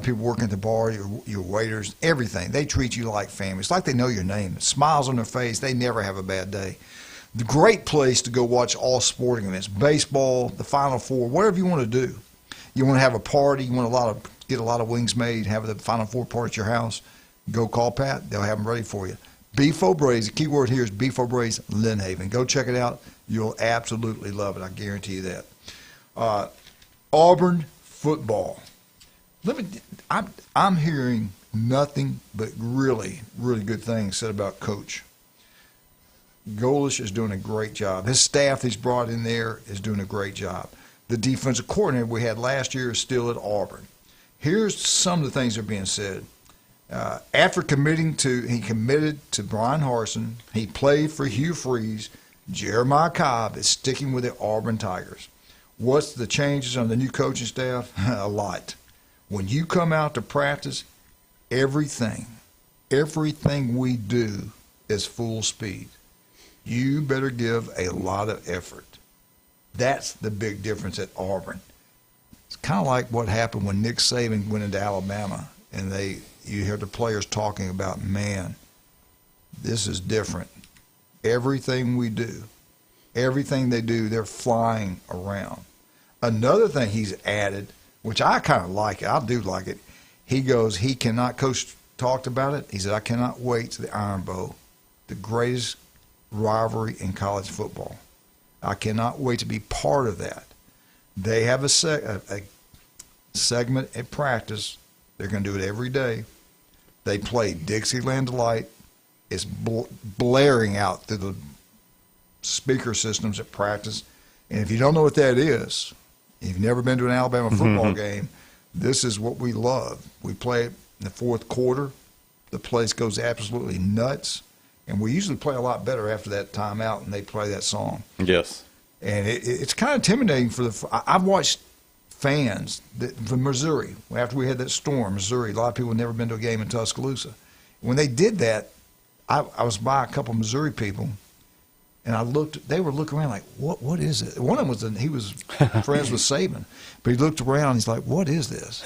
People working at the bar, your waiters, everything. They treat you like family. It's like they know your name. Smiles on their face. They never have a bad day. The great place to go watch all sporting events, baseball, the Final Four, whatever you want to do. You want to have a party, you want get a lot of wings made, have the Final Four party at your house, go call Pat. They'll have them ready for you. Beef O'Brady's, the key word here is Beef O'Brady's Lynn Haven. Go check it out. You'll absolutely love it. I guarantee you that. Auburn football. I'm hearing nothing but really, really good things said about Coach. Golish is doing a great job. His staff he's brought in there is doing a great job. The defensive coordinator we had last year is still at Auburn. Here's some of the things that are being said. After he committed to Brian Harsin. He played for Hugh Freeze. Jeremiah Cobb is sticking with the Auburn Tigers. What's the changes on the new coaching staff? A lot. When you come out to practice, everything we do is full speed. You better give a lot of effort. That's the big difference at Auburn. It's kind of like what happened when Nick Saban went into Alabama, and you hear the players talking about, man, this is different. Everything we do, everything they do, they're flying around. Another thing he's added, which I kind of like it, I do like it, Coach talked about it, he said, I cannot wait to the Iron Bowl, the greatest rivalry in college football. I cannot wait to be part of that. They have a segment at practice. They're going to do it every day. They play Dixieland Delight. It's blaring out through the speaker systems at practice. And if you don't know what that is, if you've never been to an Alabama football game, this is what we love. We play it in the fourth quarter. The place goes absolutely nuts. And we usually play a lot better after that timeout and they play that song. Yes. And it's kind of intimidating I've watched fans from Missouri, after we had that storm, Missouri, a lot of people had never been to a game in Tuscaloosa. When they did that, I was by a couple of Missouri people, and they were looking around like, what is it? One of them he was friends with Saban, but he looked around and he's like, what is this?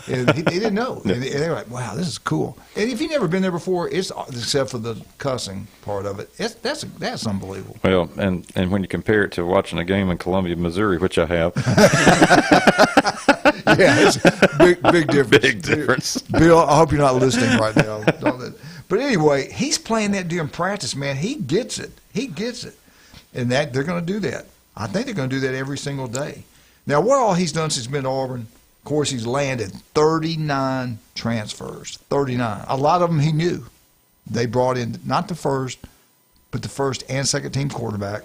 And he didn't know. And they were like, wow, this is cool. And if you've never been there before, except for the cussing part of it, that's unbelievable. Well, and when you compare it to watching a game in Columbia, Missouri, which I have. Yeah, it's big difference. Big difference. Bill, I hope you're not listening right now. But anyway, he's playing that during practice, man. He gets it. He gets it. And they're going to do that. I think they're going to do that every single day. Now, what all he's done since he's been to Auburn, of course, he's landed 39 transfers. 39. A lot of them he knew. They brought in not the first, but the first and second team quarterback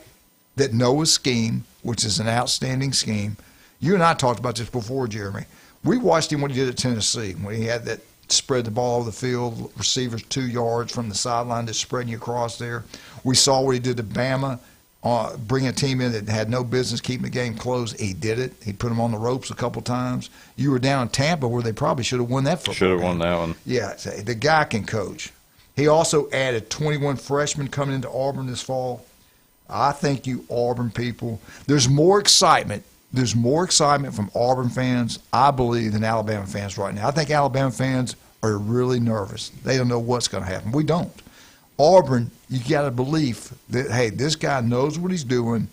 that know his scheme, which is an outstanding scheme. You and I talked about this before, Jeremy. We watched him when he did at Tennessee, when he had that spread the ball over the field, receivers 2 yards from the sideline, just spreading you across there. We saw what he did to Bama, bring a team in that had no business keeping the game close. He did it. He put them on the ropes a couple times. You were down in Tampa where they probably should have won that football Should have game. won that one. Yeah, the guy can coach. He also added 21 freshmen coming into Auburn this fall. I think you Auburn people, there's more excitement from Auburn fans, I believe, than Alabama fans right now. I think Alabama fans are really nervous. They don't know what's going to happen. We don't. Auburn, you got a belief that, hey, this guy knows what he's doing.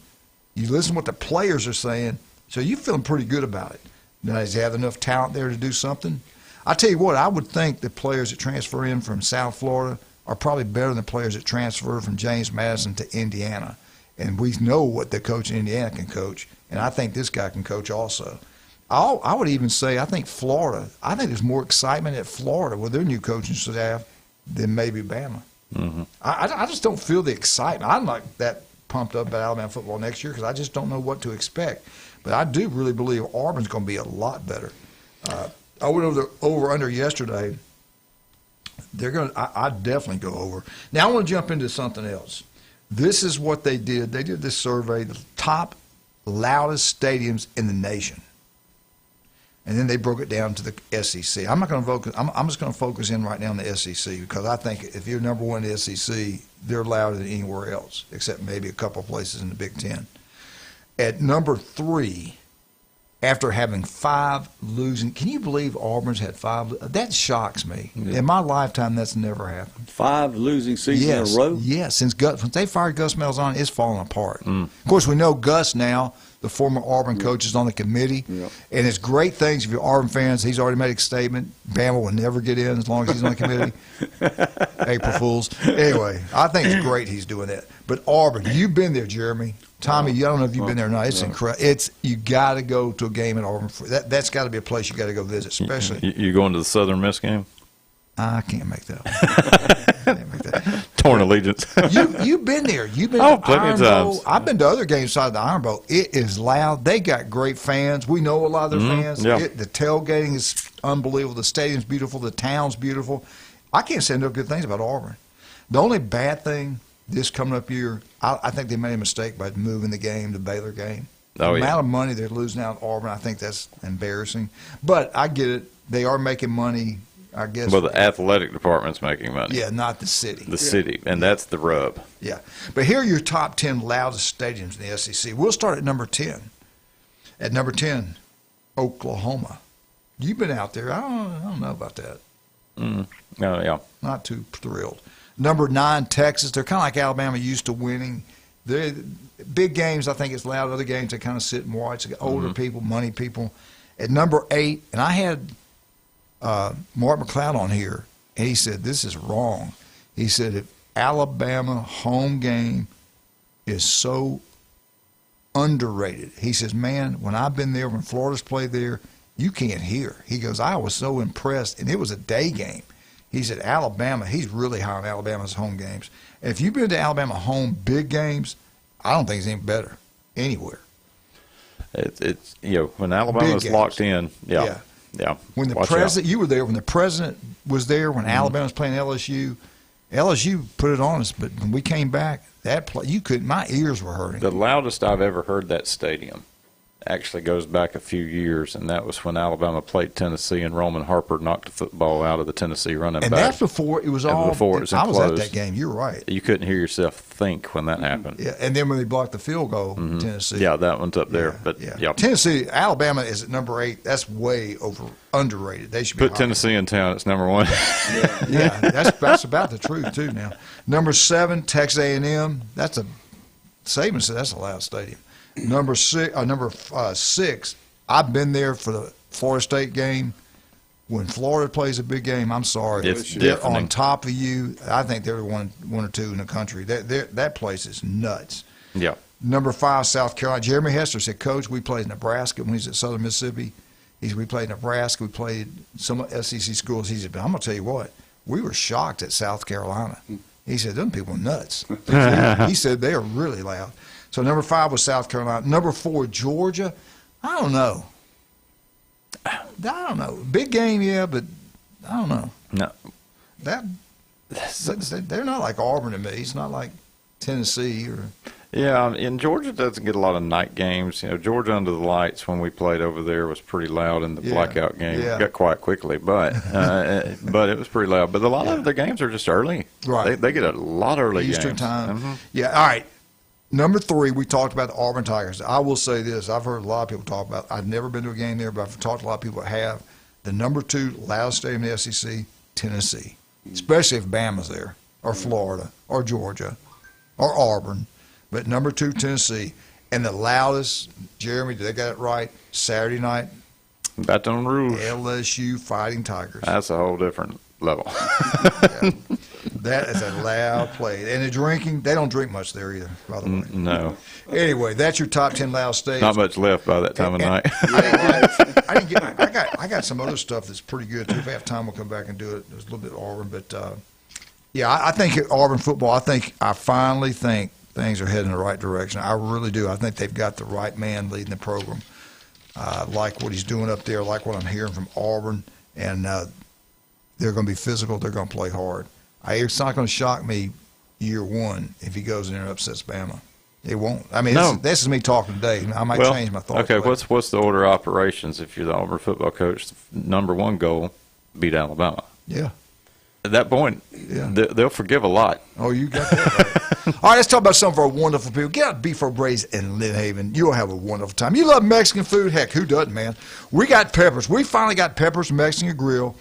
You listen to what the players are saying, so you're feeling pretty good about it. Now, does he have enough talent there to do something? I tell you what, I would think the players that transfer in from South Florida are probably better than players that transfer from James Madison to Indiana. And we know what the coach in Indiana can coach, and I think this guy can coach also. I would even say I think Florida, I think there's more excitement at Florida with their new coaching staff than maybe Bama. Mm-hmm. I just don't feel the excitement. I'm not that pumped up about Alabama football next year because I just don't know what to expect. But I do really believe Auburn's going to be a lot better. I went over under yesterday. They're going. I'd definitely go over. Now I want to jump into something else. This is what they did. They did this survey, the top loudest stadiums in the nation. And then they broke it down to the SEC. I'm not going to focus. I'm just going to focus in right now on the SEC because I think if you're number one in the SEC, they're louder than anywhere else, except maybe a couple of places in the Big Ten. At number 3, after having 5 losing, can you believe Auburn's had 5? That shocks me. Yeah. In my lifetime, that's never happened. 5 losing seasons in a row? Yes, since they fired Gus Malzahn, it's fallen apart. Of course, we know Gus now, the former Auburn coach, is on the committee. Yep. And it's great things if you're Auburn fans. He's already made a statement. Bama will never get in as long as he's on the committee. April Fools. Anyway, I think it's great he's doing that. But Auburn, you've been there, Jeremy. Tommy, I don't know if you've been there or not. It's incredible. You got to go to a game at Auburn. That's got to be a place you got to go visit, especially. You going to the Southern Miss game? I can't make that. Torn allegiance. You've been there. You've been to plenty Iron of times. I've been to other games inside the Iron Bowl. It is loud. They got great fans. We know a lot of their fans. Yeah. The tailgating is unbelievable. The stadium's beautiful. The town's beautiful. I can't say no good things about Auburn. The only bad thing this coming up year, I think they made a mistake by moving the game to Baylor game. The amount of money they're losing out at Auburn, I think that's embarrassing. But I get it. They are making money. I guess. Well, the athletic department's making money. Yeah, not the city. The city, and that's the rub. Yeah. But here are your top 10 loudest stadiums in the SEC. We'll start at number 10. At number 10, Oklahoma. You've been out there. I don't know about that. Oh, yeah. Not too thrilled. Number 9, Texas. They're kind of like Alabama, used to winning. They're big games, I think it's loud. Other games, they kind of sit and watch. Older people, money people. At number 8, and I had Mark McLeod on here, and he said, this is wrong. He said, if Alabama home game is so underrated. He says, man, when I've been there, when Florida's played there, you can't hear. He goes, I was so impressed, and it was a day game. He said, Alabama, he's really high on Alabama's home games. And if you've been to Alabama home big games, I don't think it's any better anywhere. It's when Alabama's locked in, yeah. When the president, you were there when the president was there when Alabama was playing LSU. LSU put it on us, but when we came back, that play you couldn't. My ears were hurting. The loudest I've ever heard that stadium actually goes back a few years, and that was when Alabama played Tennessee and Roman Harper knocked the football out of the Tennessee running back. And that's before it was all. Before it was I was enclosed. at that game. You're right. You couldn't hear yourself think when that happened. Yeah, and then when they blocked the field goal, Tennessee. Yeah, that one's up there. But Tennessee, Alabama is at number 8. That's way underrated. They should be put Tennessee in town. It's number 1. yeah, that's about the truth too. Now, number 7, Texas A&M. That's a Saban said that's a loud stadium. Number 6, I've been there for the Florida State game. When Florida plays a big game, I'm sorry, they're on top of you. I think they're one or two in the country. That place is nuts. Yeah. Number 5, South Carolina. Jeremy Hester said, Coach, we played Nebraska when he was at Southern Mississippi. We played Nebraska. We played some SEC schools. He said, but I'm going to tell you what, we were shocked at South Carolina. He said, them people are nuts. He said, they are really loud. So number 5 was South Carolina. Number 4, Georgia. I don't know. Big game, yeah, but I don't know. No. They're not like Auburn to me. It's not like Tennessee or. Yeah, and Georgia doesn't get a lot of night games. Georgia under the lights when we played over there was pretty loud in the blackout game. Yeah. It got quiet quickly, but it was pretty loud. But a lot of their games are just early. Right. They get a lot early Eastern games. time. Mm-hmm. Yeah, all right. Number 3, we talked about the Auburn Tigers. I will say this. I've heard a lot of people talk about it. I've never been to a game there, but I've talked to a lot of people that have. The number 2 loudest stadium in the SEC, Tennessee, especially if Bama's there, or Florida, or Georgia, or Auburn. But number 2, Tennessee. And the loudest, Jeremy, did they got it right, Saturday night? Baton Rouge. LSU Fighting Tigers. That's a whole different level. Yeah. That is a loud play. And the drinking, they don't drink much there either, by the way. No. Anyway, that's your top 10 loud stadiums. Not much left by that time of night. I got some other stuff that's pretty good, too. If we have time, we'll come back and do it. There's a little bit of Auburn. But, I think Auburn football, I finally think things are heading in the right direction. I really do. I think they've got the right man leading the program. Like what he's doing up there, like what I'm hearing from Auburn. And they're going to be physical. They're going to play hard. It's not going to shock me year 1 if he goes in there and upsets Bama. It won't. I mean, this is me talking today. I might change my thoughts. Okay, what's the order of operations if you're the Auburn football coach? Number 1 goal, beat Alabama. Yeah. At that point, they'll forgive a lot. Oh, you got that right. All right, let's talk about some of our wonderful people. Get out to Beef O'Brady's in Lynn Haven. You'll have a wonderful time. You love Mexican food? Heck, who doesn't, man? We got Peppers. We finally got Peppers Mexican Grill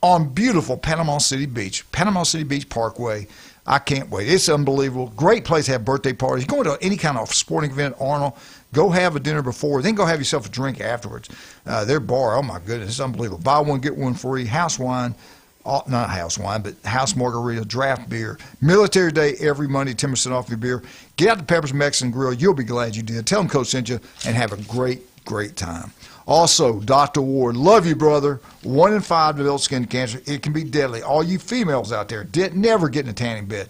on beautiful Panama City Beach Parkway. I can't wait. It's unbelievable. Great place to have birthday parties. Going to any kind of sporting event, Arnold, go have a dinner before, then go have yourself a drink afterwards. Their bar, oh my goodness, it's unbelievable. Buy one, get one free. House wine, not house wine, but house margarita, draft beer. Military Day every Monday, 10% off your beer. Get out to Pepper's Mexican Grill. You'll be glad you did. Tell them Coach sent you and have a great time. Also, Dr. Ward, love you, brother. 1 in 5 develop skin cancer. It can be deadly. All you females out there, never get in a tanning bed.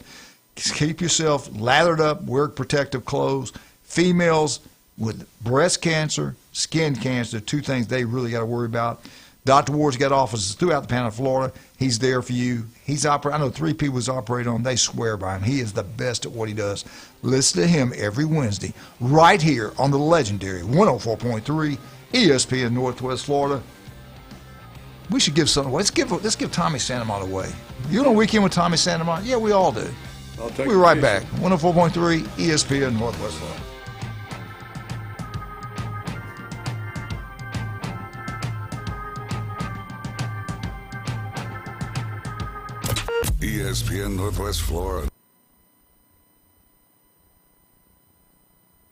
Just keep yourself lathered up, wear protective clothes. Females with breast cancer, skin cancer, 2 things they really got to worry about. Dr. Ward's got offices throughout the Panhandle of Florida. He's there for you. I know 3 people he's operated on. They swear by him. He is the best at what he does. Listen to him every Wednesday right here on the legendary 104.3 ESPN Northwest Florida. We should give something away. Let's give Tommy Santamont away. You know Weekend with Tommy Santamont? Yeah, we all do. We'll be right back. 104.3 ESPN Northwest Florida. ESPN Northwest Florida.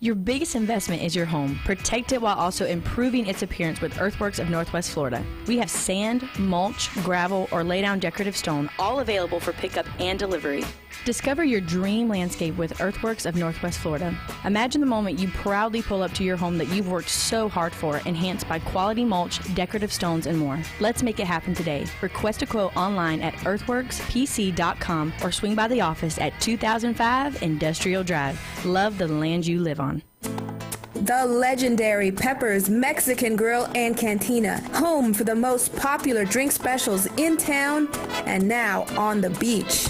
Your biggest investment is your home. Protect it while also improving its appearance with Earthworks of Northwest Florida. We have sand, mulch, gravel, or lay down decorative stone, all available for pickup and delivery. Discover your dream landscape with Earthworks of Northwest Florida. Imagine the moment you proudly pull up to your home that you've worked so hard for, enhanced by quality mulch, decorative stones, and more. Let's make it happen today. Request a quote online at earthworkspc.com or swing by the office at 2005 Industrial Drive. Love the land you live on. The legendary Pepper's Mexican Grill and Cantina, home for the most popular drink specials in town and now on the beach.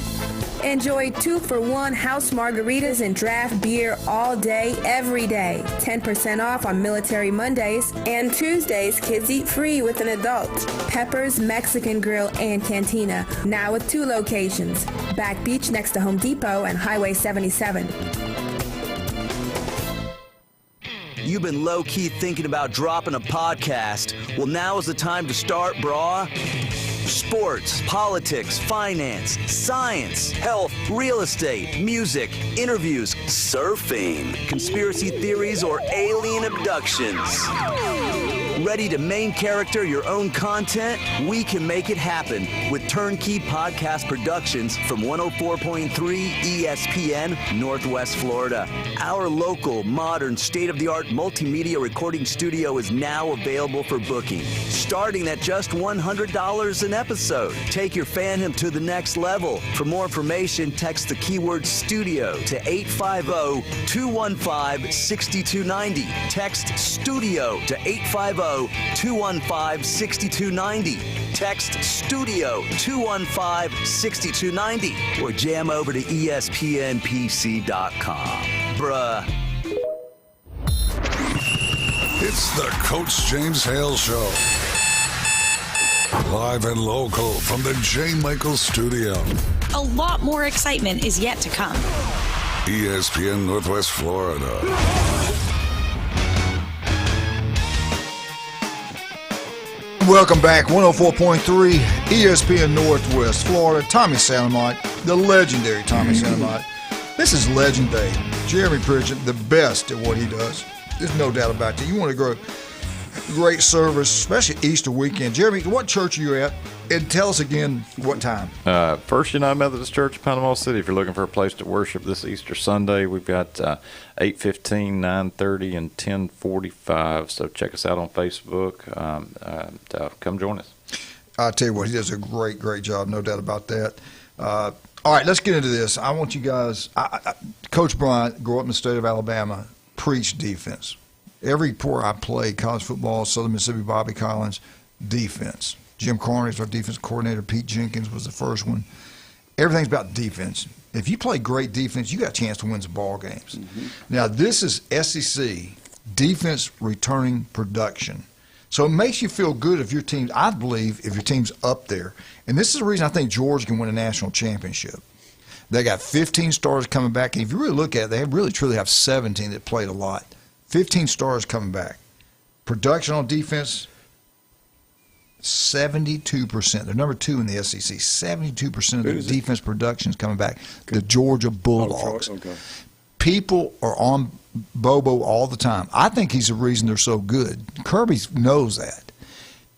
Enjoy 2-for-1 house margaritas and draft beer all day, every day. 10% off on Military Mondays, and Tuesdays, kids eat free with an adult. Pepper's Mexican Grill and Cantina, now with 2 locations. Back Beach next to Home Depot and Highway 77. You've been low-key thinking about dropping a podcast. Well, now is the time to start, brah. Sports, politics, finance, science, health, real estate, music, interviews, surfing, conspiracy theories, or alien abductions. Ready to main character your own content? We can make it happen with Turnkey Podcast Productions from 104.3 ESPN, Northwest Florida. Our local, modern, state-of-the-art multimedia recording studio is now available for booking, starting at just $100 an episode. Take your fandom to the next level. For more information, text the keyword studio to 850-215-6290. Text studio to 850-215-6290. Text studio 215-6290 or jam over to ESPNPC.com. Bruh. It's the Coach James Hale Show. Live and local from the J. Michaels Studio. A lot more excitement is yet to come. ESPN Northwest Florida. Welcome back, 104.3 ESPN Northwest Florida. Tommy Salamite, the legendary Tommy Salamite. This is Legend Day. Jeremy Pritchett, the best at what he does. There's no doubt about that. You want to go great service, especially Easter weekend. Jeremy, what church are you at? And tell us again what time. First United Methodist Church of Panama City. If you're looking for a place to worship this Easter Sunday, we've got 8:15, 9:30, and 10:45. So check us out on Facebook. Come join us. I'll tell you what, he does a great, great job. No doubt about that. All right, let's get into this. I want you guys, Coach Bryant, grew up in the state of Alabama, preached defense. Every pour I played, college football, Southern Mississippi, Bobby Collins, defense. Jim Carney is our defense coordinator. Pete Jenkins was the first one. Everything's about defense. If you play great defense, you got a chance to win some ball games. Mm-hmm. Now, this is SEC defense returning production. So it makes you feel good if your team, I believe, if your team's up there. And this is the reason I think Georgia can win a national championship. They got 15 stars coming back. And if you really look at it, they really truly have 17 that played a lot. 15 stars coming back. Production on defense, 72%. They're number 2 in the SEC. 72% of the defense production is coming back. Okay. The Georgia Bulldogs. Okay. People are on Bobo all the time. I think he's the reason they're so good. Kirby knows that.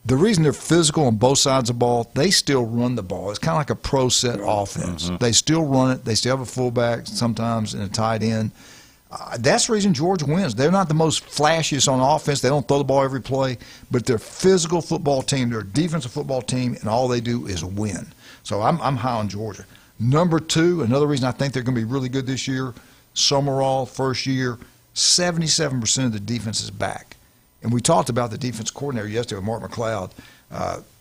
The reason they're physical on both sides of the ball, they still run the ball. It's kind of like a pro set offense. Mm-hmm. They still run it. They still have a fullback sometimes and a tight end. That's the reason Georgia wins. They're not the most flashiest on offense. They don't throw the ball every play, but they're a physical football team. They're a defensive football team, and all they do is win. So I'm high on Georgia. Number 2, another reason I think they're going to be really good this year, Summerall, first year, 77% of the defense is back. And we talked about the defense coordinator yesterday with Mark McLeod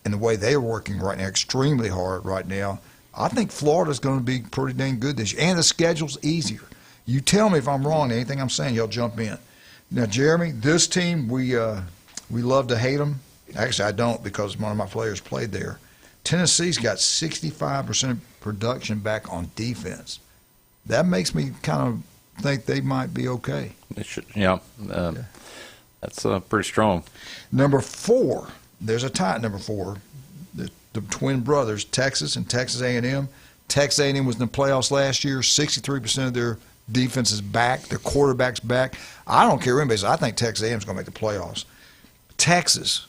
and the way they're working right now, extremely hard right now. I think Florida's going to be pretty dang good this year, and the schedule's easier. You tell me if I'm wrong. Anything I'm saying, y'all jump in. Now, Jeremy, this team, we love to hate them. Actually, I don't because one of my players played there. Tennessee's got 65% of production back on defense. That makes me kind of think they might be okay. They should, yeah. That's pretty strong. Number 4, there's a tie at number 4. The twin brothers, Texas and Texas A&M. Texas A&M was in the playoffs last year. 63% of their defense is back. Their quarterback's back. I don't care what anybody says. I think Texas A&M is going to make the playoffs. Texas,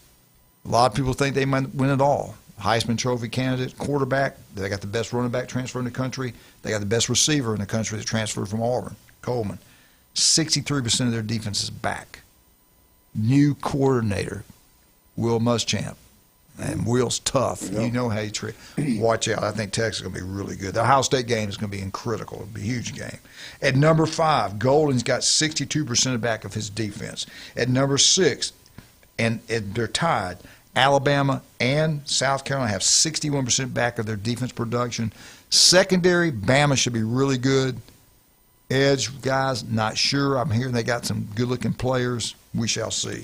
a lot of people think they might win it all. Heisman Trophy candidate, quarterback. They got the best running back transfer in the country. They got the best receiver in the country that transferred from Auburn, Coleman. 63% of their defense is back. New coordinator, Will Muschamp. And Will's tough. Yep. You know how he treat. Watch out. I think Texas is going to be really good. The Ohio State game is going to be critical. It'll be a huge game. At number 5, Golden's got 62% back of his defense. At number 6, and they're tied, Alabama and South Carolina have 61% back of their defense production. Secondary, Bama should be really good. Edge guys, not sure. I'm hearing they got some good-looking players. We shall see.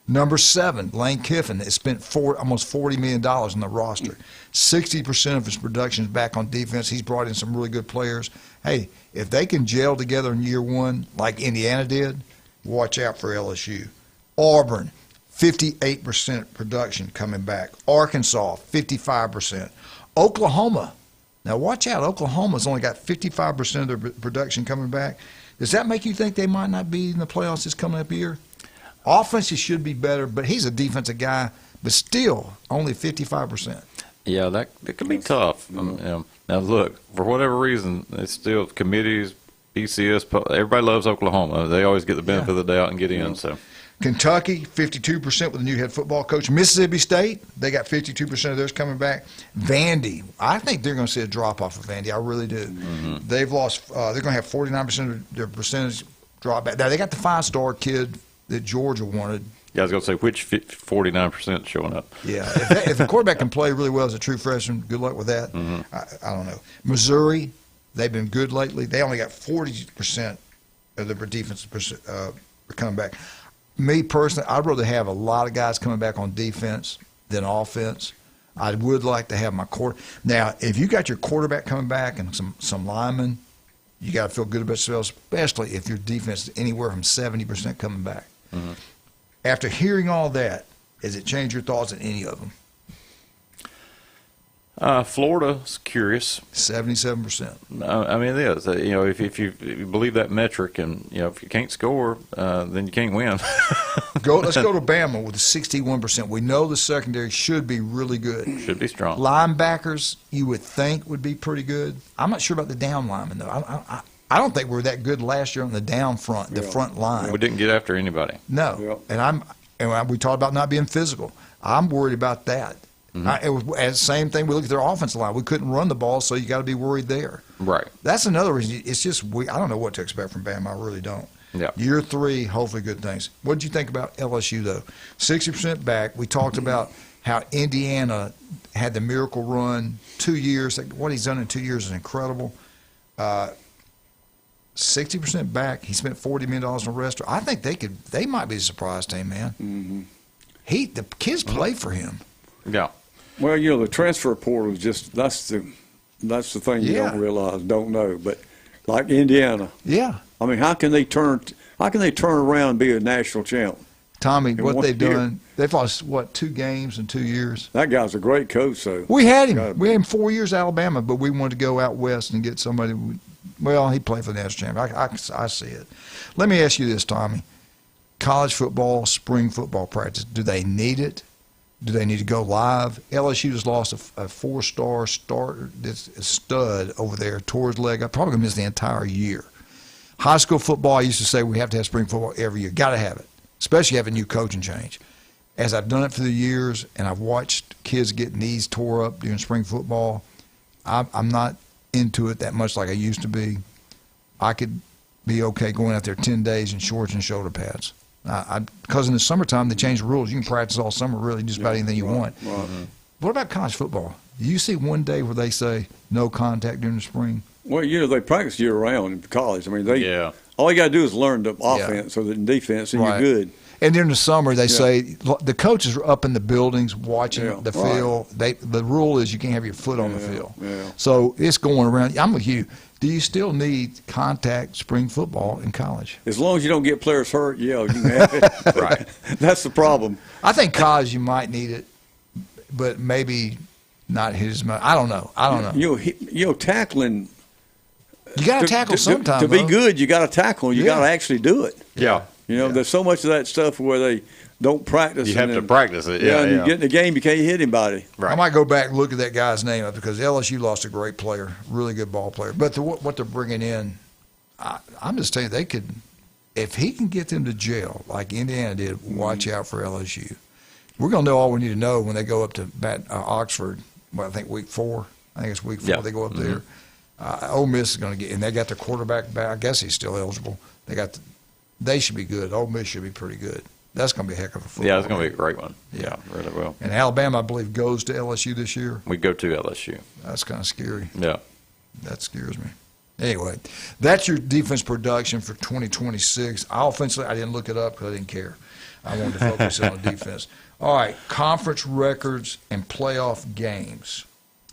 Number 7, Lane Kiffin has spent almost $40 million on the roster. 60% of his production is back on defense. He's brought in some really good players. Hey, if they can gel together in year one like Indiana did, watch out for LSU. Auburn, 58% production coming back. Arkansas, 55%. Oklahoma, now watch out. Oklahoma's only got 55% of their production coming back. Does that make you think they might not be in the playoffs this coming up year? Offense should be better, but he's a defensive guy, but still only 55%. Yeah, that could be tough. Now, look, for whatever reason, it's still committees, BCS, everybody loves Oklahoma. They always get the benefit of the doubt and get in. So, Kentucky, 52% with a new head football coach. Mississippi State, they got 52% of theirs coming back. Vandy, I think they're going to see a drop-off of Vandy. I really do. Mm-hmm. They've lost they're going to have 49% of their percentage drop back. Now, they got the 5-star kid that Georgia wanted. Yeah, I was going to say, which 49% showing up? Yeah, if the quarterback can play really well as a true freshman, good luck with that. Mm-hmm. I don't know. Missouri, they've been good lately. They only got 40% of their defense coming back. Me personally, I'd rather have a lot of guys coming back on defense than offense. I would like to have my Now, if you got your quarterback coming back and some linemen, you got to feel good about yourself, especially if your defense is anywhere from 70% coming back. Mm-hmm. After hearing all that, has it changed your thoughts on any of them? Florida's curious. 77%. I mean, it is. If you believe that metric, and if you can't score, then you can't win. Let's go to Bama with 61%. We know the secondary should be really good. Should be strong. Linebackers, you would think would be pretty good. I'm not sure about the down linemen though. I don't think we were that good last year on the down front, the front line. We didn't get after anybody. No, and we talked about not being physical. I'm worried about that. Mm-hmm. It was the same thing. We look at their offensive line. We couldn't run the ball, so you got to be worried there. Right. That's another reason. It's just I don't know what to expect from Bama. I really don't. Yeah. Year 3, hopefully good things. What did you think about LSU though? 60% back. We talked about how Indiana had the miracle run 2 years. What he's done in 2 years is incredible. 60% back. He spent $40 million on a roster. I think they might be a surprise team, man. Mm-hmm. The kids play for him. Yeah. Well, the transfer portal is just that's the thing you don't know. But like Indiana, yeah. I mean, how can they turn around and be a national champ? Tommy, what they've done, they've lost 2 games in 2 years. That guy's a great coach, though. We had him. We had him 4 years at Alabama, but we wanted to go out west and get somebody. Well, he played for the national champ. I see it. Let me ask you this, Tommy. College football, spring football practice, do they need it? Do they need to go live? LSU just lost a 4-star stud over there, tore his leg. I'm probably going to miss the entire year. High school football, I used to say we have to have spring football every year. Got to have it, especially have a new coaching change. As I've done it for the years, and I've watched kids get knees tore up during spring football, I'm not into it that much like I used to be. I could be okay going out there 10 days in shorts and shoulder pads. Because in the summertime, they change the rules. You can practice all summer, really, just about anything you want. Right. What about college football? Do you see one day where they say no contact during the spring? Well, they practice year-round in college. I mean, all you got to do is learn the offense or the defense, and you're good. And during the summer, they say the coaches are up in the buildings watching the field. The rule is you can't have your foot on the field. Yeah. So it's going around. I'm with you. Do you still need contact spring football in college? As long as you don't get players hurt, you can have it. Right. That's the problem. I think college you might need it, but maybe not hit as much. I don't know. Tackling. You got to tackle sometime. To be good, you got to tackle. You got to actually do it. Yeah. There's so much of that stuff where don't practice. You have to practice it. And you get in the game, you can't hit anybody. Right. I might go back and look at that guy's name up because LSU lost a great player, really good ball player. But what they're bringing in, I'm just telling you, they could, if he can get them to jail like Indiana did, watch out for LSU. We're going to know all we need to know when they go up to Oxford. Well, I think week 4. I think it's week 4. They go up there. Ole Miss is going to get, and they got their quarterback back. I guess he's still eligible. They should be good. Ole Miss should be pretty good. That's going to be a heck of a football. Yeah, it's going to be a great one. Yeah, really will. And Alabama, I believe, goes to LSU this year. We go to LSU. That's kind of scary. Yeah. That scares me. Anyway, that's your defense production for 2026. Offensively, I didn't look it up because I didn't care. I wanted to focus on defense. All right, conference records and playoff games.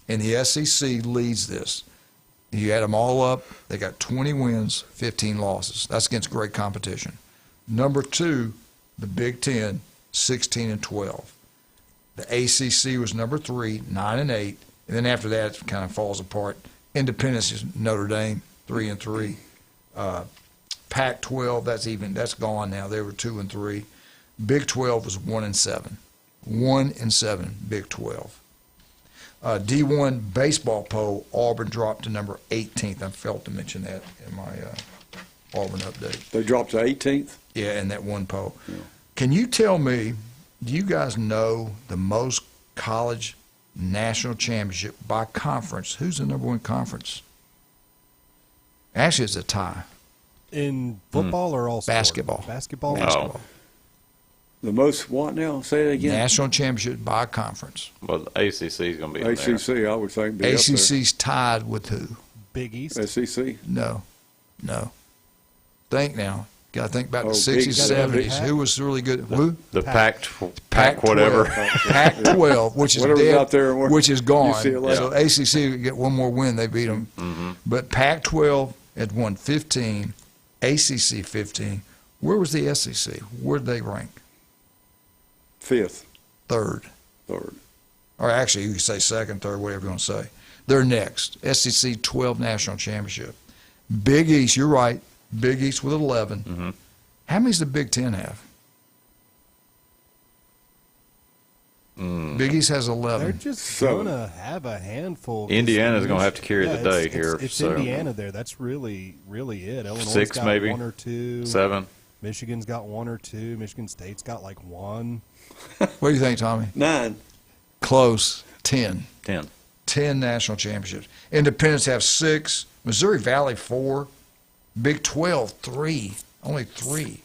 And the SEC leads this. You add them all up, they got 20 wins, 15 losses. That's against great competition. Number 2, the Big Ten, 16-12. The ACC was number 3, 9-8. And then after that, it kind of falls apart. Independence is Notre Dame, 3-3. Pac-12, that's gone now. They were 2-3. Big 12 was 1-7. 1-7, Big 12. D1 baseball poll, Auburn dropped to number 18th. I failed to mention that in my Auburn update. They dropped to 18th? Yeah, in that one poll. Yeah. Can you tell me, do you guys know the most college national championship by conference? Who's the number 1 conference? Actually, it's a tie. In football or all sports? Basketball. Basketball? Basketball. The most what now? Say it again. National championship by conference. Well, the ACC is going to be ACC, I would think. ACC's tied with who? Big East. SEC? No. Think now. Got to think about the 60s, 70s. Who was really good? Who? The Pac whatever. Pac-12, which is dead, out there which is gone. UCLA. So ACC would get one more win. They beat them. Mm-hmm. But Pac-12 had won 15, ACC 15. Where was the SEC? Where did they rank? 5th. Third. Or actually, you could say second, third, whatever you want to say. They're next. SEC 12 national championship. Big East, you're right. Big East with 11. Mm-hmm. How many does the Big Ten have? Big East has 11. They're just going to have a handful. Indiana's going to have to carry the day here. It's Indiana there. That's really, really it. Illinois 6 got maybe. 1 or 2. 7. Michigan's got 1 or 2. Michigan State's got like 1. What do you think, Tommy? 9. Close. 10. 10 national championships. Independents have 6. Missouri Valley 4. Big 12 3. Only 3.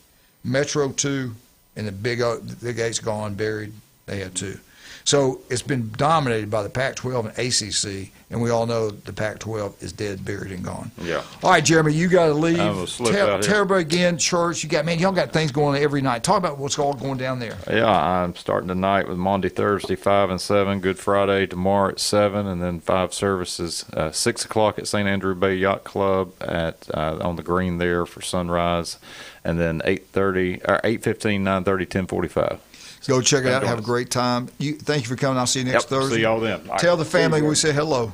Metro 2, and the Big 8's gone, buried. They had 2. So it's been dominated by the Pac-12 and ACC, and we all know the Pac-12 is dead, buried, and gone. Yeah. All right, Jeremy, you got to leave. Tell everybody again, church. Y'all got things going on every night. Talk about what's all going down there. Yeah, I'm starting tonight with Monday, Thursday, 5 and 7. Good Friday tomorrow at 7, and then 5 services. 6 o'clock at St. Andrew Bay Yacht Club on the green there for sunrise, and then 8:15, 9:30, 10:45. Go check it out. Have a great time. Thank you for coming. I'll see you next Thursday. See y'all then. Tell the family we say hello.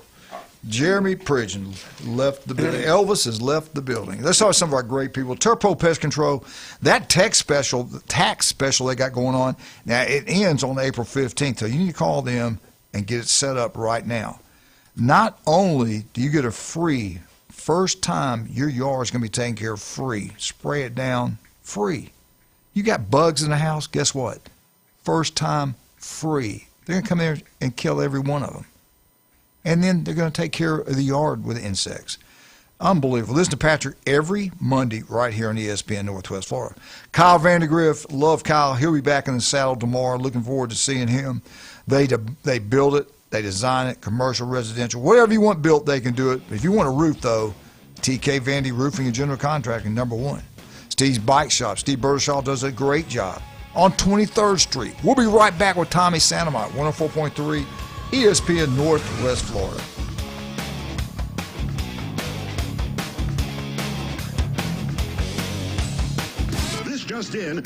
Jeremy Pridgeon left the building. Elvis has left the building. Let's talk to some of our great people. Turpo Pest Control, that tax special they got going on, now it ends on April 15th, so you need to call them and get it set up right now. Not only do you get a free, first time your yard is going to be taken care of free, spray it down free. You got bugs in the house, guess what? First time free. They're going to come there and kill every one of them. And then they're going to take care of the yard with insects. Unbelievable. Listen to Patrick every Monday right here on ESPN Northwest Florida. Kyle Vandergriff, love Kyle. He'll be back in the saddle tomorrow. Looking forward to seeing him. They build it. They design it. Commercial, residential. Whatever you want built, they can do it. If you want a roof, though, TK Vandy Roofing and General Contracting, #1. Steve's Bike Shop. Steve Burdershaw does a great job on 23rd Street. We'll be right back with Tommy Santamont, 104.3 ESPN Northwest Florida. This just in.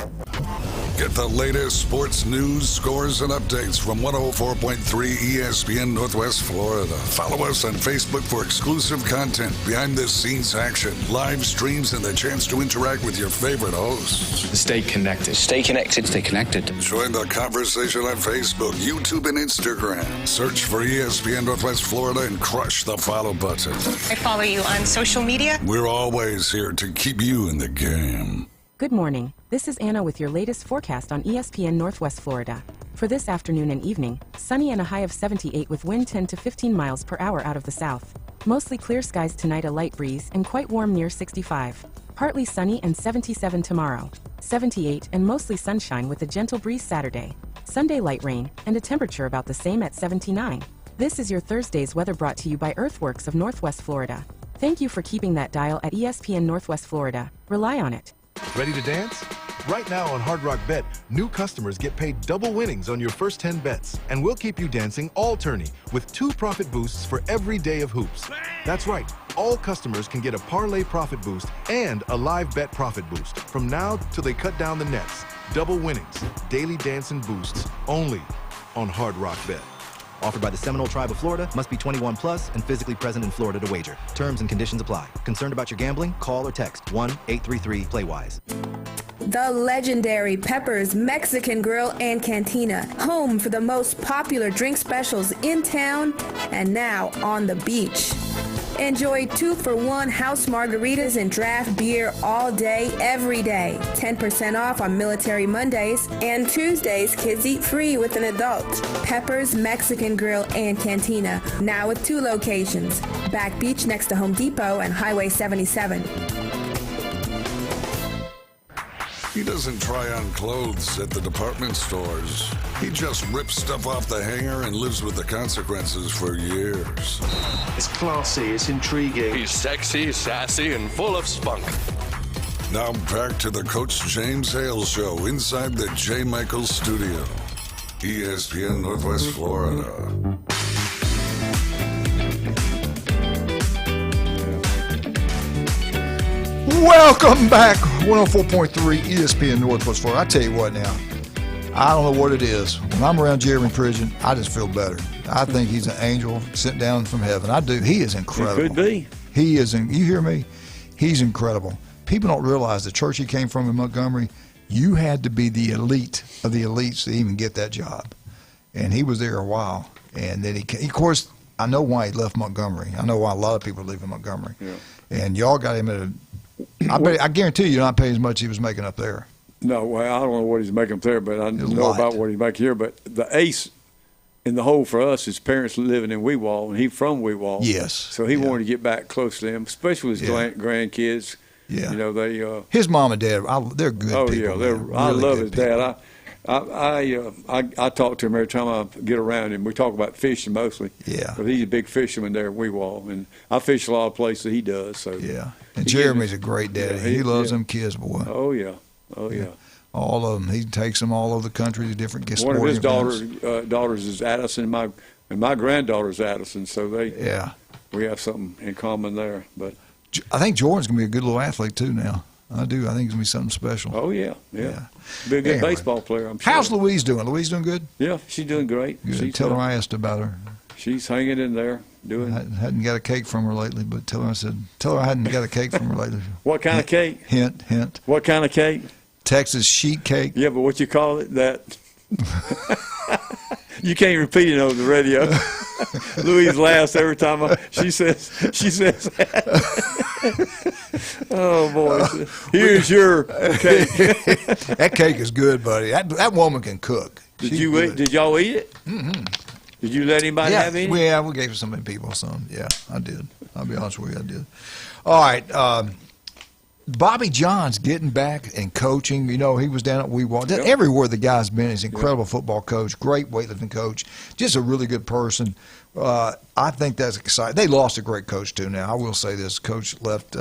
Get the latest sports news, scores, and updates from 104.3 ESPN Northwest Florida. Follow us on Facebook for exclusive content, behind-the-scenes action, live streams, and the chance to interact with your favorite hosts. Stay connected. Stay connected. Stay connected. Join the conversation on Facebook, YouTube, and Instagram. Search for ESPN Northwest Florida and crush the follow button. I follow you on social media. We're always here to keep you in the game. Good morning. This is Anna with your latest forecast on ESPN Northwest Florida. For this afternoon and evening, sunny and a high of 78 with wind 10 to 15 miles per hour out of the south. Mostly clear skies tonight, a light breeze, and quite warm near 65. Partly sunny and 77 tomorrow. 78 and mostly sunshine with a gentle breeze Saturday. Sunday light rain and a temperature about the same at 79. This is your Thursday's weather brought to you by Earthworks of Northwest Florida. Thank you for keeping that dial at ESPN Northwest Florida. Rely on it. Ready to dance? Right now on Hard Rock Bet, new customers get paid double winnings on your first 10 bets. And we'll keep you dancing all tourney with 2 profit boosts for every day of hoops. That's right. All customers can get a parlay profit boost and a live bet profit boost from now till they cut down the nets. Double winnings, daily dancing boosts, only on Hard Rock Bet. Offered by the Seminole Tribe of Florida. Must be 21 plus and physically present in Florida to wager. Terms and conditions apply. Concerned about your gambling? Call or text 1-833-PLAY-WISE. The legendary Pepper's Mexican Grill and Cantina, home for the most popular drink specials in town and now on the beach. Enjoy 2-for-1 house margaritas and draft beer all day, every day. 10% off on Military Mondays, and Tuesdays, kids eat free with an adult. Pepper's Mexican Grill and Cantina, now with 2 locations. Back Beach next to Home Depot and Highway 77. He doesn't try on clothes at the department stores. He just rips stuff off the hanger and lives with the consequences for years. It's classy, it's intriguing. He's sexy, sassy, and full of spunk. Now back to the Coach James Hale Show inside the J. Michaels Studio. ESPN Northwest Florida. Welcome back, 104.3 ESPN Northwest Florida. I tell you what now, I don't know what it is. When I'm around Jeremy Pridgeon, I just feel better. I think he's an angel sent down from heaven. I do. He is incredible. He could be. He is. You hear me? He's incredible. People don't realize the church he came from in Montgomery, you had to be the elite of the elites to even get that job. And he was there a while. And then of course, I know why he left Montgomery. I know why a lot of people leave Montgomery. Yeah. And y'all got him at a, I guarantee you're not paying as much as he was making up there. No, well, I don't know what he's making up there, but I know about what he's making here. But the ace in the hole for us is parents living in Weewall, and he's from Weewall. Yes. So he wanted to get back close to them, especially with his grandkids. Yeah. You know, they. His mom and dad, they're good people. Oh, yeah. Really I love his dad. I talk to him every time I get around him. We talk about fishing mostly. Yeah. But he's a big fisherman there at Weewall, and I fish a lot of places he does. So yeah. And Jeremy's a great daddy. Yeah, he loves them kids, boy. Oh yeah. Oh yeah. All of them. He takes them all over the country to different sporting events. One of his daughters is Addison, and my granddaughter's Addison. So we have something in common there. But I think Jordan's gonna be a good little athlete too now. I do. I think it's gonna be something special. Oh yeah. Be a good baseball player, I'm sure. How's Louise doing? Louise doing good? Yeah, she's doing great. Good. Tell her I asked about her. She's hanging in there. Hadn't got a cake from her lately, but tell her I hadn't got a cake from her lately. What kind of cake? Hint. What kind of cake? Texas sheet cake. Yeah, but what you call it? That you can't repeat it over the radio. Louise laughs every time she says that. Oh boy! Here's your cake. That cake is good, buddy. That woman can cook. Did y'all eat it? Mm-hmm. Did you let anybody have any? Yeah, we gave some people some. Yeah, I did. I'll be honest with you, I did. All right. Bobby John's getting back and coaching. You know, he was down at Weewall. Yep. Everywhere the guy's been, he's an incredible football coach, great weightlifting coach, just a really good person. I think that's exciting. They lost a great coach, too, now. I will say this. Coach left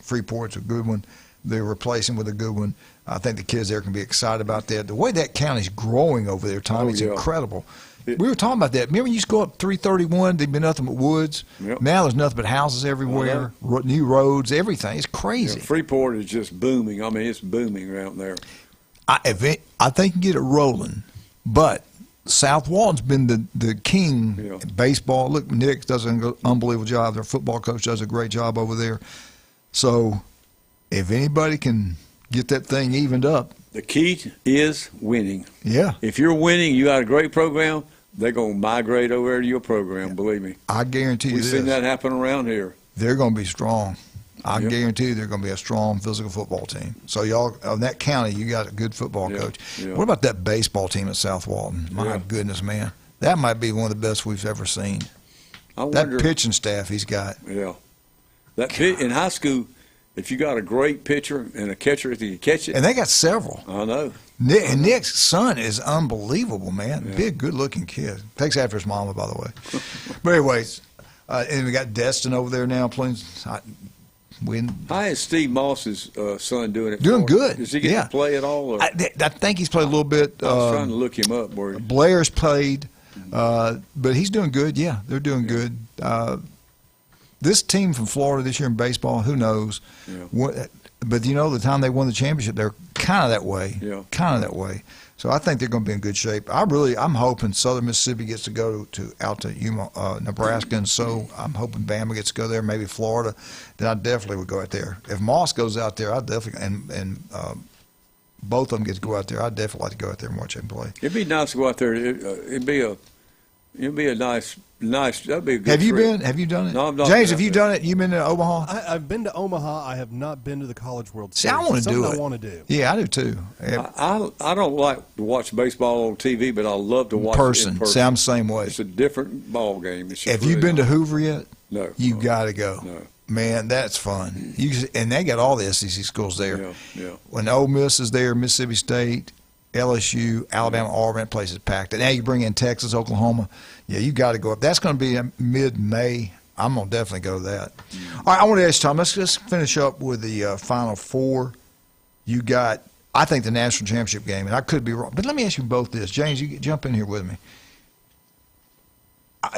Freeport's a good one. They replace him with a good one. I think the kids there can be excited about that. The way that county's growing over there, Tommy, is incredible. We were talking about that. Remember when you used to go up 331, there'd be nothing but woods? Yep. Now there's nothing but houses everywhere, new roads, everything. It's crazy. Yeah, Freeport is just booming. I mean, it's booming around there. I think you get it rolling, but South Walton's been the king in baseball. Look, Nick does an unbelievable job. Their football coach does a great job over there. So if anybody can get that thing evened up. The key is winning. Yeah. If you're winning, you got a great program, they're going to migrate over there to your program, believe me. I guarantee you this. We've seen that happen around here. They're going to be strong. I guarantee you they're going to be a strong physical football team. So y'all, in that county, you got a good football coach. Yeah. What about that baseball team at South Walton? My goodness, man. That might be one of the best we've ever seen. That pitching staff he's got. Yeah. In high school, if you got a great pitcher and a catcher that can catch it. And they got several. I know. And Nick's son is unbelievable, man. Yeah. Big, good-looking kid. Takes after his mama, by the way. But anyways, and we got Destin over there now playing. How is Steve Moss's son doing it? Doing good. Does he get to play at all? Or? I think he's played a little bit. I was trying to look him up. Blair's played, but he's doing good. Yeah, they're doing good. This team from Florida this year in baseball, who knows? Yeah. But, the time they won the championship, they're kind of that way. Yeah. Kind of that way. So I think they're going to be in good shape. I'm hoping Southern Mississippi gets to go out to Nebraska, and so I'm hoping Bama gets to go there, maybe Florida. Then I definitely would go out there. If Moss goes out there, I definitely and both of them get to go out there. I'd definitely like to go out there and watch them play. It'd be nice to go out there. It'd be a nice. That'd be a good Have you trip. been? Have you done it? No, I'm not. James, have you done it? You been to Omaha? I've been to Omaha. I have not been to the College World See, Series. I want to do it. I want to do. Yeah, I do too. I don't like to watch baseball on TV, but I love to watch it in person. See, I'm the same way. It's a different ball game. Have you been to Hoover yet? No. You got to go. No. Man, that's fun. And they got all the SEC schools there. Yeah. When Ole Miss is there, Mississippi State, LSU, Alabama, Auburn, that place is packed. And now you bring in Texas, Oklahoma. Yeah, you got to go up. That's going to be mid-May. I'm going to definitely go to that. All right, I want to ask Tom, let's just finish up with the Final Four. You got, I think, the national championship game, and I could be wrong. But let me ask you both this. James, you jump in here with me.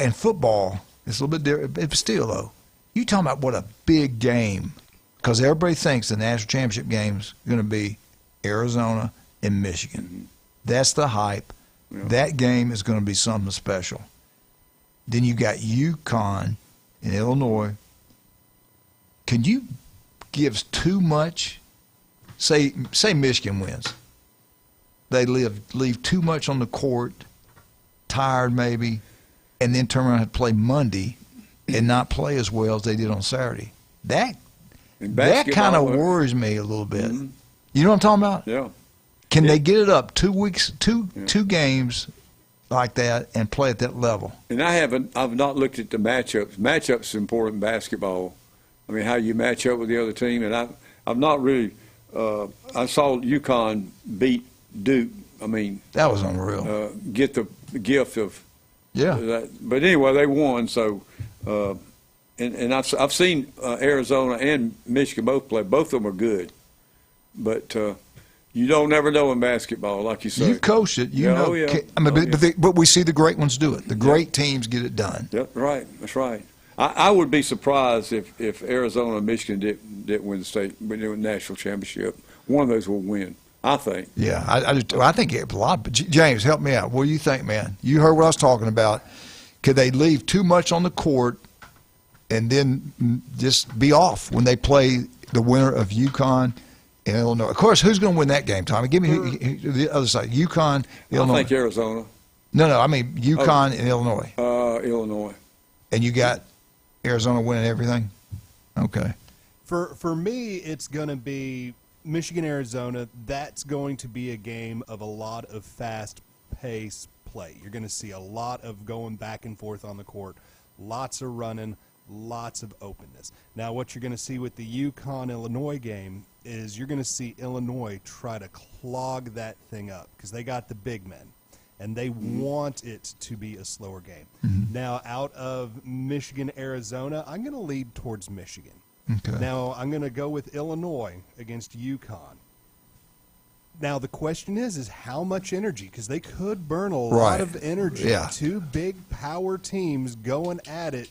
In football, it's a little bit different. But still, though, you talking about what a big game, because everybody thinks the national championship game is going to be Arizona and Michigan. That's the hype. Yeah. That game is going to be something special. Then you got UConn in Illinois. Can you give too much? Say Michigan wins. They leave too much on the court, tired maybe, and then turn around and play Monday and not play as well as they did on Saturday. That kind of worries me a little bit. Mm-hmm. You know what I'm talking about? Yeah. Can they get it up 2 weeks, two games like that and play at that level? And I've not looked at the matchups. Matchups is important in basketball. I mean, how you match up with the other team. And I've not really. I saw UConn beat Duke. I mean, that was unreal. Get the gift of that. But anyway, they won. So, and I've seen Arizona and Michigan both play. Both of them are good, but. You don't never know in basketball, like you say. You coach it. You know. Yeah. I mean, but we see the great ones do it. The great teams get it done. Yep, right. That's right. I would be surprised if Arizona and Michigan didn't win the national championship. One of those will win, I think. Yeah, I think a lot. But James, help me out. What do you think, man? You heard what I was talking about. Could they leave too much on the court and then just be off when they play the winner of UConn? In Illinois. Of course, who's going to win that game, Tommy? Give me the other side. UConn, Illinois. I think Arizona. No, I mean UConn and Illinois. Illinois. And you got Arizona winning everything? Okay. For me, it's going to be Michigan-Arizona. That's going to be a game of a lot of fast-paced play. You're going to see a lot of going back and forth on the court, lots of running, lots of openness. Now, what you're going to see with the UConn-Illinois game is you're going to see Illinois try to clog that thing up because they got the big men, and they want it to be a slower game. Mm-hmm. Now, out of Michigan, Arizona, I'm going to lead towards Michigan. Okay. Now, I'm going to go with Illinois against UConn. Now, the question is how much energy? Because they could burn a lot of energy. Yeah. Two big power teams going at it,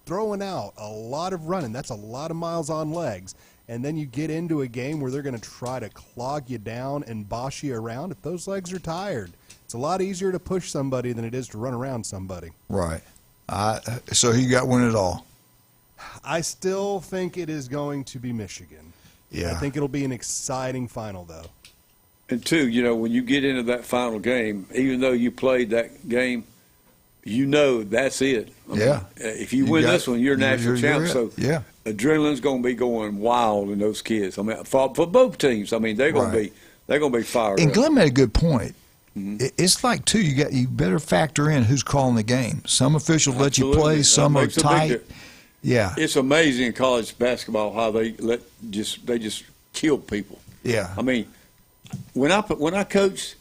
throwing out a lot of running. That's a lot of miles on legs. and then you get into a game where they're going to try to clog you down and boss you around, if those legs are tired, it's a lot easier to push somebody than it is to run around somebody. Right. So you got win it all. I still think it is going to be Michigan. Yeah. I think it'll be an exciting final, though. And two, when you get into that final game, even though you played that game, that's it. I mean, if you win this one, you're national champ. So adrenaline's going to be going wild in those kids. I mean, for both teams. I mean, they're going to be fired up. And Glenn made a good point. Mm-hmm. It's like too. You better factor in who's calling the game. Some officials let you play. Some are tight. Yeah, it's amazing in college basketball how they just kill people. Yeah, I mean, when I coached,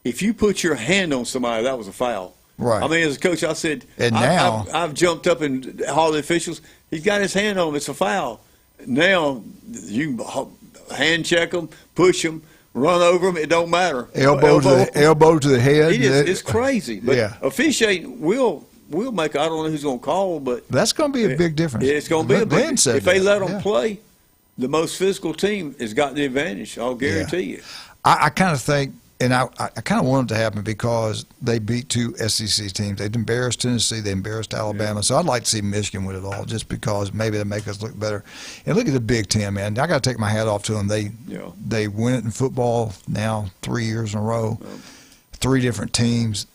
if you put your hand on somebody, that was a foul. Right. I mean, as a coach, I said, and now I've jumped up and all the officials. He's got his hand on him. It's a foul. Now you hand check them, push them, run over them. It don't matter. Elbow to the head. It's crazy. But officiating will make. I don't know who's going to call, but that's going to be a big difference. It's going to be a big difference. If they let them play, the most physical team has got the advantage. I'll guarantee you. I kind of think, and I kind of want it to happen because they beat two SEC teams. They embarrassed Tennessee. They embarrassed Alabama. So I'd like to see Michigan win it all just because maybe they make us look better. And look at the Big Ten, man. I got to take my hat off to them. They win it in football now 3 years in a row. 3 different teams.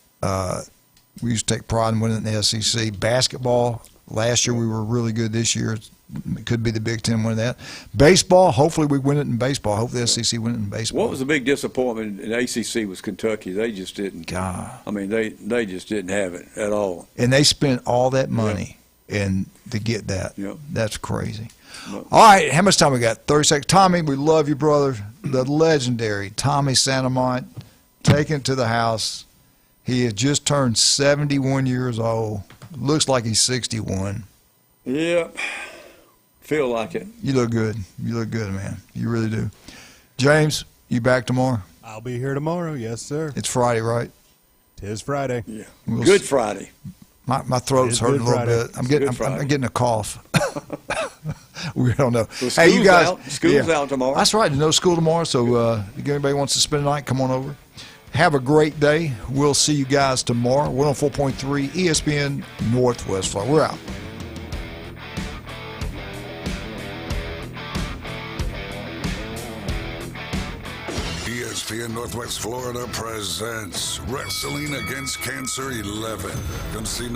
We used to take pride in winning in the SEC. Basketball, last year we were really good. This year it could be the Big Ten winning that. Baseball, hopefully we win it in baseball. Hopefully the SEC win it in baseball. What was the big disappointment in ACC was Kentucky. They just didn't. God. I mean, they just didn't have it at all. And they spent all that money and to get that. That's crazy. All right, how much time we got? 30 seconds. Tommy, we love you, brother. The legendary Tommy Santamont, taken it to the house. He has just turned 71 years old. Looks like he's 61. Yeah, feel like it. You look good. You look good, man. You really do. James, you back tomorrow? I'll be here tomorrow. Yes, sir. It's Friday, right? 'Tis Friday. Yeah. Good Friday. My throat's hurting a little bit. I'm getting a cough. We don't know. Well, hey, you guys. School's out tomorrow. That's right. There's no school tomorrow, so if anybody wants to spend the night, come on over. Have a great day. We'll see you guys tomorrow. 104.3 ESPN Northwest Florida. We're out. ESPN Northwest Florida presents Wrestling Against Cancer 11. Come see